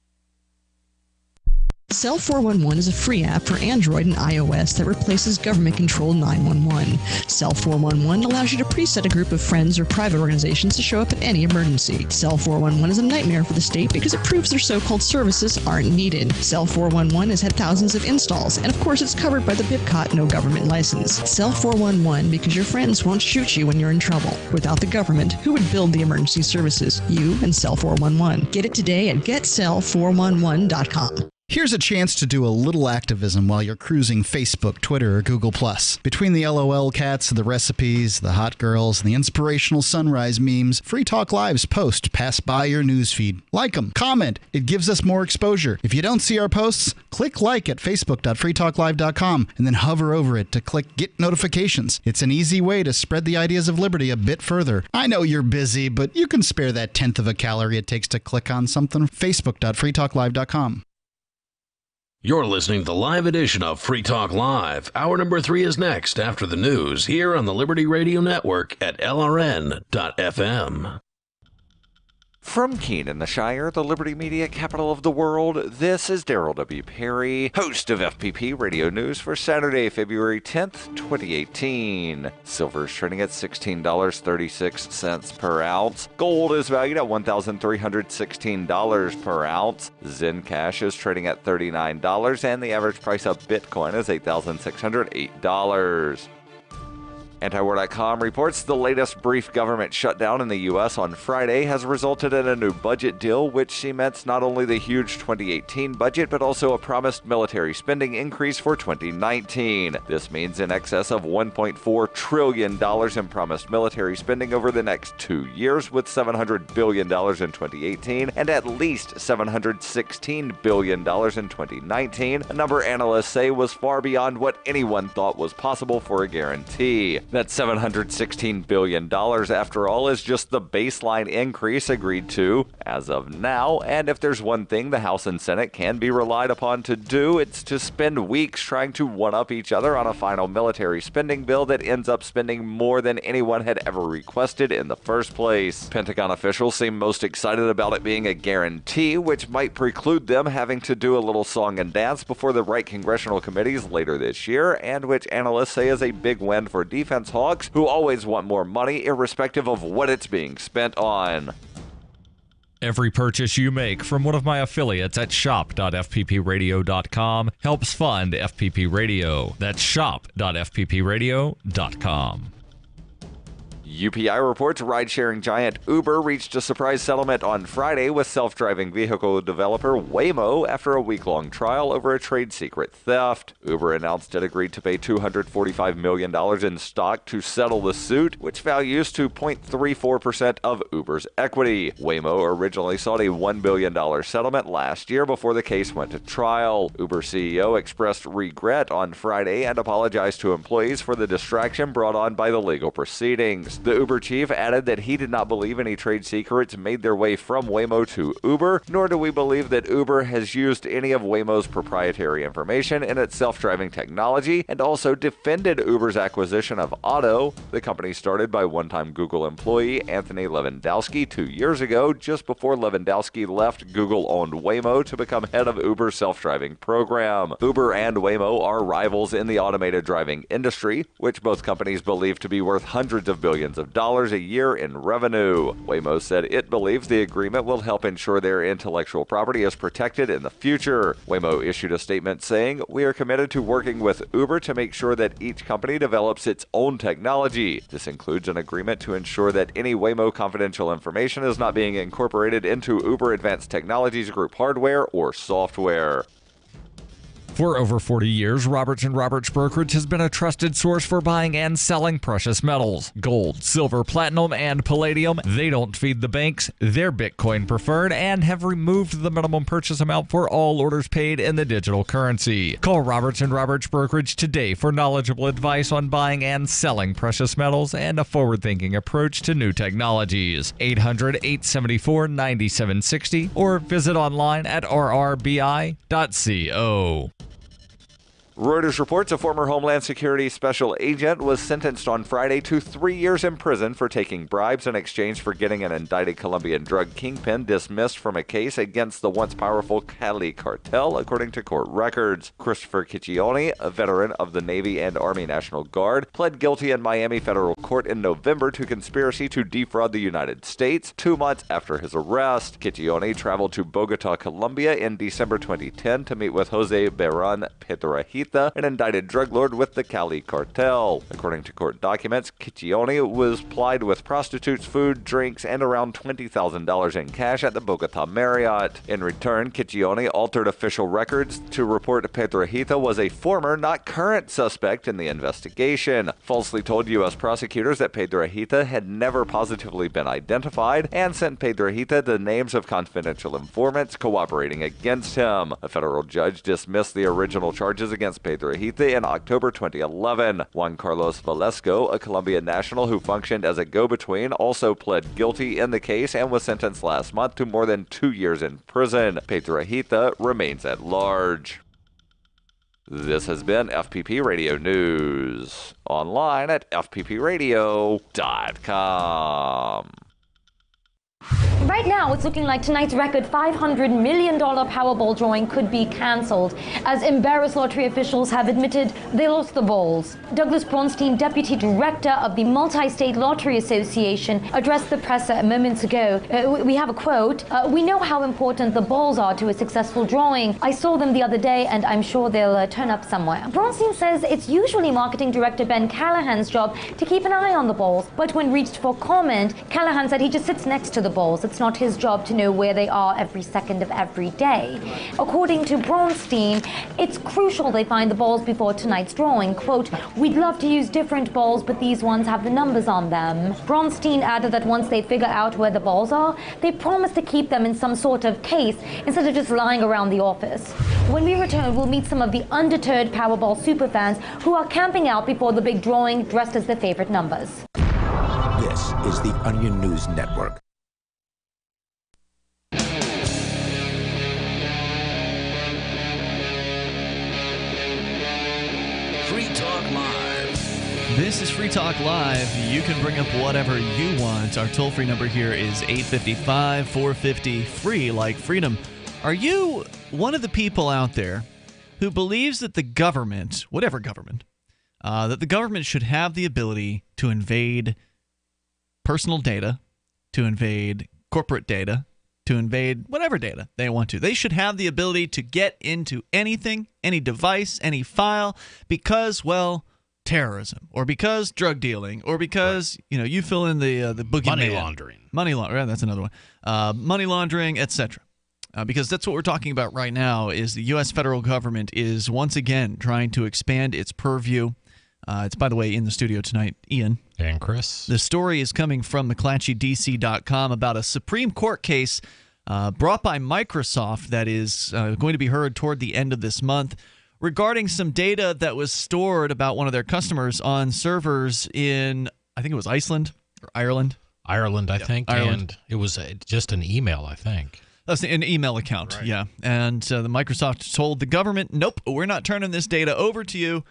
Cell 411 is a free app for Android and iOS that replaces government-controlled 911. Cell 411 allows you to preset a group of friends or private organizations to show up at any emergency. Cell 411 is a nightmare for the state because it proves their so-called services aren't needed. Cell 411 has had thousands of installs, and of course it's covered by the BIPCOT no government license. Cell 411 because your friends won't shoot you when you're in trouble. Without the government, who would build the emergency services? You and Cell 411. Get it today at GetCell411.com. Here's a chance to do a little activism while you're cruising Facebook, Twitter, or Google+. Between the LOL cats, the recipes, the hot girls, and the inspirational sunrise memes, Free Talk Live's posts pass by your newsfeed. Like them, comment. It gives us more exposure. If you don't see our posts, click like at facebook.freetalklive.com and then hover over it to click Get Notifications. It's an easy way to spread the ideas of liberty a bit further. I know you're busy, but you can spare that tenth of a calorie it takes to click on something. facebook.freetalklive.com. You're listening to the live edition of Free Talk Live. Hour number 3 is next after the news here on the Liberty Radio Network at LRN.FM. From Keene in the Shire, the Liberty Media capital of the world, this is Daryl W. Perry, host of FPP Radio News for Saturday, February 10th, 2018. Silver is trading at $16.36 per ounce. Gold is valued at $1,316 per ounce. Zen Cash is trading at $39, and the average price of Bitcoin is $8,608. Antiwar.com reports the latest brief government shutdown in the U.S. on Friday has resulted in a new budget deal, which cements not only the huge 2018 budget, but also a promised military spending increase for 2019. This means in excess of $1.4 trillion in promised military spending over the next 2 years, with $700 billion in 2018 and at least $716 billion in 2019, a number analysts say was far beyond what anyone thought was possible for a guarantee. That $716 billion, after all, is just the baseline increase agreed to as of now, and if there's one thing the House and Senate can be relied upon to do, it's to spend weeks trying to one-up each other on a final military spending bill that ends up spending more than anyone had ever requested in the first place. Pentagon officials seem most excited about it being a guarantee, which might preclude them having to do a little song and dance before the right congressional committees later this year, and which analysts say is a big win for defense hawks who always want more money irrespective of what it's being spent on. Every purchase you make from one of my affiliates at shop.fppradio.com helps fund FPP Radio. That's shop.fppradio.com. UPI reports ride-sharing giant Uber reached a surprise settlement on Friday with self-driving vehicle developer Waymo after a week-long trial over a trade secret theft. Uber announced it agreed to pay $245 million in stock to settle the suit, which values to 0.34% of Uber's equity. Waymo originally sought a $1 billion settlement last year before the case went to trial. Uber CEO expressed regret on Friday and apologized to employees for the distraction brought on by the legal proceedings. The Uber chief added that he did not believe any trade secrets made their way from Waymo to Uber, nor do we believe that Uber has used any of Waymo's proprietary information in its self-driving technology, and also defended Uber's acquisition of Otto, the company started by one-time Google employee Anthony Lewandowski 2 years ago, just before Lewandowski left Google-owned Waymo to become head of Uber's self-driving program. Uber and Waymo are rivals in the automated driving industry, which both companies believe to be worth hundreds of billions of dollars a year in revenue. Waymo said it believes the agreement will help ensure their intellectual property is protected in the future. Waymo issued a statement saying, "We are committed to working with Uber to make sure that each company develops its own technology. This includes an agreement to ensure that any Waymo confidential information is not being incorporated into Uber Advanced Technologies Group hardware or software." For over 40 years, Roberts & Roberts Brokerage has been a trusted source for buying and selling precious metals. Gold, silver, platinum, and palladium. They don't feed the banks. They're Bitcoin preferred and have removed the minimum purchase amount for all orders paid in the digital currency. Call Roberts & Roberts Brokerage today for knowledgeable advice on buying and selling precious metals and a forward-thinking approach to new technologies. 800-874-9760 or visit online at rrbi.co. Reuters reports a former Homeland Security special agent was sentenced on Friday to 3 years in prison for taking bribes in exchange for getting an indicted Colombian drug kingpin dismissed from a case against the once powerful Cali cartel, according to court records. Christopher Ciccione, a veteran of the Navy and Army National Guard, pled guilty in Miami federal court in November to conspiracy to defraud the United States 2 months after his arrest. Ciccione traveled to Bogota, Colombia in December 2010 to meet with Jose Beran Piedrahita, Pedrahita, an indicted drug lord with the Cali cartel. According to court documents, Ciccione was plied with prostitutes, food, drinks, and around $20,000 in cash at the Bogota Marriott. In return, Ciccione altered official records to report Pedrahita was a former, not current, suspect in the investigation, falsely told U.S. prosecutors that Pedrahita had never positively been identified, and sent Pedrahita the names of confidential informants cooperating against him. A federal judge dismissed the original charges against Pedrahita in October 2011. Juan Carlos Valesco, a Colombian national who functioned as a go-between, also pled guilty in the case and was sentenced last month to more than 2 years in prison. Pedrahita remains at large. This has been FPP Radio News. Online at fppradio.com. Right now, it's looking like tonight's record $500 million Powerball drawing could be cancelled, as embarrassed lottery officials have admitted they lost the balls. Douglas Bronstein, deputy director of the Multi-State Lottery Association, addressed the press moments ago. We have a quote. "We know how important the balls are to a successful drawing. I saw them the other day, and I'm sure they'll turn up somewhere." Bronstein says it's usually marketing director Ben Callahan's job to keep an eye on the balls, but when reached for comment, Callahan said he just sits next to the balls. It's not his job to know where they are every second of every day. According to Bronstein, it's crucial they find the balls before tonight's drawing. Quote, "We'd love to use different balls, but these ones have the numbers on them." Bronstein added that once they figure out where the balls are, they promise to keep them in some sort of case instead of just lying around the office. When we return, we'll meet some of the undeterred Powerball superfans who are camping out before the big drawing dressed as their favorite numbers. This is the Onion News Network. Free Talk Live. This is Free Talk Live. You can bring up whatever you want. Our toll-free number here is 855-450-FREE, like freedom. Are you one of the people out there who believes that the government, whatever government, that the government should have the ability to invade personal data, to invade corporate data, to invade whatever data they want to? They should have the ability to get into anything, any device, any file, because, well, terrorism, or because drug dealing, or because, you fill in the boogeyman. Money laundering. Money laundering, that's another one. Money laundering, etc. Because that's what we're talking about right now, is the U.S. federal government is once again trying to expand its purview. It's, by the way, in the studio tonight, Ian. And Chris. The story is coming from McClatchydC.com about a Supreme Court case brought by Microsoft that is going to be heard toward the end of this month regarding some data that was stored about one of their customers on servers in, I think it was Iceland or Ireland. Ireland, I think. Ireland. And it was just an email, I think. That's an email account, right. Yeah. And the Microsoft told the government, nope, we're not turning this data over to you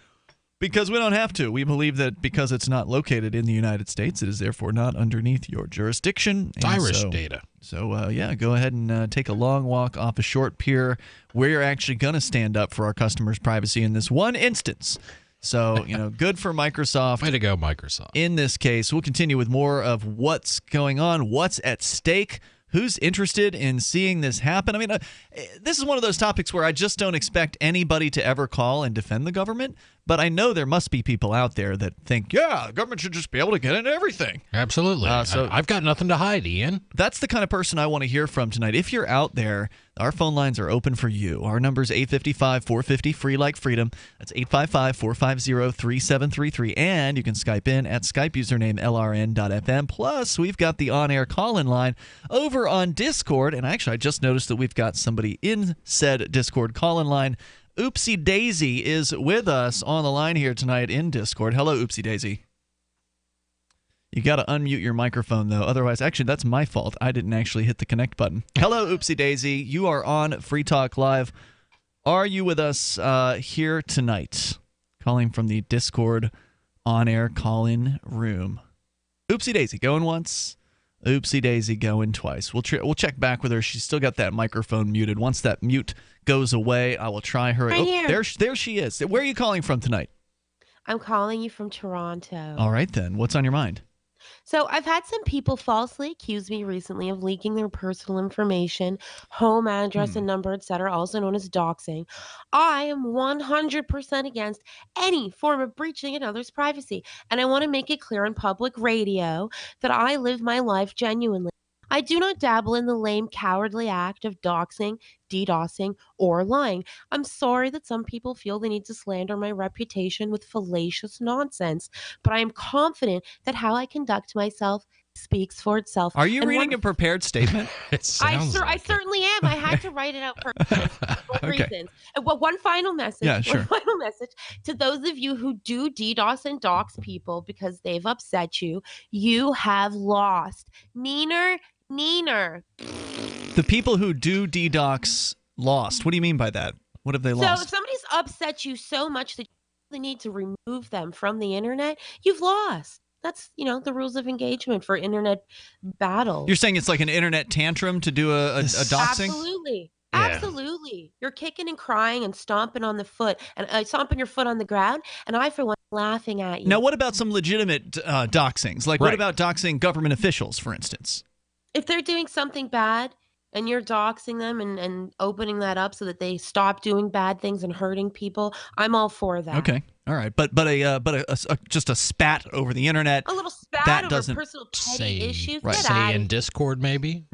because we don't have to. We believe that because it's not located in the United States, it is therefore not underneath your jurisdiction. It's Irish data. So, go ahead and take a long walk off a short pier where you're actually going to stand up for our customers' privacy in this one instance. So, good for Microsoft. Way to go, Microsoft. In this case, we'll continue with more of what's going on, what's at stake, who's interested in seeing this happen. I mean, this is one of those topics where I just don't expect anybody to ever call and defend the government. But I know there must be people out there that think, yeah, the government should just be able to get into everything. Absolutely. So I've got nothing to hide, Ian. That's the kind of person I want to hear from tonight. If you're out there, our phone lines are open for you. Our number is 855-450-FREE like freedom. That's 855-450-3733. And you can Skype in at Skype username LRN.FM. Plus, we've got the on-air call-in line over on Discord. And actually, I just noticed that we've got somebody in said Discord call-in line. Oopsie Daisy is with us on the line here tonight in Discord. Hello, Oopsie Daisy. You got to unmute your microphone, though. Otherwise, actually, that's my fault. I didn't actually hit the connect button. Hello, Oopsie Daisy. You are on Free Talk Live. Are you with us here tonight? Calling from the Discord on-air call-in room. Oopsie Daisy going once. Oopsie Daisy going twice. We'll check back with her. She's still got that microphone muted. Once that mute goes away, I will try her. Right here. There she is. Where are you calling from tonight? I'm calling you from Toronto. All right, then. What's on your mind? So I've had some people falsely accuse me recently of leaking their personal information, home address and number, etc., also known as doxing. I am 100% against any form of breaching another's privacy, and I want to make it clear on public radio that I live my life genuinely. I do not dabble in the lame, cowardly act of doxing, DDoSing, or lying. I'm sorry that some people feel they need to slander my reputation with fallacious nonsense, but I am confident that how I conduct myself speaks for itself. Are you reading a prepared statement? I certainly am. I had to write it out for reasons. And one final message. Yeah, sure. One final message to those of you who do DDoS and dox people because they've upset you. You have lost. Neener. The people who do DDoX lost. What do you mean by that? What have they So lost? if somebody's upset you so much that you really need to remove them from the internet, you've lost. That's, the rules of engagement for internet battles. You're saying it's like an internet tantrum to do a doxing? Absolutely. Yeah. Absolutely. You're kicking and crying and stomping on the foot and stomping your foot on the ground, and I, for one, laughing at you. Now, what about some legitimate doxings? Like, what about doxing government officials, for instance? If they're doing something bad and you're doxing them and opening that up so that they stop doing bad things and hurting people, I'm all for that. Okay, all right, but just a spat over the internet. A little spat that over doesn't personal petty issues. Right. Get Say out in of Discord, maybe?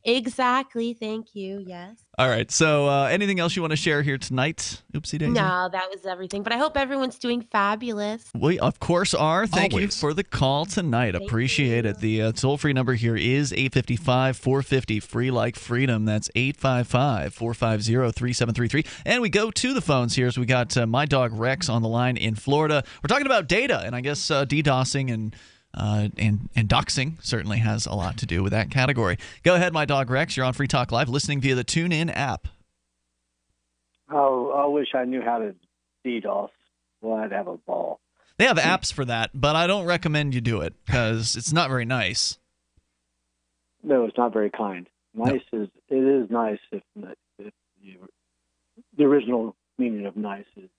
Exactly. Thank you. Yes. All right. So, anything else you want to share here tonight? Oopsie daisy. No, that was everything. But I hope everyone's doing fabulous. We, of course, are. Thank you for the call tonight. Appreciate it. The toll-free number here is 855-450, free like freedom. That's 855-450-3733. And we go to the phones here as we got my dog Rex on the line in Florida. We're talking about data, and I guess DDoSing and doxing certainly has a lot to do with that category. Go ahead, my dog Rex. You're on Free Talk Live, listening via the TuneIn app. Oh, I wish I knew how to DDoS. Well, I'd have a ball. They have apps for that, but I don't recommend you do it because it's not very nice. No, it's not very kind. It is nice if you, the original meaning of nice is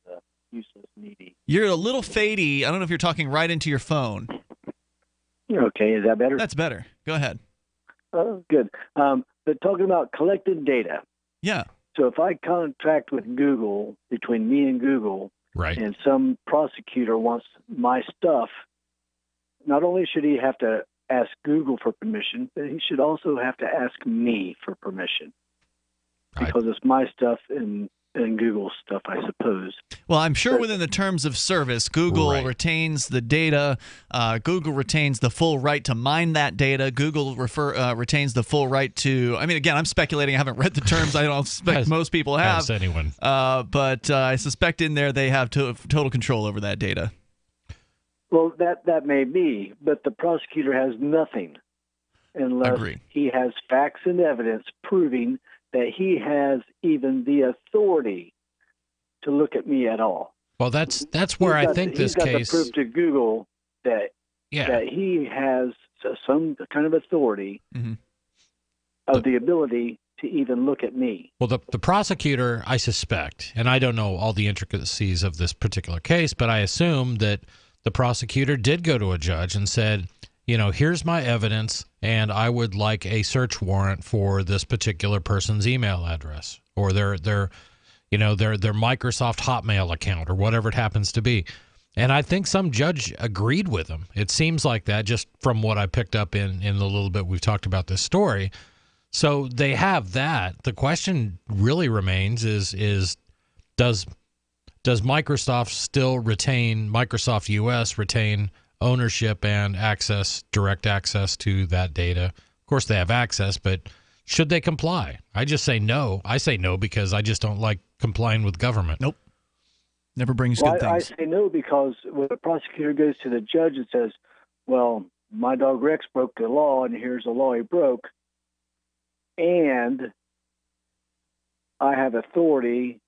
useless, needy. You're a little fadey. I don't know if you're talking right into your phone. Okay, is that better? That's better. Go ahead. Good. But talking about collected data. Yeah. So if I contract with Google, between me and Google, right, and some prosecutor wants my stuff, not only should he have to ask Google for permission, but he should also have to ask me for permission. Because it's my stuff and Google stuff, I suppose. Well, I'm sure within the terms of service, Google retains the data. Google retains the full right to mine that data. Google retains the full right to. I mean, again, I'm speculating. I haven't read the terms. I don't expect most people have. Has anyone? But I suspect in there they have total control over that data. Well, that may be, but the prosecutor has nothing unless he has facts and evidence proving that he has even the authority to look at me at all. Well, that's where I think this case. He's got to prove to Google that he has some kind of authority of the ability to even look at me. Well, the prosecutor, I suspect, and I don't know all the intricacies of this particular case, but I assume that the prosecutor did go to a judge and said, here's my evidence, and I would like a search warrant for this particular person's email address or their Microsoft Hotmail account or whatever it happens to be. And I think some judge agreed with him. It seems like that just from what I picked up in the little bit we've talked about this story. So they have that. The question really remains is does Microsoft still retain, Microsoft US retain ownership and direct access to that data? Of course they have access, but should they comply? I just say no. I say no because I just don't like complying with government. Nope. Never brings good things. I say no because when the prosecutor goes to the judge and says, well, my dog Rex broke the law and here's the law he broke, and I have authority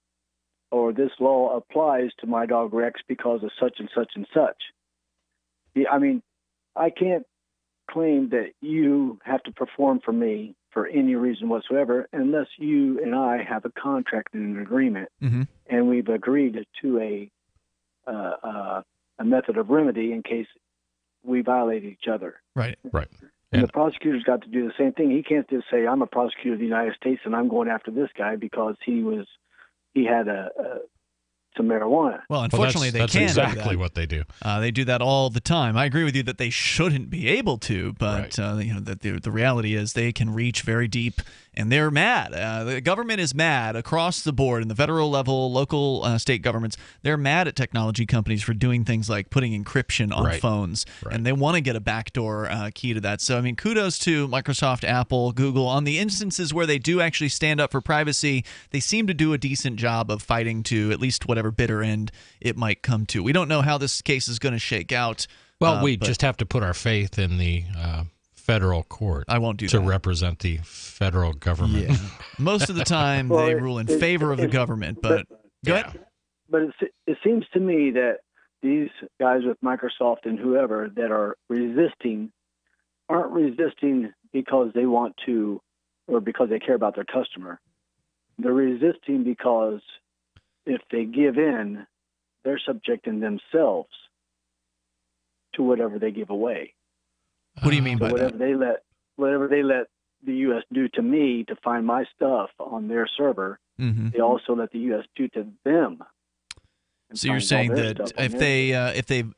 or this law applies to my dog Rex because of such and such and such. I mean, I can't claim that you have to perform for me for any reason whatsoever unless you and I have a contract and an agreement, and we've agreed to a method of remedy in case we violated each other. Right. Right. And the prosecutor's got to do the same thing. He can't just say, I'm a prosecutor of the United States and I'm going after this guy because he had some marijuana. Well, unfortunately, that's they can exactly do that. what they do. They do that all the time. I agree with you that they shouldn't be able to, but the reality is they can reach very deep, and they're mad. The government is mad across the board, in the federal level, local, state governments. They're mad at technology companies for doing things like putting encryption on phones, and they want to get a backdoor key to that. So, I mean, kudos to Microsoft, Apple, Google. On the instances where they do actually stand up for privacy, they seem to do a decent job of fighting to at least whatever bitter end it might come to. We don't know how this case is going to shake out. Well, we just have to put our faith in the federal court. I won't do to that. represent the federal government. Yeah. Most of the time, they rule in favor of the government. But go ahead. But it seems to me that these guys with Microsoft and whoever that are resisting aren't resisting because they want to or because they care about their customer. They're resisting because if they give in, they're subjecting themselves to whatever they give away. What do you mean by that? Whatever they let the U.S. do to me to find my stuff on their server, they also let the U.S. do to them. So you're saying that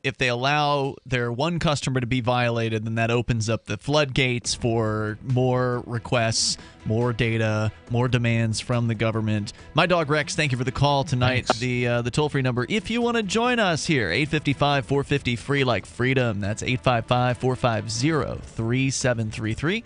if they allow their one customer to be violated, then that opens up the floodgates for more requests, more data, more demands from the government. My dog Rex, thank you for the call tonight. Thanks. The toll-free number, if you want to join us here, 855-450-FREE like freedom. That's 855-450-3733.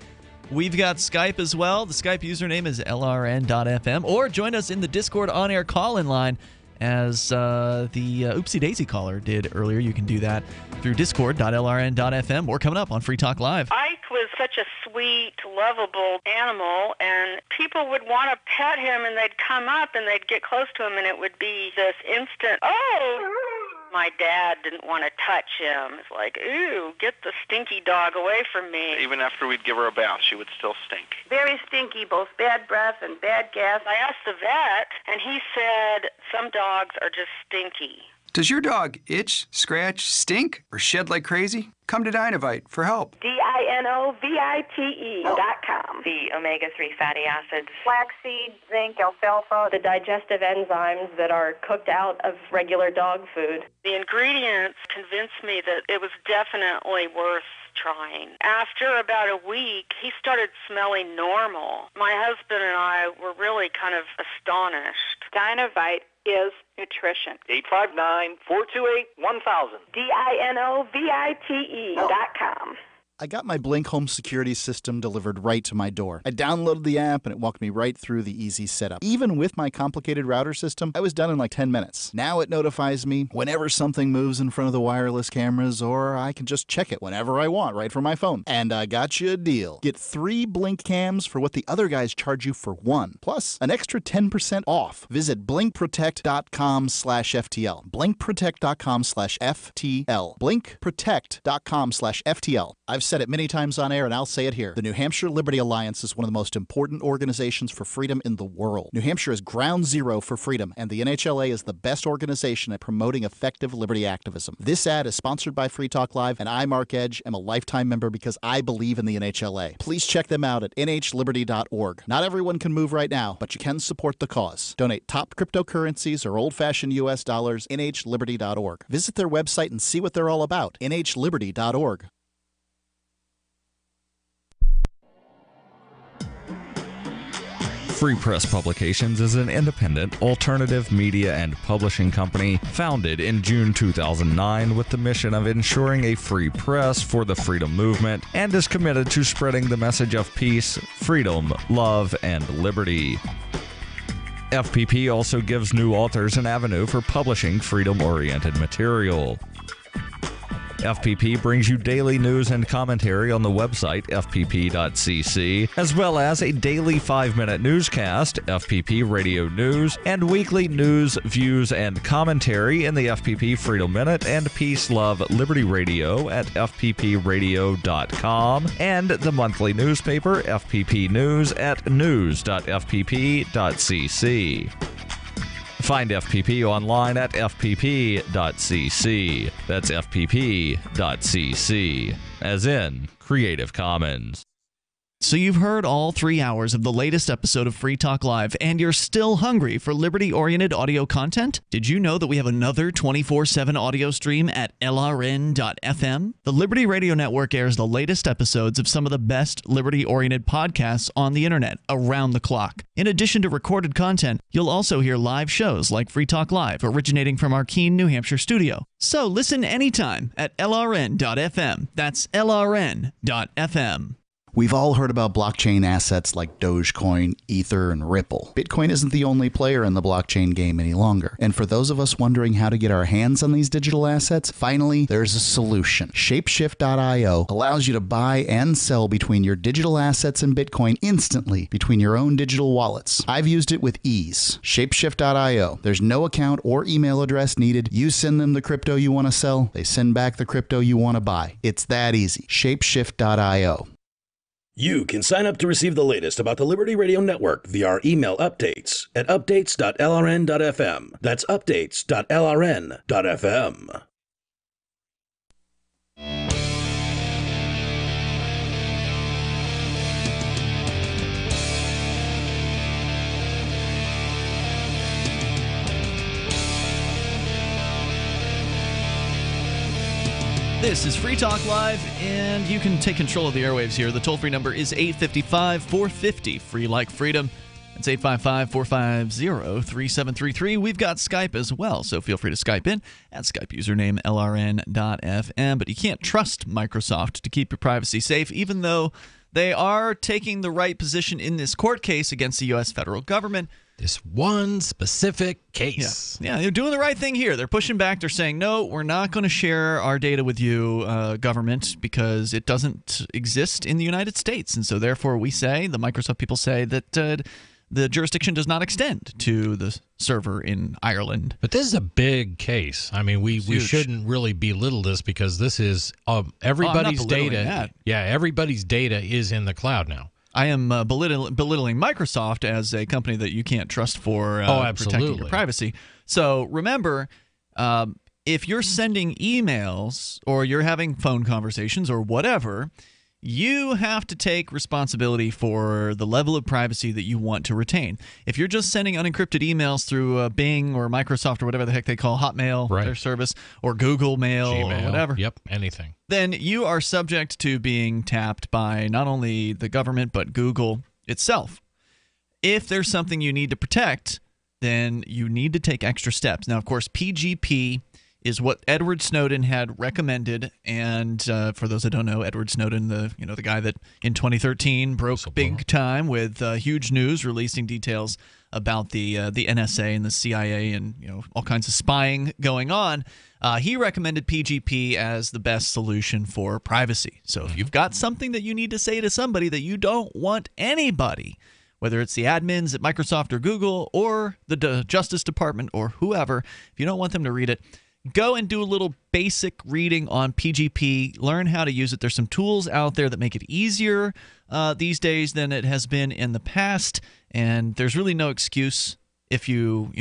We've got Skype as well. The Skype username is lrn.fm. Or join us in the Discord on-air call-in line, as the Oopsie Daisy caller did earlier. You can do that through discord.lrn.fm or coming up on Free Talk Live. Ike was such a sweet, lovable animal, and people would want to pet him, and they'd come up and they'd get close to him, and it would be this instant, oh! My dad didn't want to touch him. It's like, ooh, get the stinky dog away from me. Even after we'd give her a bath, she would still stink. Very stinky, both bad breath and bad gas. I asked the vet, and he said some dogs are just stinky. Does your dog itch, scratch, stink, or shed like crazy? Come to Dinovite for help. DINOVITE.com. The omega-3 fatty acids. Flaxseed, zinc, alfalfa. The digestive enzymes that are cooked out of regular dog food. The ingredients convinced me that it was definitely worth trying. After about a week, he started smelling normal. My husband and I were really kind of astonished. Dinovite is nutrition. 859-428-1000. DINOVITE.com. I got my Blink home security system delivered right to my door. I downloaded the app and it walked me right through the easy setup. Even with my complicated router system, I was done in like 10 minutes. Now it notifies me whenever something moves in front of the wireless cameras, or I can just check it whenever I want right from my phone. And I got you a deal. Get 3 Blink cams for what the other guys charge you for 1, plus an extra 10% off. Visit blinkprotect.com/FTL. blinkprotect.com/FTL. blinkprotect.com/FTL. I've said it many times on air, and I'll say it here. The New Hampshire Liberty Alliance is one of the most important organizations for freedom in the world. New Hampshire is ground zero for freedom, and the NHLA is the best organization at promoting effective liberty activism. This ad is sponsored by Free Talk Live, and I, Mark Edge, am a lifetime member because I believe in the NHLA. Please check them out at nhliberty.org. Not everyone can move right now, but you can support the cause. Donate top cryptocurrencies or old-fashioned U.S. dollars, nhliberty.org. Visit their website and see what they're all about, nhliberty.org. Free Press Publications is an independent, alternative media and publishing company founded in June 2009 with the mission of ensuring a free press for the freedom movement and is committed to spreading the message of peace, freedom, love, and liberty. FPP also gives new authors an avenue for publishing freedom-oriented material. FPP brings you daily news and commentary on the website fpp.cc, as well as a daily 5-minute newscast, FPP Radio News, and weekly news, views, and commentary in the FPP Freedom Minute and Peace, Love, Liberty Radio at fppradio.com, and the monthly newspaper FPP News at news.fpp.cc. Find FPP online at fpp.cc. That's fpp.cc, as in Creative Commons. So you've heard all 3 hours of the latest episode of Free Talk Live, and you're still hungry for liberty-oriented audio content? Did you know that we have another 24/7 audio stream at LRN.FM? The Liberty Radio Network airs the latest episodes of some of the best liberty-oriented podcasts on the internet around the clock. In addition to recorded content, you'll also hear live shows like Free Talk Live, originating from our Keene, New Hampshire studio. So listen anytime at LRN.FM. That's LRN.FM. We've all heard about blockchain assets like Dogecoin, Ether, and Ripple. Bitcoin isn't the only player in the blockchain game any longer. And for those of us wondering how to get our hands on these digital assets, finally, there's a solution. Shapeshift.io allows you to buy and sell between your digital assets and Bitcoin instantly between your own digital wallets. I've used it with ease. Shapeshift.io. There's no account or email address needed. You send them the crypto you want to sell. They send back the crypto you want to buy. It's that easy. Shapeshift.io. You can sign up to receive the latest about the Liberty Radio Network via our email updates at updates.lrn.fm. That's updates.lrn.fm. This is Free Talk Live, and you can take control of the airwaves here. The toll-free number is 855-450, free like freedom. It's 855-450-3733. We've got Skype as well, so feel free to Skype in at Skype username LRN.FM. But you can't trust Microsoft to keep your privacy safe, even though they are taking the right position in this court case against the U.S. federal government. This one specific case. Yeah, they're doing the right thing here. They're pushing back. They're saying, no, we're not going to share our data with you, government, because it doesn't exist in the United States. And so therefore we say, the Microsoft people say, that the jurisdiction does not extend to the server in Ireland. But this is a big case. I mean, we shouldn't really belittle this, because this is everybody's data. That. Yeah, everybody's data is in the cloud now. I am belittling Microsoft as a company that you can't trust for protecting your privacy. So remember, if you're sending emails or you're having phone conversations or whatever, you have to take responsibility for the level of privacy that you want to retain. If you're just sending unencrypted emails through Bing or Microsoft or whatever the heck they call Hotmail, their service, or Google Mail, Gmail, or whatever. Yep, anything. Then you are subject to being tapped by not only the government but Google itself. If there's something you need to protect, then you need to take extra steps. Now, of course, PGP is what Edward Snowden had recommended, and for those that don't know, Edward Snowden, the guy that in 2013 broke big time with huge news, releasing details about the NSA and the CIA and all kinds of spying going on. He recommended PGP as the best solution for privacy. So if you've got something that you need to say to somebody that you don't want anybody, whether it's the admins at Microsoft or Google or the Justice Department or whoever, if you don't want them to read it, go and do a little basic reading on PGP. Learn how to use it. There's some tools out there that make it easier these days than it has been in the past, and there's really no excuse if you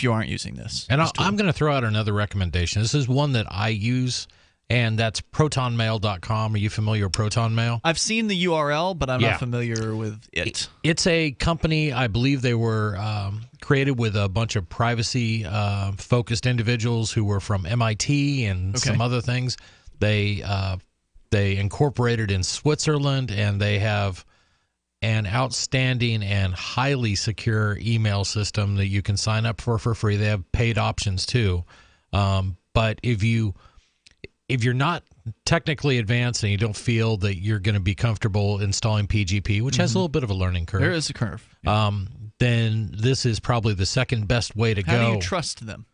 aren't using this. And I'm going to throw out another recommendation. This is one that I use, and that's protonmail.com. Are you familiar with Proton Mail? I've seen the URL, but I'm not familiar with it. It's a company, I believe they were created with a bunch of privacy-focused individuals who were from MIT and some other things. They incorporated in Switzerland, and they have an outstanding and highly secure email system that you can sign up for free. They have paid options too. But if you're not technically advanced and you don't feel that you're going to be comfortable installing PGP, which has a little bit of a learning curve. There is a curve. Then this is probably the second best way to go. How do you trust them?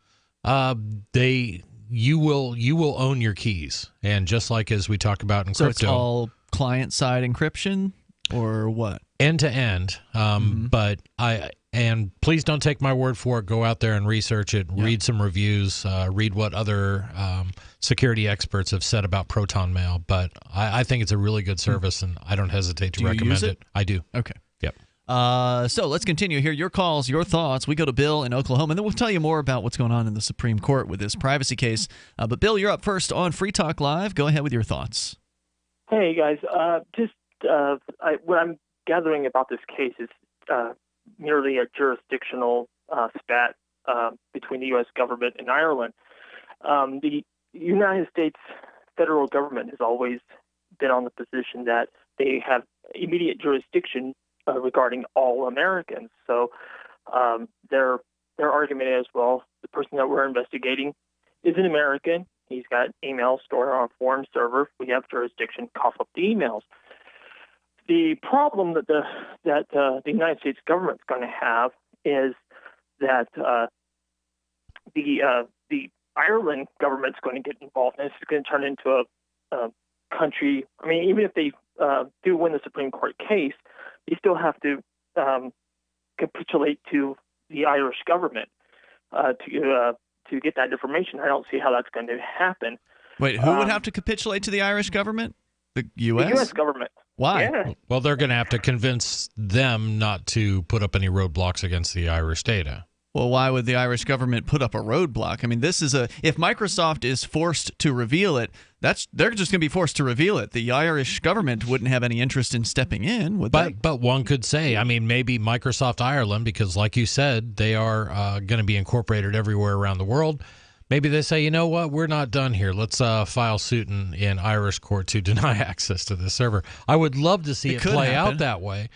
You will own your keys, and just like as we talk about in so crypto, it's all client-side encryption or what? End to end. But please don't take my word for it. Go out there and research it. Read some reviews. Read what other security experts have said about Proton Mail. But I think it's a really good service, and I don't hesitate to recommend it. I do. Okay. Yep. So let's continue here. Your calls, your thoughts. We go to Bill in Oklahoma, and then we'll tell you more about what's going on in the Supreme Court with this privacy case. But Bill, you're up first on Free Talk Live. Go ahead with your thoughts. Hey, guys. What I'm gathering about this case is merely a jurisdictional spat between the U.S. government and Ireland. The United States federal government has always been on the position that they have immediate jurisdiction regarding all Americans. So their argument is, well, the person that we're investigating is an American. He's got emails stored on a foreign server. We have jurisdiction. Cough up the emails. The problem that the United States government's going to have is that the Ireland government's going to get involved, and it's going to turn into a country. I mean, even if they do win the Supreme Court case, they still have to capitulate to the Irish government to get that information. I don't see how that's going to happen. Wait, who would have to capitulate to the Irish government? The U.S.? The U.S. government. Why? Yeah. Well, they're going to have to convince them not to put up any roadblocks against the Irish data. Well, why would the Irish government put up a roadblock? I mean, if Microsoft is forced to reveal it, they're just going to be forced to reveal it. The Irish government wouldn't have any interest in stepping in, would they? But one could say, I mean, maybe Microsoft Ireland, because like you said, they are going to be incorporated everywhere around the world. Maybe they say, you know what, we're not done here. Let's file suit in Irish court to deny access to the server. I would love to see it play out that way.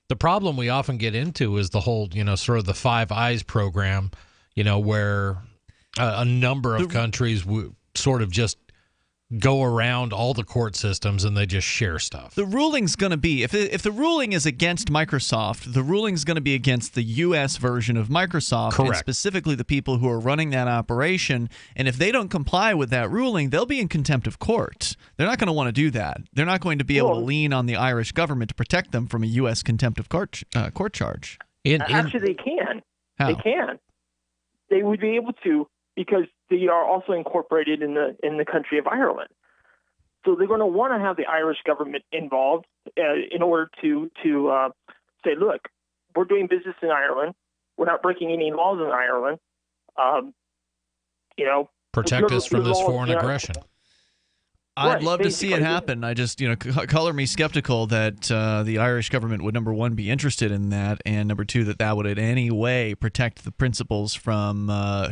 The problem we often get into is the whole, sort of the Five Eyes program, where a number of countries sort of just go around all the court systems and they just share stuff. The ruling's going to be, if the ruling is against Microsoft, the ruling's going to be against the U.S. version of Microsoft, Correct. And specifically the people who are running that operation. And if they don't comply with that ruling, they'll be in contempt of court. They're not going to want to do that. They're not going to be able to lean on the Irish government to protect them from a U.S. contempt of court charge. Actually, they can. How? They can. They would be able to, because they are also incorporated in the country of Ireland. So they're going to want to have the Irish government involved in order to say, look, we're doing business in Ireland. We're not breaking any laws in Ireland. Protect us from this foreign aggression. I'd love to see it happen. I just, color me skeptical that the Irish government would, number one, be interested in that, and number two, that would in any way protect the principals from,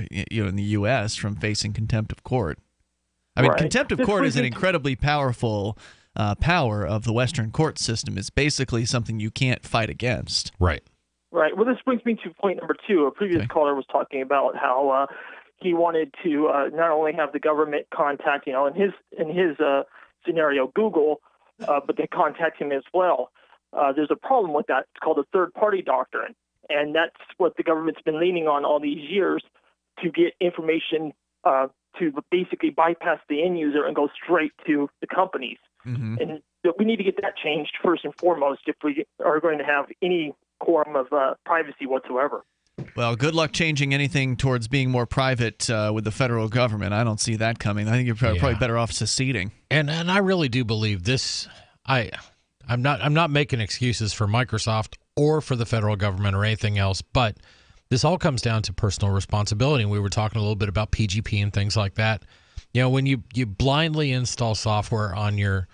in the U.S. from facing contempt of court. I mean, contempt of court is an incredibly powerful power of the Western court system. It's basically something you can't fight against. Right. Right. Well, this brings me to point number two. A previous caller was talking about how he wanted to not only have the government contact, in his scenario, Google, but they contact him as well. There's a problem with that. It's called a third-party doctrine, and that's what the government's been leaning on all these years to get information to basically bypass the end user and go straight to the companies. Mm-hmm. And we need to get that changed first and foremost if we are going to have any quorum of privacy whatsoever. Well, good luck changing anything towards being more private with the federal government. I don't see that coming. I think you're probably better off seceding. And I really do believe this. I'm not making excuses for Microsoft or for the federal government or anything else, but this all comes down to personal responsibility. And we were talking a little bit about PGP and things like that. When you blindly install software on your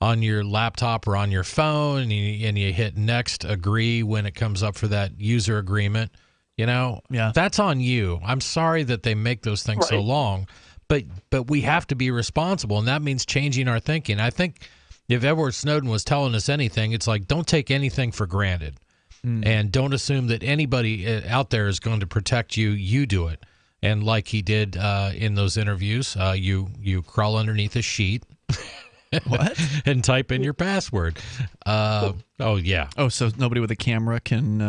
laptop or on your phone and you hit next, agree when it comes up for that user agreement, that's on you. I'm sorry that they make those things so long, but we have to be responsible, and that means changing our thinking. I think if Edward Snowden was telling us anything, it's like, don't take anything for granted. And don't assume that anybody out there is going to protect you. You do it. And like he did in those interviews, you crawl underneath a sheet What? and type in your password. Oh, so nobody with a camera can He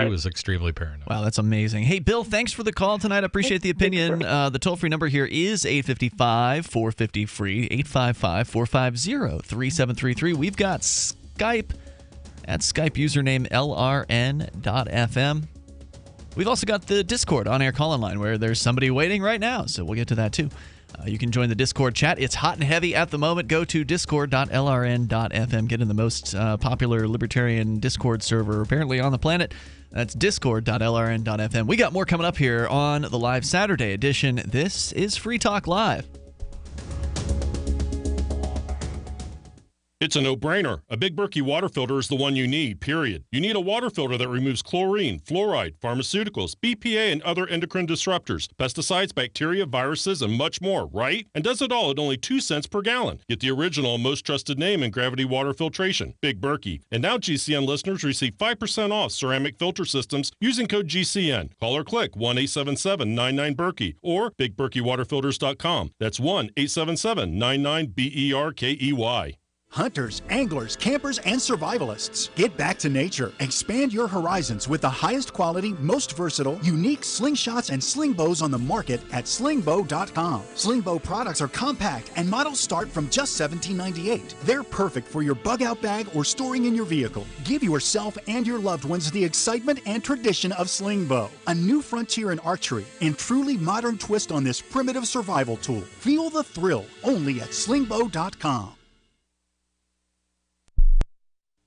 was extremely paranoid. Wow, that's amazing. Hey, Bill, thanks for the call tonight. I appreciate the opinion. The toll-free number here is 855-450-FREE, 855-450-3733. We've got Skype at Skype username LRN.FM. We've also got the Discord on-air call-in line where there's somebody waiting right now, so we'll get to that too. You can join the Discord chat. It's hot and heavy at the moment. Go to discord.lrn.fm. Get in the most popular libertarian Discord server apparently on the planet. That's discord.lrn.fm. We got more coming up here on the live Saturday edition. This is Free Talk Live. It's a no-brainer. A Big Berkey water filter is the one you need, period. You need a water filter that removes chlorine, fluoride, pharmaceuticals, BPA, and other endocrine disruptors, pesticides, bacteria, viruses, and much more, right? And does it all at only 2 cents per gallon. Get the original and most trusted name in gravity water filtration, Big Berkey. And now GCN listeners receive 5% off ceramic filter systems using code GCN. Call or click 1-877-99-BERKEY or BigBerkeyWaterFilters.com. That's 1-877-99-BERKEY. Hunters, anglers, campers, and survivalists. Get back to nature. Expand your horizons with the highest quality, most versatile, unique slingshots and sling bows on the market at slingbow.com. Slingbow products are compact and models start from just $17.98. They're perfect for your bug out bag or storing in your vehicle. Give yourself and your loved ones the excitement and tradition of Slingbow, a new frontier in archery and truly modern twist on this primitive survival tool. Feel the thrill only at slingbow.com.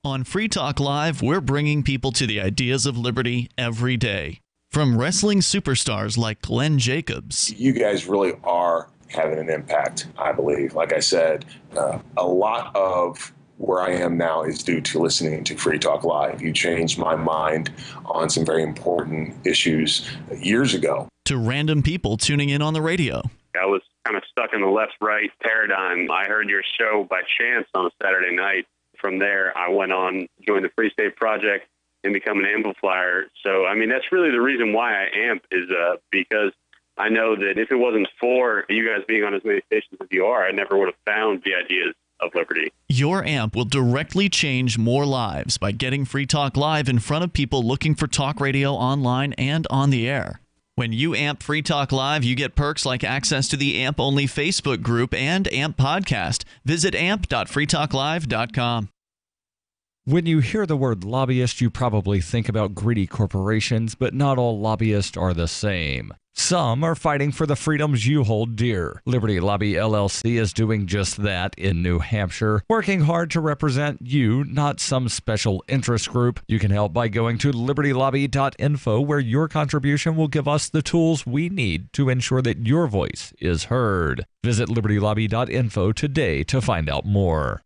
On Free Talk Live, we're bringing people to the ideas of liberty every day. From wrestling superstars like Glenn Jacobs. You guys really are having an impact, I believe. Like I said, a lot of where I am now is due to listening to Free Talk Live. You changed my mind on some very important issues years ago. To random people tuning in on the radio. I was kind of stuck in the left-right paradigm. I heard your show by chance on a Saturday night. From there, I went on, joined the Free State Project, and become an amplifier. So, I mean, that's really the reason why I amp is because I know that if it wasn't for you guys being on as many stations as you are, I never would have found the ideas of liberty. Your amp will directly change more lives by getting Free Talk Live in front of people looking for talk radio online and on the air. When you amp Free Talk Live, you get perks like access to the AMP-only Facebook group and AMP podcast. Visit amp.freetalklive.com. When you hear the word lobbyist, you probably think about greedy corporations, but not all lobbyists are the same. Some are fighting for the freedoms you hold dear. Liberty Lobby LLC is doing just that in New Hampshire, working hard to represent you, not some special interest group. You can help by going to libertylobby.info, where your contribution will give us the tools we need to ensure that your voice is heard. Visit libertylobby.info today to find out more.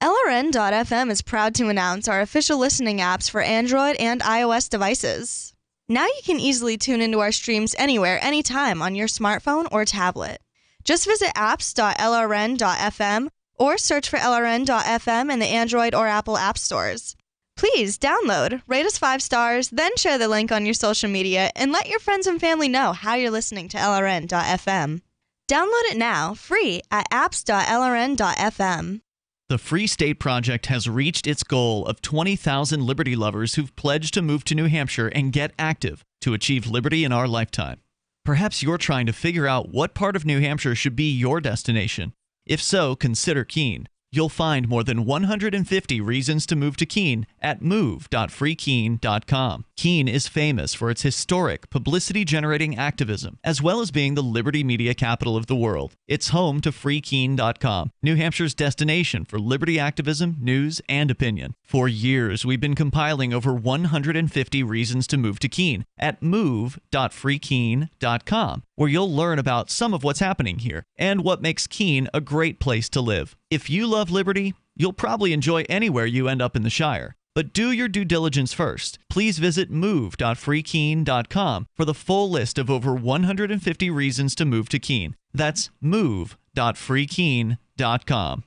LRN.FM is proud to announce our official listening apps for Android and iOS devices. Now you can easily tune into our streams anywhere, anytime on your smartphone or tablet. Just visit apps.lrn.fm or search for LRN.FM in the Android or Apple app stores. Please download, rate us 5 stars, then share the link on your social media and let your friends and family know how you're listening to LRN.FM. Download it now, free at apps.lrn.fm. The Free State Project has reached its goal of 20,000 liberty lovers who've pledged to move to New Hampshire and get active to achieve liberty in our lifetime. Perhaps you're trying to figure out what part of New Hampshire should be your destination. If so, consider Keene. You'll find more than 150 reasons to move to Keene at move.freekeene.com. Keene is famous for its historic, publicity-generating activism, as well as being the liberty media capital of the world. It's home to freekeene.com, New Hampshire's destination for liberty activism, news, and opinion. For years, we've been compiling over 150 reasons to move to Keene at move.freekeene.com, where you'll learn about some of what's happening here and what makes Keene a great place to live. If you love liberty, you'll probably enjoy anywhere you end up in the Shire. But do your due diligence first. Please visit move.freekeene.com for the full list of over 150 reasons to move to Keene. That's move.freekeene.com.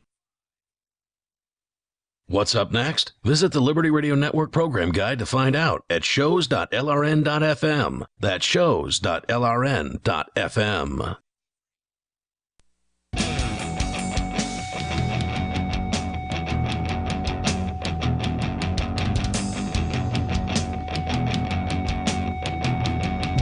What's up next? Visit the Liberty Radio Network program guide to find out at shows.lrn.fm. That's shows.lrn.fm.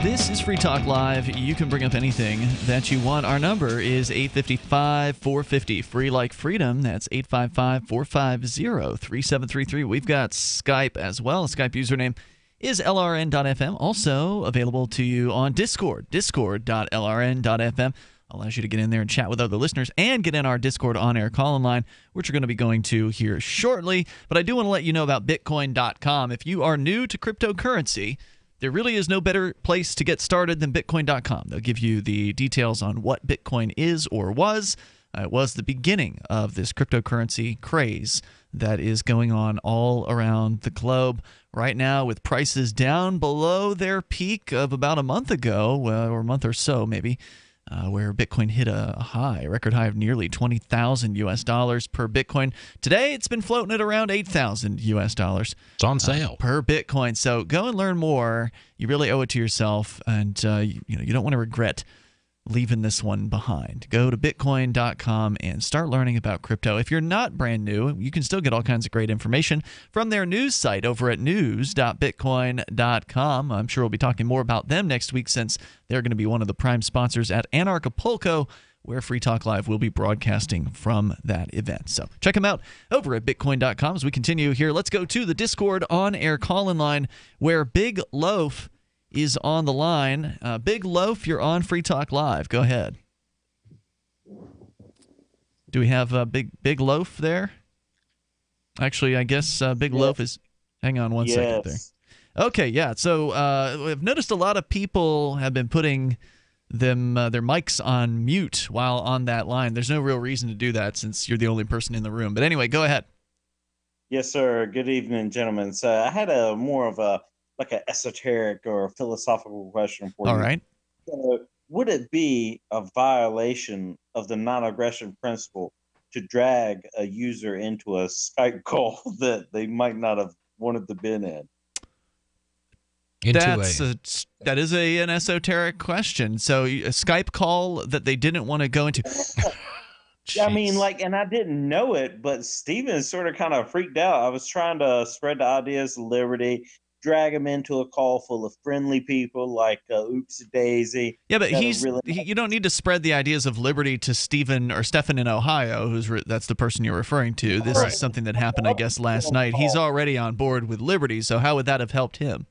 This is Free Talk Live. You can bring up anything that you want. Our number is 855-450. Free like freedom. That's 855-450-3733. We've got Skype as well. Skype username is LRN.FM. Also available to you on Discord, discord.lrn.fm. Allows you to get in there and chat with other listeners and get in our Discord on-air call-in line, which we're going to be going to here shortly. But I do want to let you know about Bitcoin.com. If you are new to cryptocurrency, there really is no better place to get started than Bitcoin.com. They'll give you the details on what Bitcoin is or was. It was the beginning of this cryptocurrency craze that is going on all around the globe right now, with prices down below their peak of about a month ago, or a month or so maybe, where Bitcoin hit a record high of nearly $20,000 per Bitcoin. Today, it's been floating at around $8,000. It's on sale per Bitcoin. So go and learn more. You really owe it to yourself, and you don't want to regret leaving this one behind. Go to Bitcoin.com and start learning about crypto. If you're not brand new, you can still get all kinds of great information from their news site over at news.bitcoin.com. I'm sure we'll be talking more about them next week, since they're going to be one of the prime sponsors at Anarchapulco, where Free Talk Live will be broadcasting from that event. So check them out over at Bitcoin.com. As we continue here, let's go to the Discord on-air call-in line, where Big Loaf is on the line. Big Loaf, you're on Free Talk Live. Go ahead. Do we have Big Loaf there? Actually, I guess Big Loaf is... Hang on one second there. Okay, yeah. So I've noticed a lot of people have been putting their mics on mute while on that line. There's no real reason to do that, since you're the only person in the room. But anyway, go ahead. Yes, sir. Good evening, gentlemen. So I had more of an esoteric or philosophical question for you. All right. Would it be a violation of the non-aggression principle to drag a user into a Skype call that they might not have wanted to been in? That is an esoteric question. So a Skype call that they didn't want to go into. I mean, and I didn't know it, but Steven sort of kind of freaked out. I was trying to spread the ideas of liberty, drag him into a call full of friendly people like Oops Daisy. Yeah, but you don't need to spread the ideas of liberty to Stephen in Ohio, that's the person you're referring to. This is something that happened, I guess, last night. He's already on board with liberty, so how would that have helped him?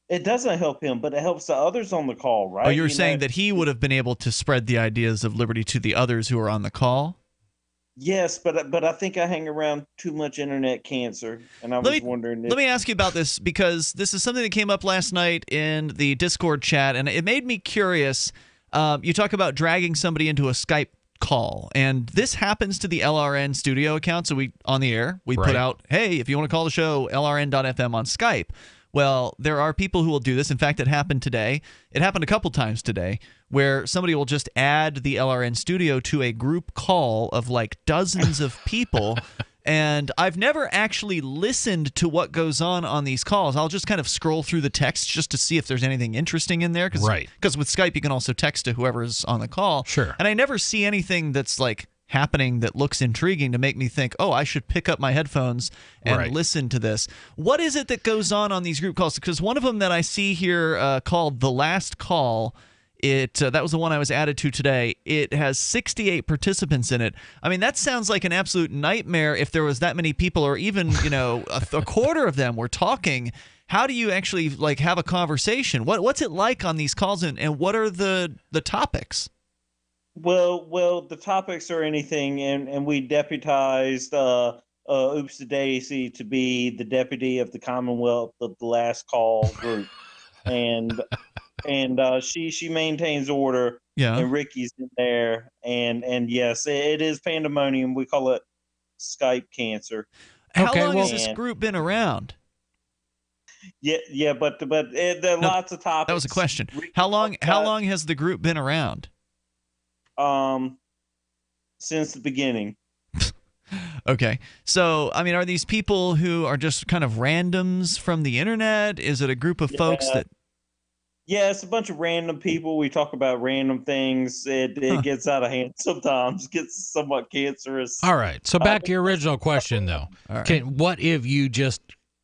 It doesn't help him, but it helps the others on the call, right? Oh, you're saying that he would have been able to spread the ideas of liberty to the others who are on the call? Yes, but I think I hang around too much internet cancer, and I was wondering if... Let me ask you about this, because this is something that came up last night in the Discord chat, and it made me curious. You talk about dragging somebody into a Skype call, and this happens to the LRN studio account. So we put out, hey, if you want to call the show, LRN.FM on Skype. Well, there are people who will do this. In fact, it happened today. It happened a couple times today, where somebody will just add the LRN studio to a group call of like dozens of people. And I've never actually listened to what goes on these calls. I'll just kind of scroll through the text just to see if there's anything interesting in there. Because with Skype, you can also text to whoever's on the call. Sure. And I never see anything that's like happening that looks intriguing to make me think, oh, I should pick up my headphones and listen to this. What is it that goes on these group calls? Because one of them that I see here called The Last Call, that was the one I was added to today. It has 68 participants in it. I mean, that sounds like an absolute nightmare if there was that many people, or even, a quarter of them were talking. How do you actually have a conversation? What's it like on these calls, and what are the topics? Well, the topics are anything, and we deputized Oops Daisy to be the deputy of the Commonwealth of the Last Call group, and she maintains order. Yeah, and Ricky's in there, and yes, it is pandemonium. We call it Skype cancer. How long has this group been around? Yeah, but there are lots of topics. That was a question. How long has the group been around? Since the beginning. Okay. So, I mean, are these people who are just kind of randoms from the internet? Is it a group of folks that... Yeah, it's a bunch of random people. We talk about random things. It gets out of hand sometimes. Gets somewhat cancerous. All right. So back to your original question, though. Right. What if you just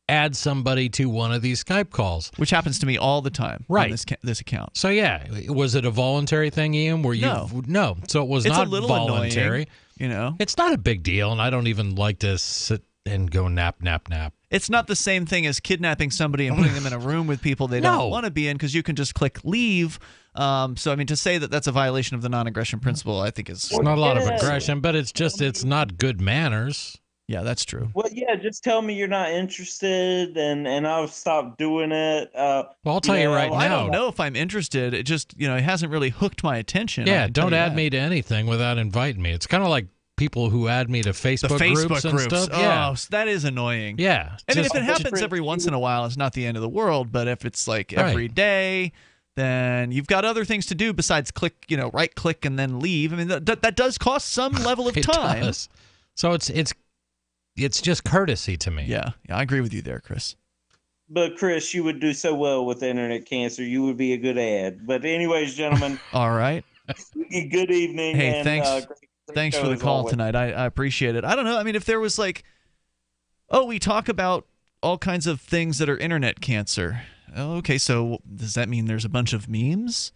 add somebody to one of these Skype calls? Which happens to me all the time on this account. So, yeah. Was it a voluntary thing, Ian? No. So it was not voluntary. Annoying, It's not a big deal, and I don't even like to sit and go nap. it's not the same thing as kidnapping somebody and putting them in a room with people they don't want to be in, because you can just click leave. So, I mean, to say that that's a violation of the non-aggression principle, I think is... It's not a lot of aggression, but it's not good manners. Yeah, that's true. Well, yeah, just tell me you're not interested, and I'll stop doing it. Well, I'll tell you right now. I don't know if I'm interested. It just, it hasn't really hooked my attention. Yeah, don't add me to anything without inviting me. It's kind of like people who add me to Facebook groups and stuff. Yeah. Oh, that is annoying. Yeah. I mean, if it happens every once in a while, it's not the end of the world. But if it's like every day, then you've got other things to do besides click, right click and then leave. I mean, that does cost some level of time. It does. So it's just courtesy to me. Yeah, I agree with you there, Chris. But Chris, you would do so well with internet cancer. You would be a good ad. But anyways, gentlemen. All right. Good evening. Hey, and, thanks. Thanks for the call tonight. I appreciate it. I don't know. I mean, if there was like, we talk about all kinds of things that are internet cancer. Okay, so does that mean there's a bunch of memes?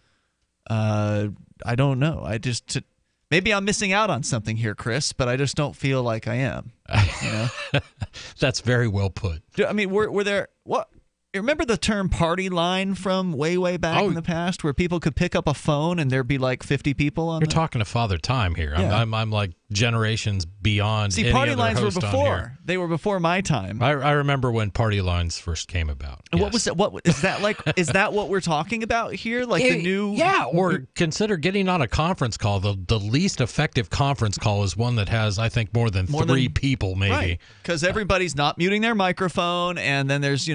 I don't know. Maybe I'm missing out on something here, Chris, but I just don't feel like I am. That's very well put. I mean, were there what? Remember the term party line from way back in the past, where people could pick up a phone and there'd be like 50 people on? You're talking to Father Time here. Yeah. I'm like generations beyond. See, any party other lines were host on before. here. They were before my time. I remember when party lines first came about. And what was that? What is that like? Is that what we're talking about here? Like the new? Yeah. Or consider getting on a conference call. The least effective conference call is one that has, I think, more than three people, maybe. Right. Because everybody's not muting their microphone, and then there's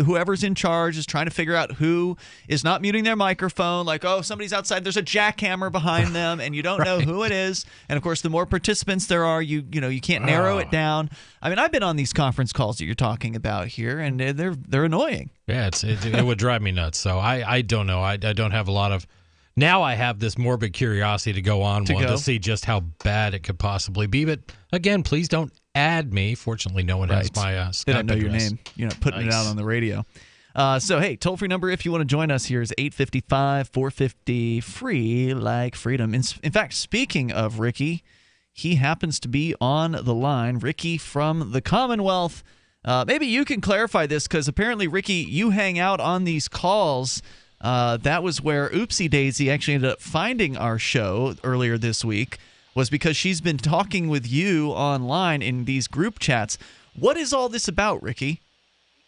whoever's in charge is trying to figure out who is not muting their microphone. Like, somebody's outside. There's a jackhammer behind them, and you don't know who it is. And of course, the more participants there are, you can't narrow it down. I mean, I've been on these conference calls that you're talking about here, and they're annoying. Yeah, it would drive me nuts. So I don't know. I don't have a lot of. Now I have this morbid curiosity to go on to see just how bad it could possibly be. But again, please don't add me. Fortunately, no one has my Skype They don't know address. your name. You're not putting it out on the radio. So, hey, toll-free number if you want to join us here is 855-450-FREE, like freedom. In fact, speaking of Ricky, he happens to be on the line. Ricky from the Commonwealth. Maybe you can clarify this, because apparently, Ricky, you hang out on these calls. That was where Oopsie Daisy actually ended up finding our show earlier this week, was because she's been talking with you online in these group chats. What is all this about, Ricky?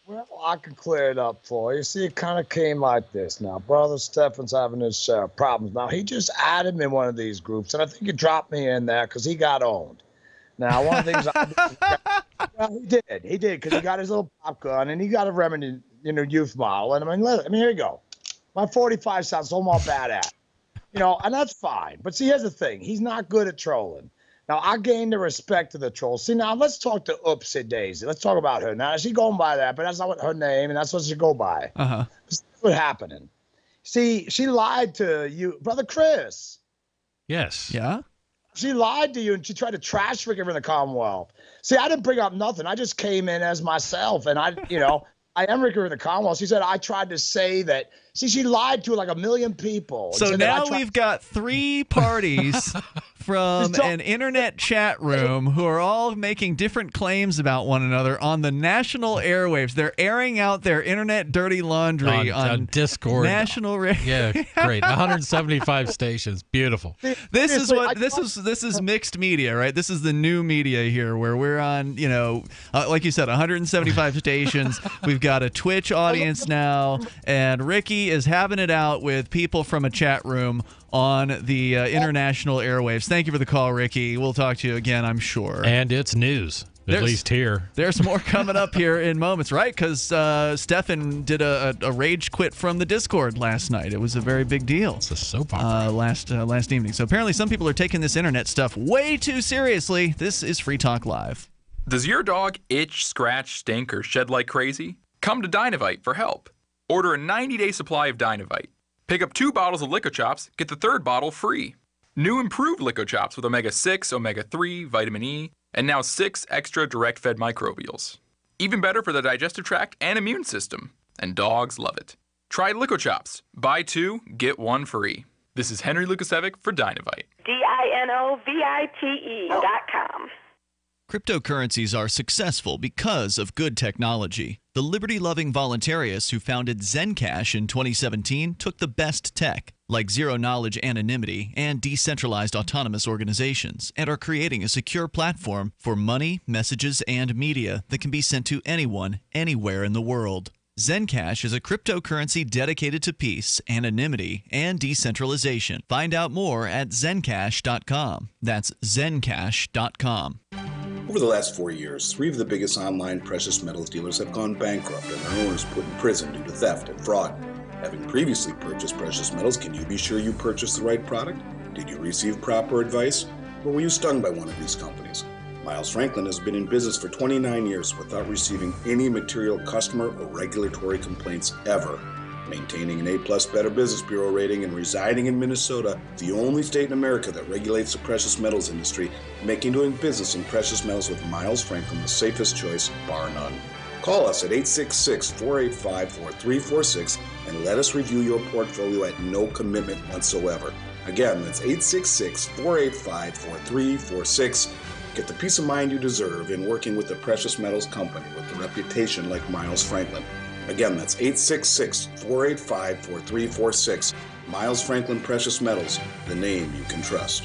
Well, I can clear it up for you. See, it kind of came like this. Now, Brother Stefan's having his problems. Now, he just added me in one of these groups, and I think he dropped me in there because he got owned. Now, one of the things he did, because he got his little pop gun, and he got a Remington, youth model. And I mean, here you go. My 45 sounds so more badass, and that's fine. But see, here's the thing. He's not good at trolling. Now, I gained the respect of the troll. See, now let's talk to Oopsie Daisy. Let's talk about her. Now, she's going by that, but that's not what her name, and that's what she go by. Uh-huh. That's what's happening. See, she lied to you, Brother Chris. Yes. Yeah? She lied to you, and she tried to trash Ricky from the Commonwealth. See, I didn't bring up nothing. I just came in as myself, and I am Ricky from the Commonwealth. She said I tried to say that. See, she lied to like a million people. So now we've got three parties from an internet chat room who are all making different claims about one another on the national airwaves. They're airing out their internet dirty laundry on Discord. National radio. Yeah, great. 175 stations. Beautiful. This is mixed media, right? This is the new media here, where we're on, like you said, 175 stations. We've got a Twitch audience now, and Ricky is having it out with people from a chat room on the international airwaves. Thank you for the call, Ricky. We'll talk to you again, I'm sure. And it's news, at least here. There's more coming up here in moments, right? Because Stefan did a rage quit from the Discord last night. It was a very big deal. It's a soap opera. Last evening. So apparently some people are taking this internet stuff way too seriously. This is Free Talk Live. Does your dog itch, scratch, stink, or shed like crazy? Come to Dynavite for help. Order a 90-day supply of Dynavite. Pick up 2 bottles of Lico Chops, get the 3rd bottle free. New improved Lico Chops with omega-6, omega-3, vitamin E, and now 6 extra direct-fed microbials. Even better for the digestive tract and immune system. And dogs love it. Try Lico Chops. Buy 2, get 1 free. This is Henry Lukasevic for Dynavite. DINOVITE.com. Cryptocurrencies are successful because of good technology. The liberty-loving voluntarists who founded Zencash in 2017 took the best tech, like zero-knowledge anonymity and decentralized autonomous organizations, and are creating a secure platform for money, messages, and media that can be sent to anyone, anywhere in the world. Zencash is a cryptocurrency dedicated to peace, anonymity, and decentralization. Find out more at zencash.com. That's zencash.com. Over the last 4 years, 3 of the biggest online precious metals dealers have gone bankrupt and their owners put in prison due to theft and fraud. Having previously purchased precious metals, can you be sure you purchased the right product? Did you receive proper advice? Or were you stung by one of these companies? Miles Franklin has been in business for 29 years without receiving any material customer or regulatory complaints ever. Maintaining an A+ Better Business Bureau rating and residing in Minnesota, the only state in America that regulates the precious metals industry, making doing business in precious metals with Miles Franklin the safest choice, bar none. Call us at 866-485-4346 and let us review your portfolio at no commitment whatsoever. Again, that's 866-485-4346. Get the peace of mind you deserve in working with a precious metals company with a reputation like Miles Franklin. Again, that's 866-485-4346. Miles Franklin Precious Metals, the name you can trust.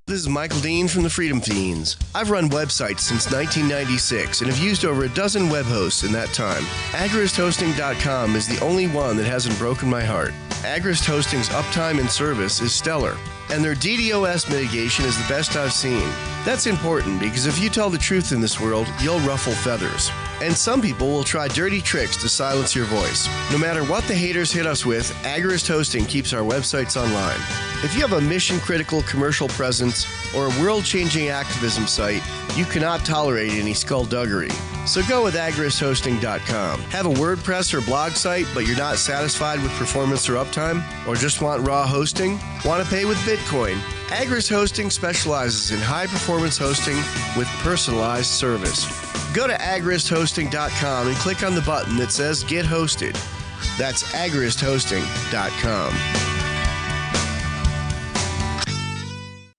This is Michael Dean from the Freedom Fiends. I've run websites since 1996 and have used over a dozen web hosts in that time. AgristHosting.com is the only one that hasn't broken my heart. Agrist Hosting's uptime and service is stellar, and their DDoS mitigation is the best I've seen. That's important because if you tell the truth in this world, you'll ruffle feathers. And some people will try dirty tricks to silence your voice. No matter what the haters hit us with, Agrist Hosting keeps our websites online. If you have a mission-critical commercial presence or a world-changing activism site, you cannot tolerate any skullduggery. So go with agristhosting.com. Have a WordPress or blog site, but you're not satisfied with performance or uptime? Or just want raw hosting? Want to pay with Bitcoin? Agrist Hosting specializes in high-performance hosting with personalized service. Go to agristhosting.com and click on the button that says Get Hosted. That's agristhosting.com.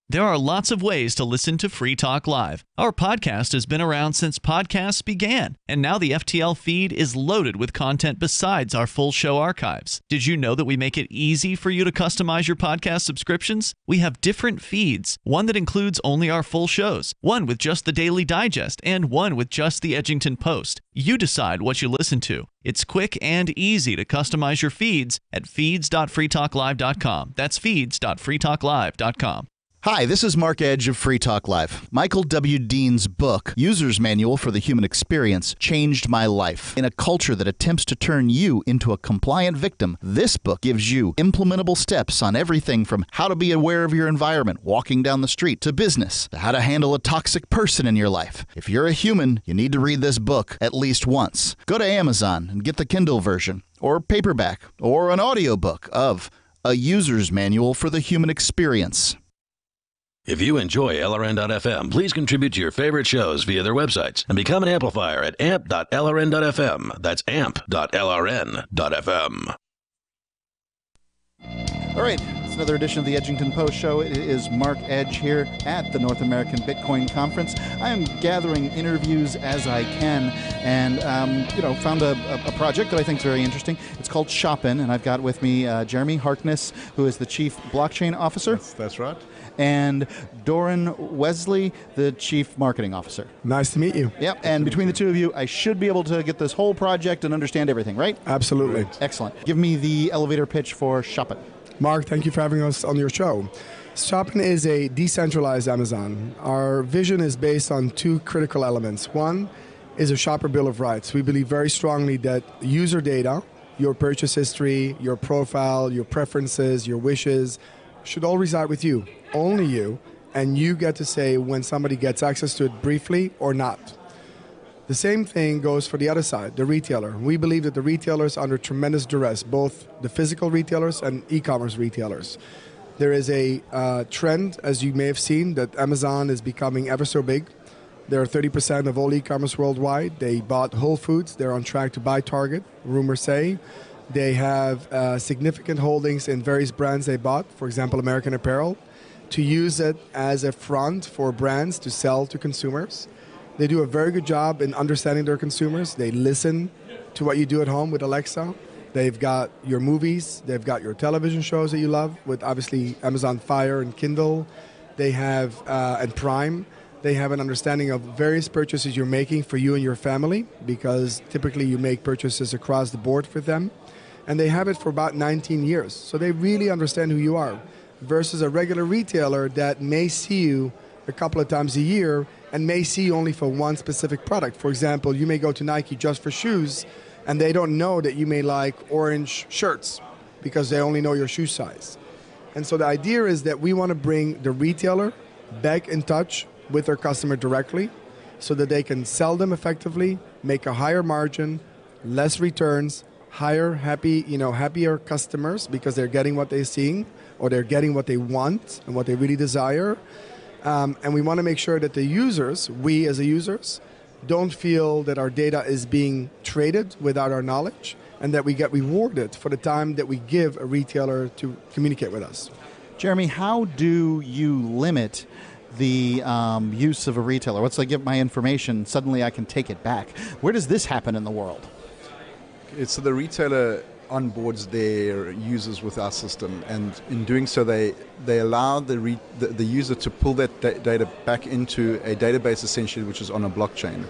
There are lots of ways to listen to Free Talk Live. Our podcast has been around since podcasts began, and now the FTL feed is loaded with content besides our full show archives. Did you know that we make it easy for you to customize your podcast subscriptions? We have different feeds, one that includes only our full shows, one with just the Daily Digest, and one with just the Edgington Post. You decide what you listen to. It's quick and easy to customize your feeds at feeds.freetalklive.com. That's feeds.freetalklive.com. Hi, this is Mark Edge of Free Talk Live. Michael W. Dean's book, User's Manual for the Human Experience, changed my life. In a culture that attempts to turn you into a compliant victim, this book gives you implementable steps on everything from how to be aware of your environment walking down the street to business, to how to handle a toxic person in your life. If you're a human, you need to read this book at least once. Go to Amazon and get the Kindle version, or paperback, or an audiobook of A User's Manual for the Human Experience. If you enjoy LRN.FM, please contribute to your favorite shows via their websites and become an amplifier at amp.lrn.fm. That's amp.lrn.fm. All right, it's another edition of the Edgington Post Show. It is Mark Edge here at the North American Bitcoin Conference. I am gathering interviews as I can, and found a project that I think is very interesting. It's called Shoppin', and I've got with me Jeremy Harkness, who is the Chief Blockchain Officer. That's right. And Doron Wesly, the Chief Marketing Officer. Nice to meet you. Yep, and between the two of you, I should be able to get this whole project and understand everything, right? Absolutely. Excellent. Give me the elevator pitch for Shoppin'. Mark, thank you for having us on your show. Shoppin' is a decentralized Amazon. Our vision is based on two critical elements. One is a shopper bill of rights. We believe very strongly that user data, your purchase history, your profile, your preferences, your wishes, should all reside with you, only you, and you get to say when somebody gets access to it briefly or not. The same thing goes for the other side, the retailer. We believe that the retailers are under tremendous duress, both the physical retailers and e-commerce retailers. There is a trend, as you may have seen, that Amazon is becoming ever so big. They're 30% of all e-commerce worldwide. They bought Whole Foods. They're on track to buy Target, rumors say. They have significant holdings in various brands they bought, for example, American Apparel, to use it as a front for brands to sell to consumers. They do a very good job in understanding their consumers. They listen to what you do at home with Alexa. They've got your movies. They've got your television shows that you love with obviously Amazon Fire and Kindle. They have, and Prime. They have an understanding of various purchases you're making for you and your family, because typically you make purchases across the board for them. And they have it for about 19 years. So they really understand who you are, versus a regular retailer that may see you a couple of times a year and may see you only for one specific product. For example, you may go to Nike just for shoes, and they don't know that you may like orange shirts because they only know your shoe size. And so the idea is that we want to bring the retailer back in touch with their customer directly so that they can sell them effectively, make a higher margin, less returns, happier customers because they're getting what they're seeing or they're getting what they want and what they really desire. And we want to make sure that the users, we as the users, don't feel that our data is being traded without our knowledge, and that we get rewarded for the time that we give a retailer to communicate with us. Jeremy, how do you limit the use of a retailer? Once I give my information, suddenly I can take it back. Where does this happen in the world? So the retailer onboards their users with our system, and in doing so they allow the user to pull that data back into a database essentially, which is on a blockchain.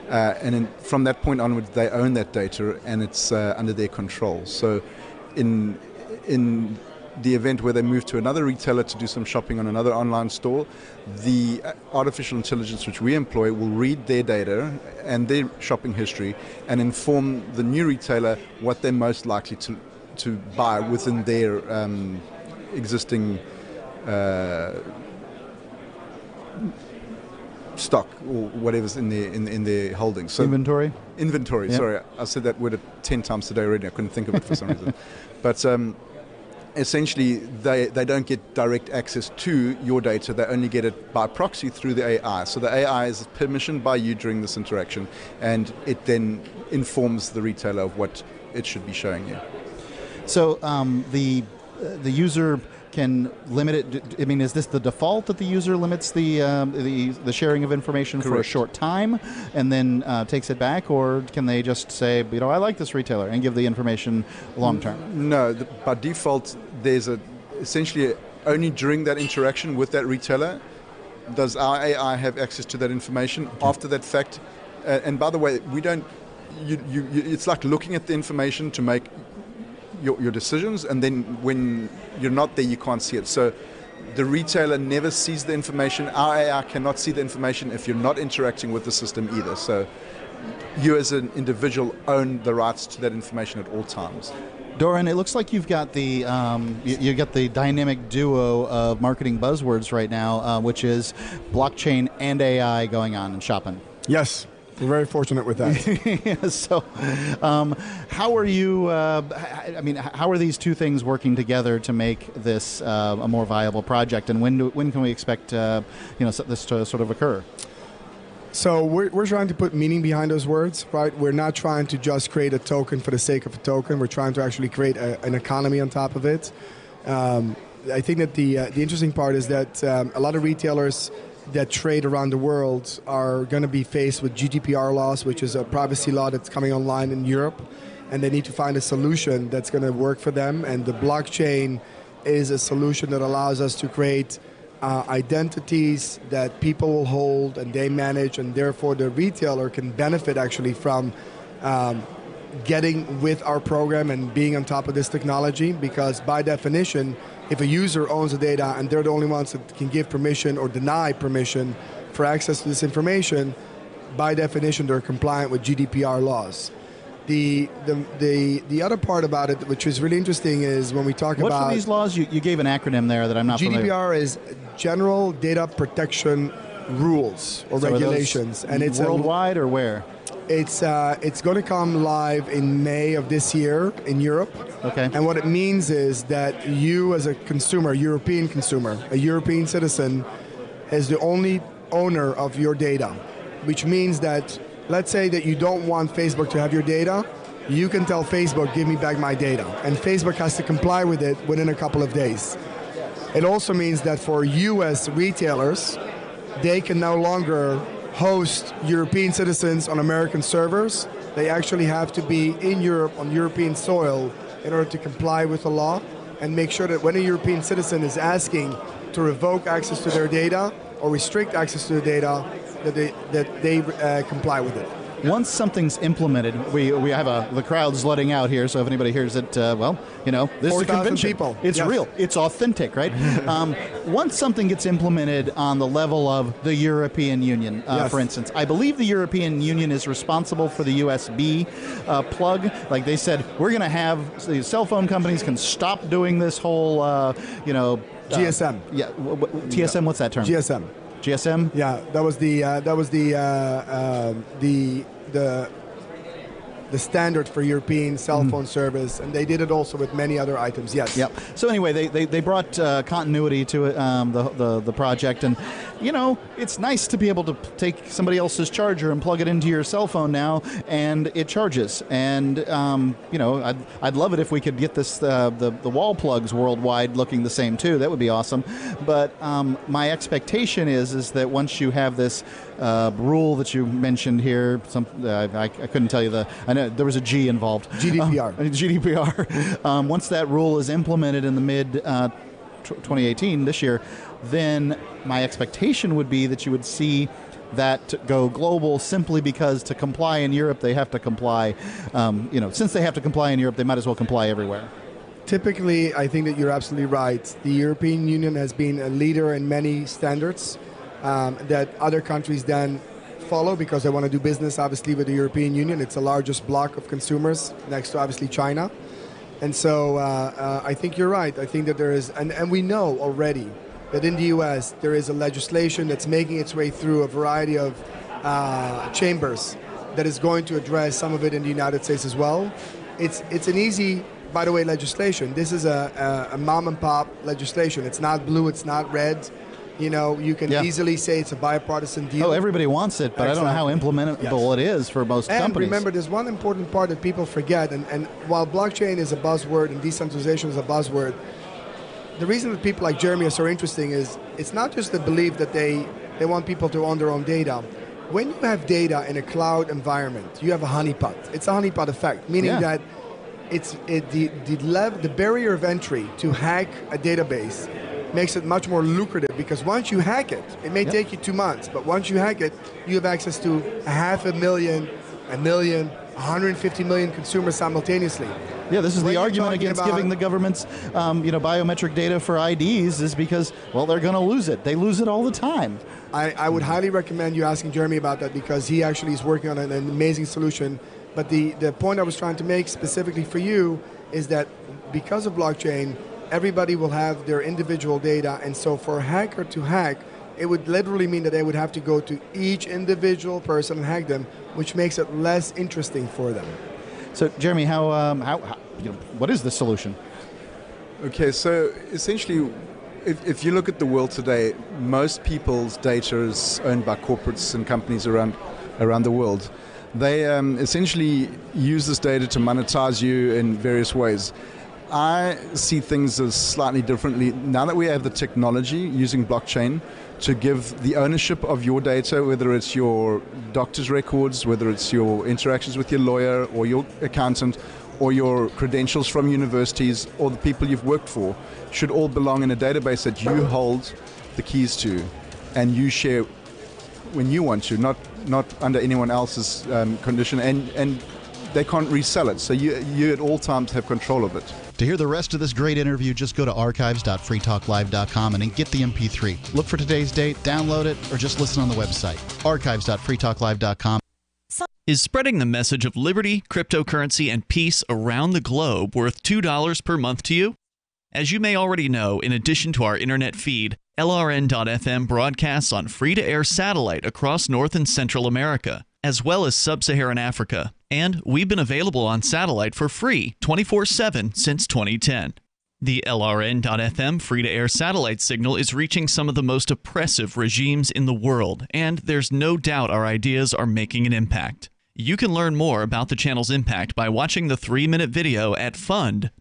And from that point onwards, they own that data, and it's under their control. So in the event where they move to another retailer to do some shopping on another online store, the artificial intelligence which we employ will read their data and their shopping history and inform the new retailer what they're most likely to buy within their existing stock or whatever's in their holdings. So Inventory, yep. Sorry, I said that word 10 times today already. I couldn't think of it for some reason. But essentially, they don't get direct access to your data. They only get it by proxy through the AI. So the AI is permissioned by you during this interaction, and it then informs the retailer of what it should be showing you. So the user can limit it. I mean, is this the default that the user limits the sharing of information Correct. for a short time and then takes it back, or can they just say, I like this retailer and give the information long term? No, by default, there's essentially only during that interaction with that retailer does our AI have access to that information. Okay. After that fact, and by the way, we don't. It's like looking at the information to make your decisions, and then when you're not there, you can't see it. So the retailer never sees the information. Our AI cannot see the information if you're not interacting with the system either. So you as an individual own the rights to that information at all times. Doron, it looks like you've got the you got the dynamic duo of marketing buzzwords right now, which is blockchain and AI going on in shopping. Yes. We're very fortunate with that. So, how are you? How are these two things working together to make this a more viable project? And when can we expect this to sort of occur? So we're trying to put meaning behind those words, right? We're not trying to just create a token for the sake of a token. We're trying to actually create an economy on top of it. I think that the interesting part is that a lot of retailers that trade around the world are going to be faced with GDPR laws, which is a privacy law that's coming online in Europe, and they need to find a solution that's going to work for them. And the blockchain is a solution that allows us to create identities that people will hold and they manage, and therefore the retailer can benefit actually from getting with our program and being on top of this technology, because by definition, if a user owns the data and they're the only ones that can give permission or deny permission for access to this information, by definition, they're compliant with GDPR laws. The other part about it, which is really interesting, is when we talk about... What are these laws? You gave an acronym there that I'm not familiar with. GDPR is General Data Protection Rules or regulations. And it's worldwide or where? It's going to come live in May of this year in Europe. Okay. And what it means is that you as a consumer, a European citizen, is the only owner of your data, which means that, let's say that you don't want Facebook to have your data, you can tell Facebook, give me back my data. And Facebook has to comply with it within a couple of days. It also means that for US retailers, they can no longer host European citizens on American servers. They actually have to be in Europe on European soil in order to comply with the law and make sure that when a European citizen is asking to revoke access to their data or restrict access to the data, that they comply with it. Once something's implemented, we have the crowd's letting out here, so if anybody hears it, this is a convention. People. It's Yes. real. It's authentic, right? Once something gets implemented on the level of the European Union, Yes. for instance, I believe the European Union is responsible for the USB plug. Like they said, we're going to have the cell phone companies can stop doing this whole, GSM. TSM. What's that term? GSM. GSM. Yeah, that was the standard for European cell phone service, and they did it also with many other items. Yes. Yep. So anyway, they brought continuity to it, the project, and it's nice to be able to take somebody else's charger and plug it into your cell phone now, and it charges. And I'd love it if we could get this the wall plugs worldwide looking the same too. That would be awesome. But my expectation is that once you have this rule that you mentioned here, I couldn't tell you I know there was a G involved. GDPR. GDPR. Once that rule is implemented in the mid 2018, this year, then my expectation would be that you would see that go global simply because to comply in Europe, they have to comply. Since they have to comply in Europe, they might as well comply everywhere. Typically, I think that you're absolutely right. The European Union has been a leader in many standards that other countries then follow because they want to do business, obviously, with the European Union. It's the largest bloc of consumers next to, obviously, China. And so I think you're right. I think that there is, and we know already that in the U.S. there is a legislation that's making its way through a variety of chambers that is going to address some of it in the United States as well. It's an easy, by the way, legislation. This is a mom and pop legislation. It's not blue, it's not red. You can easily say it's a bipartisan deal. Oh, everybody wants it, but exactly. I don't know how implementable it is for most companies. And remember, there's one important part that people forget, and while blockchain is a buzzword and decentralization is a buzzword, the reason that people like Jeremy are so interesting is it's not just the belief that they want people to own their own data. When you have data in a cloud environment, you have a honeypot. It's a honeypot effect, meaning that the barrier of entry to hack a database makes it much more lucrative because once you hack it, it may take you 2 months, but once you hack it, you have access to 500,000, 1 million, 150 million consumers simultaneously. Yeah, this is the argument against giving the governments, biometric data for IDs is because, they're going to lose it. They lose it all the time. I would highly recommend you asking Jeremy about that because he actually is working on an amazing solution. But the point I was trying to make specifically for you is that because of blockchain, everybody will have their individual data, and so for a hacker to hack, it would literally mean that they would have to go to each individual person and hack them, which makes it less interesting for them. So, Jeremy, what is the solution? Okay, so essentially, if you look at the world today, most people's data is owned by corporates and companies around the world. They essentially use this data to monetize you in various ways. I see things as slightly differently. Now that we have the technology using blockchain to give the ownership of your data, whether it's your doctor's records, whether it's your interactions with your lawyer or your accountant, or your credentials from universities, or the people you've worked for, should all belong in a database that you hold the keys to and you share when you want to, not under anyone else's condition, and they can't resell it. So you at all times have control of it. To hear the rest of this great interview, just go to archives.freetalklive.com and then get the MP3. Look for today's date, download it, or just listen on the website. archives.freetalklive.com. Is spreading the message of liberty, cryptocurrency, and peace around the globe worth $2 per month to you? As you may already know, in addition to our internet feed, LRN.FM broadcasts on free-to-air satellite across North and Central America, as well as Sub-Saharan Africa. And we've been available on satellite for free 24/7 since 2010. The LRN.FM free-to-air satellite signal is reaching some of the most oppressive regimes in the world, and there's no doubt our ideas are making an impact. You can learn more about the channel's impact by watching the 3-minute video at fund.lrn.fm.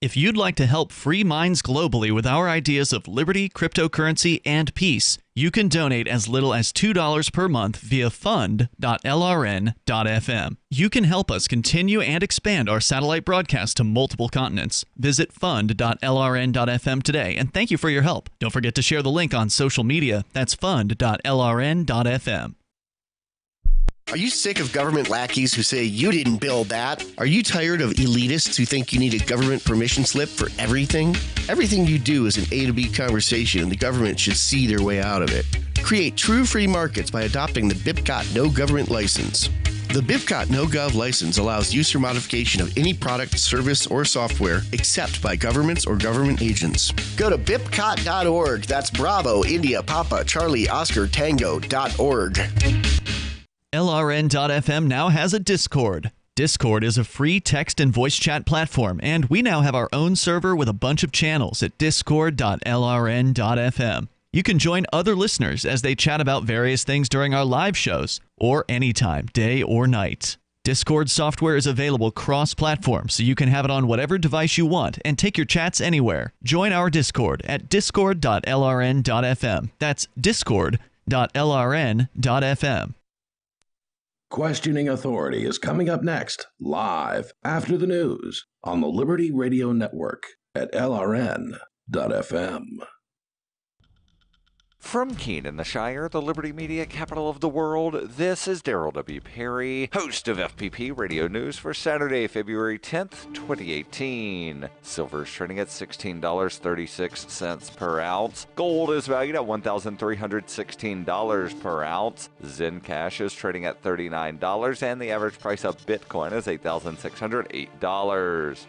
If you'd like to help free minds globally with our ideas of liberty, cryptocurrency, and peace, you can donate as little as $2 per month via fund.lrn.fm. You can help us continue and expand our satellite broadcast to multiple continents. Visit fund.lrn.fm today, and thank you for your help. Don't forget to share the link on social media. That's fund.lrn.fm. Are you sick of government lackeys who say you didn't build that? Are you tired of elitists who think you need a government permission slip for everything? Everything you do is an A to B conversation, and the government should see their way out of it. Create true free markets by adopting the BIPCOT No Government License. The BIPCOT No Gov license allows use or modification of any product, service, or software except by governments or government agents. Go to bipcot.org. That's Bravo, India, Papa, Charlie, Oscar, Tango.org. LRN.FM now has a Discord. Discord is a free text and voice chat platform, and we now have our own server with a bunch of channels at discord.lrn.fm. You can join other listeners as they chat about various things during our live shows, or anytime, day or night. Discord software is available cross-platform, so you can have it on whatever device you want and take your chats anywhere. Join our Discord at discord.lrn.fm. That's discord.lrn.fm. Questioning Authority is coming up next, live after the news on the Liberty Radio Network at LRN.FM. From Keene in the Shire, the Liberty Media capital of the world, this is Daryl W. Perry, host of FPP Radio News for Saturday, February 10th, 2018. Silver is trading at $16.36 per ounce. Gold is valued at $1,316 per ounce. Zencash is trading at $39, and the average price of Bitcoin is $8,608.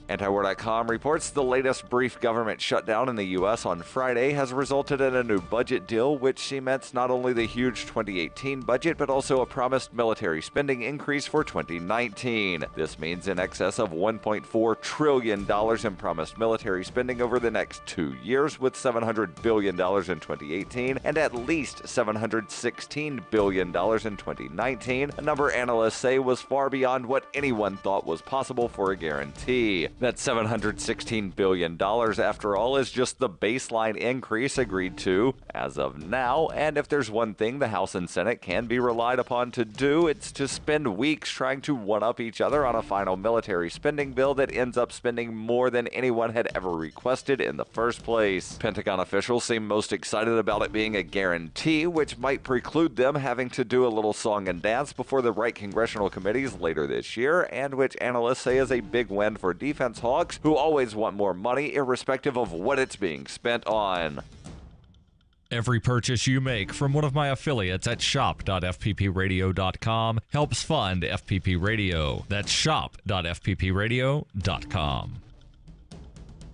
Antiwar.com reports the latest brief government shutdown in the U.S. on Friday has resulted in a new budget deal, which cements not only the huge 2018 budget, but also a promised military spending increase for 2019. This means in excess of $1.4 trillion in promised military spending over the next 2 years, with $700 billion in 2018 and at least $716 billion in 2019, a number analysts say was far beyond what anyone thought was possible for a guarantee. That $716 billion, after all, is just the baseline increase agreed to as of now, and if there's one thing the House and Senate can be relied upon to do, it's to spend weeks trying to one-up each other on a final military spending bill that ends up spending more than anyone had ever requested in the first place. Pentagon officials seem most excited about it being a guarantee, which might preclude them having to do a little song and dance before the right congressional committees later this year, and which analysts say is a big win for defense hawks who always want more money irrespective of what it's being spent on. Every purchase you make from one of my affiliates at shop.fppradio.com helps fund FPP Radio. That's shop.fppradio.com.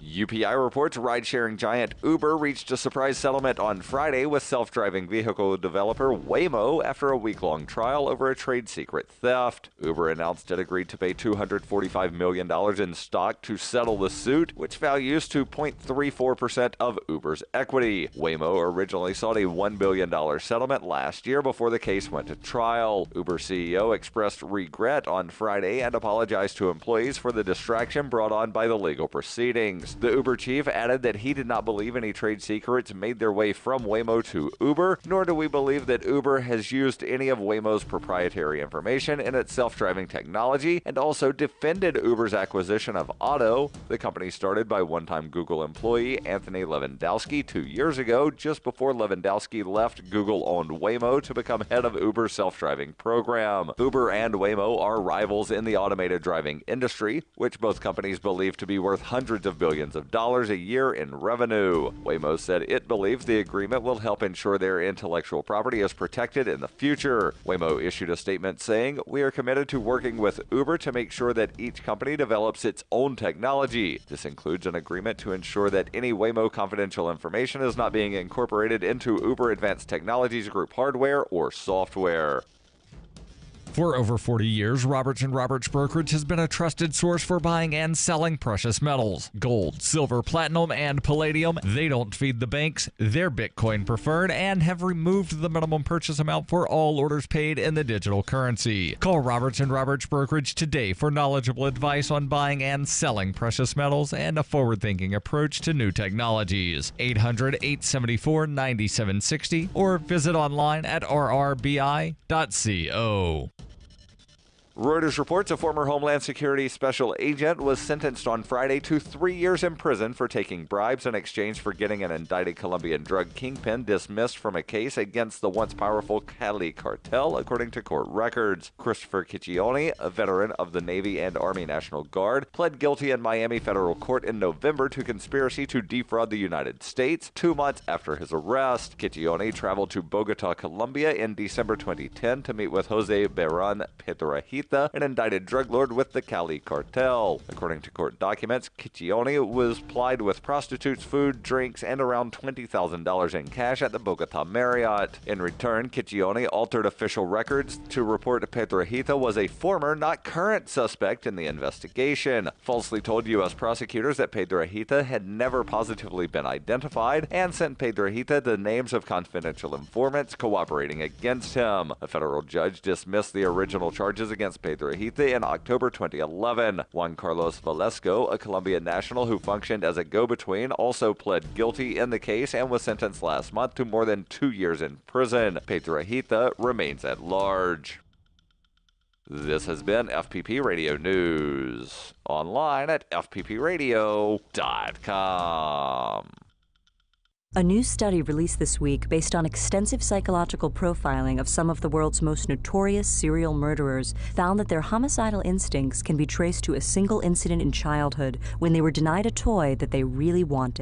UPI reports ride-sharing giant Uber reached a surprise settlement on Friday with self-driving vehicle developer Waymo after a week-long trial over a trade secret theft. Uber announced it agreed to pay $245 million in stock to settle the suit, which values to 0.34% of Uber's equity. Waymo originally sought a $1 billion settlement last year before the case went to trial. Uber CEO expressed regret on Friday and apologized to employees for the distraction brought on by the legal proceedings. The Uber chief added that he did not believe any trade secrets made their way from Waymo to Uber, nor do we believe that Uber has used any of Waymo's proprietary information in its self-driving technology, and also defended Uber's acquisition of Otto. The company started by one-time Google employee Anthony Lewandowski 2 years ago, just before Lewandowski left Google-owned Waymo to become head of Uber's self-driving program. Uber and Waymo are rivals in the automated driving industry, which both companies believe to be worth hundreds of billions of dollars a year in revenue. Waymo said it believes the agreement will help ensure their intellectual property is protected in the future. Waymo issued a statement saying, "We are committed to working with Uber to make sure that each company develops its own technology. This includes an agreement to ensure that any Waymo confidential information is not being incorporated into Uber Advanced Technologies Group hardware or software." For over 40 years, Roberts & Roberts Brokerage has been a trusted source for buying and selling precious metals. Gold, silver, platinum, and palladium. They don't feed the banks. They're Bitcoin preferred and have removed the minimum purchase amount for all orders paid in the digital currency. Call Roberts & Roberts Brokerage today for knowledgeable advice on buying and selling precious metals and a forward-thinking approach to new technologies. 800-874-9760 or visit online at rrbi.co. Reuters reports a former Homeland Security special agent was sentenced on Friday to 3 years in prison for taking bribes in exchange for getting an indicted Colombian drug kingpin dismissed from a case against the once powerful Cali cartel, according to court records. Christopher Ciccione, a veteran of the Navy and Army National Guard, pled guilty in Miami federal court in November to conspiracy to defraud the United States 2 months after his arrest. Ciccione traveled to Bogota, Colombia in December 2010 to meet with Jose Beran Pedrahita, an indicted drug lord with the Cali cartel. According to court documents, Ciccione was plied with prostitutes, food, drinks, and around $20,000 in cash at the Bogota Marriott. In return, Ciccione altered official records to report Pedrahita was a former, not current, suspect in the investigation, falsely told U.S. prosecutors that Pedrahita had never positively been identified, and sent Pedrahita the names of confidential informants cooperating against him. A federal judge dismissed the original charges against Pedrahita in October 2011. Juan Carlos Valesco, a Colombian national who functioned as a go-between, also pled guilty in the case and was sentenced last month to more than 2 years in prison. Pedrahita remains at large. This has been FPP Radio News. Online at fppradio.com. A new study released this week based on extensive psychological profiling of some of the world's most notorious serial murderers found that their homicidal instincts can be traced to a single incident in childhood when they were denied a toy that they really wanted.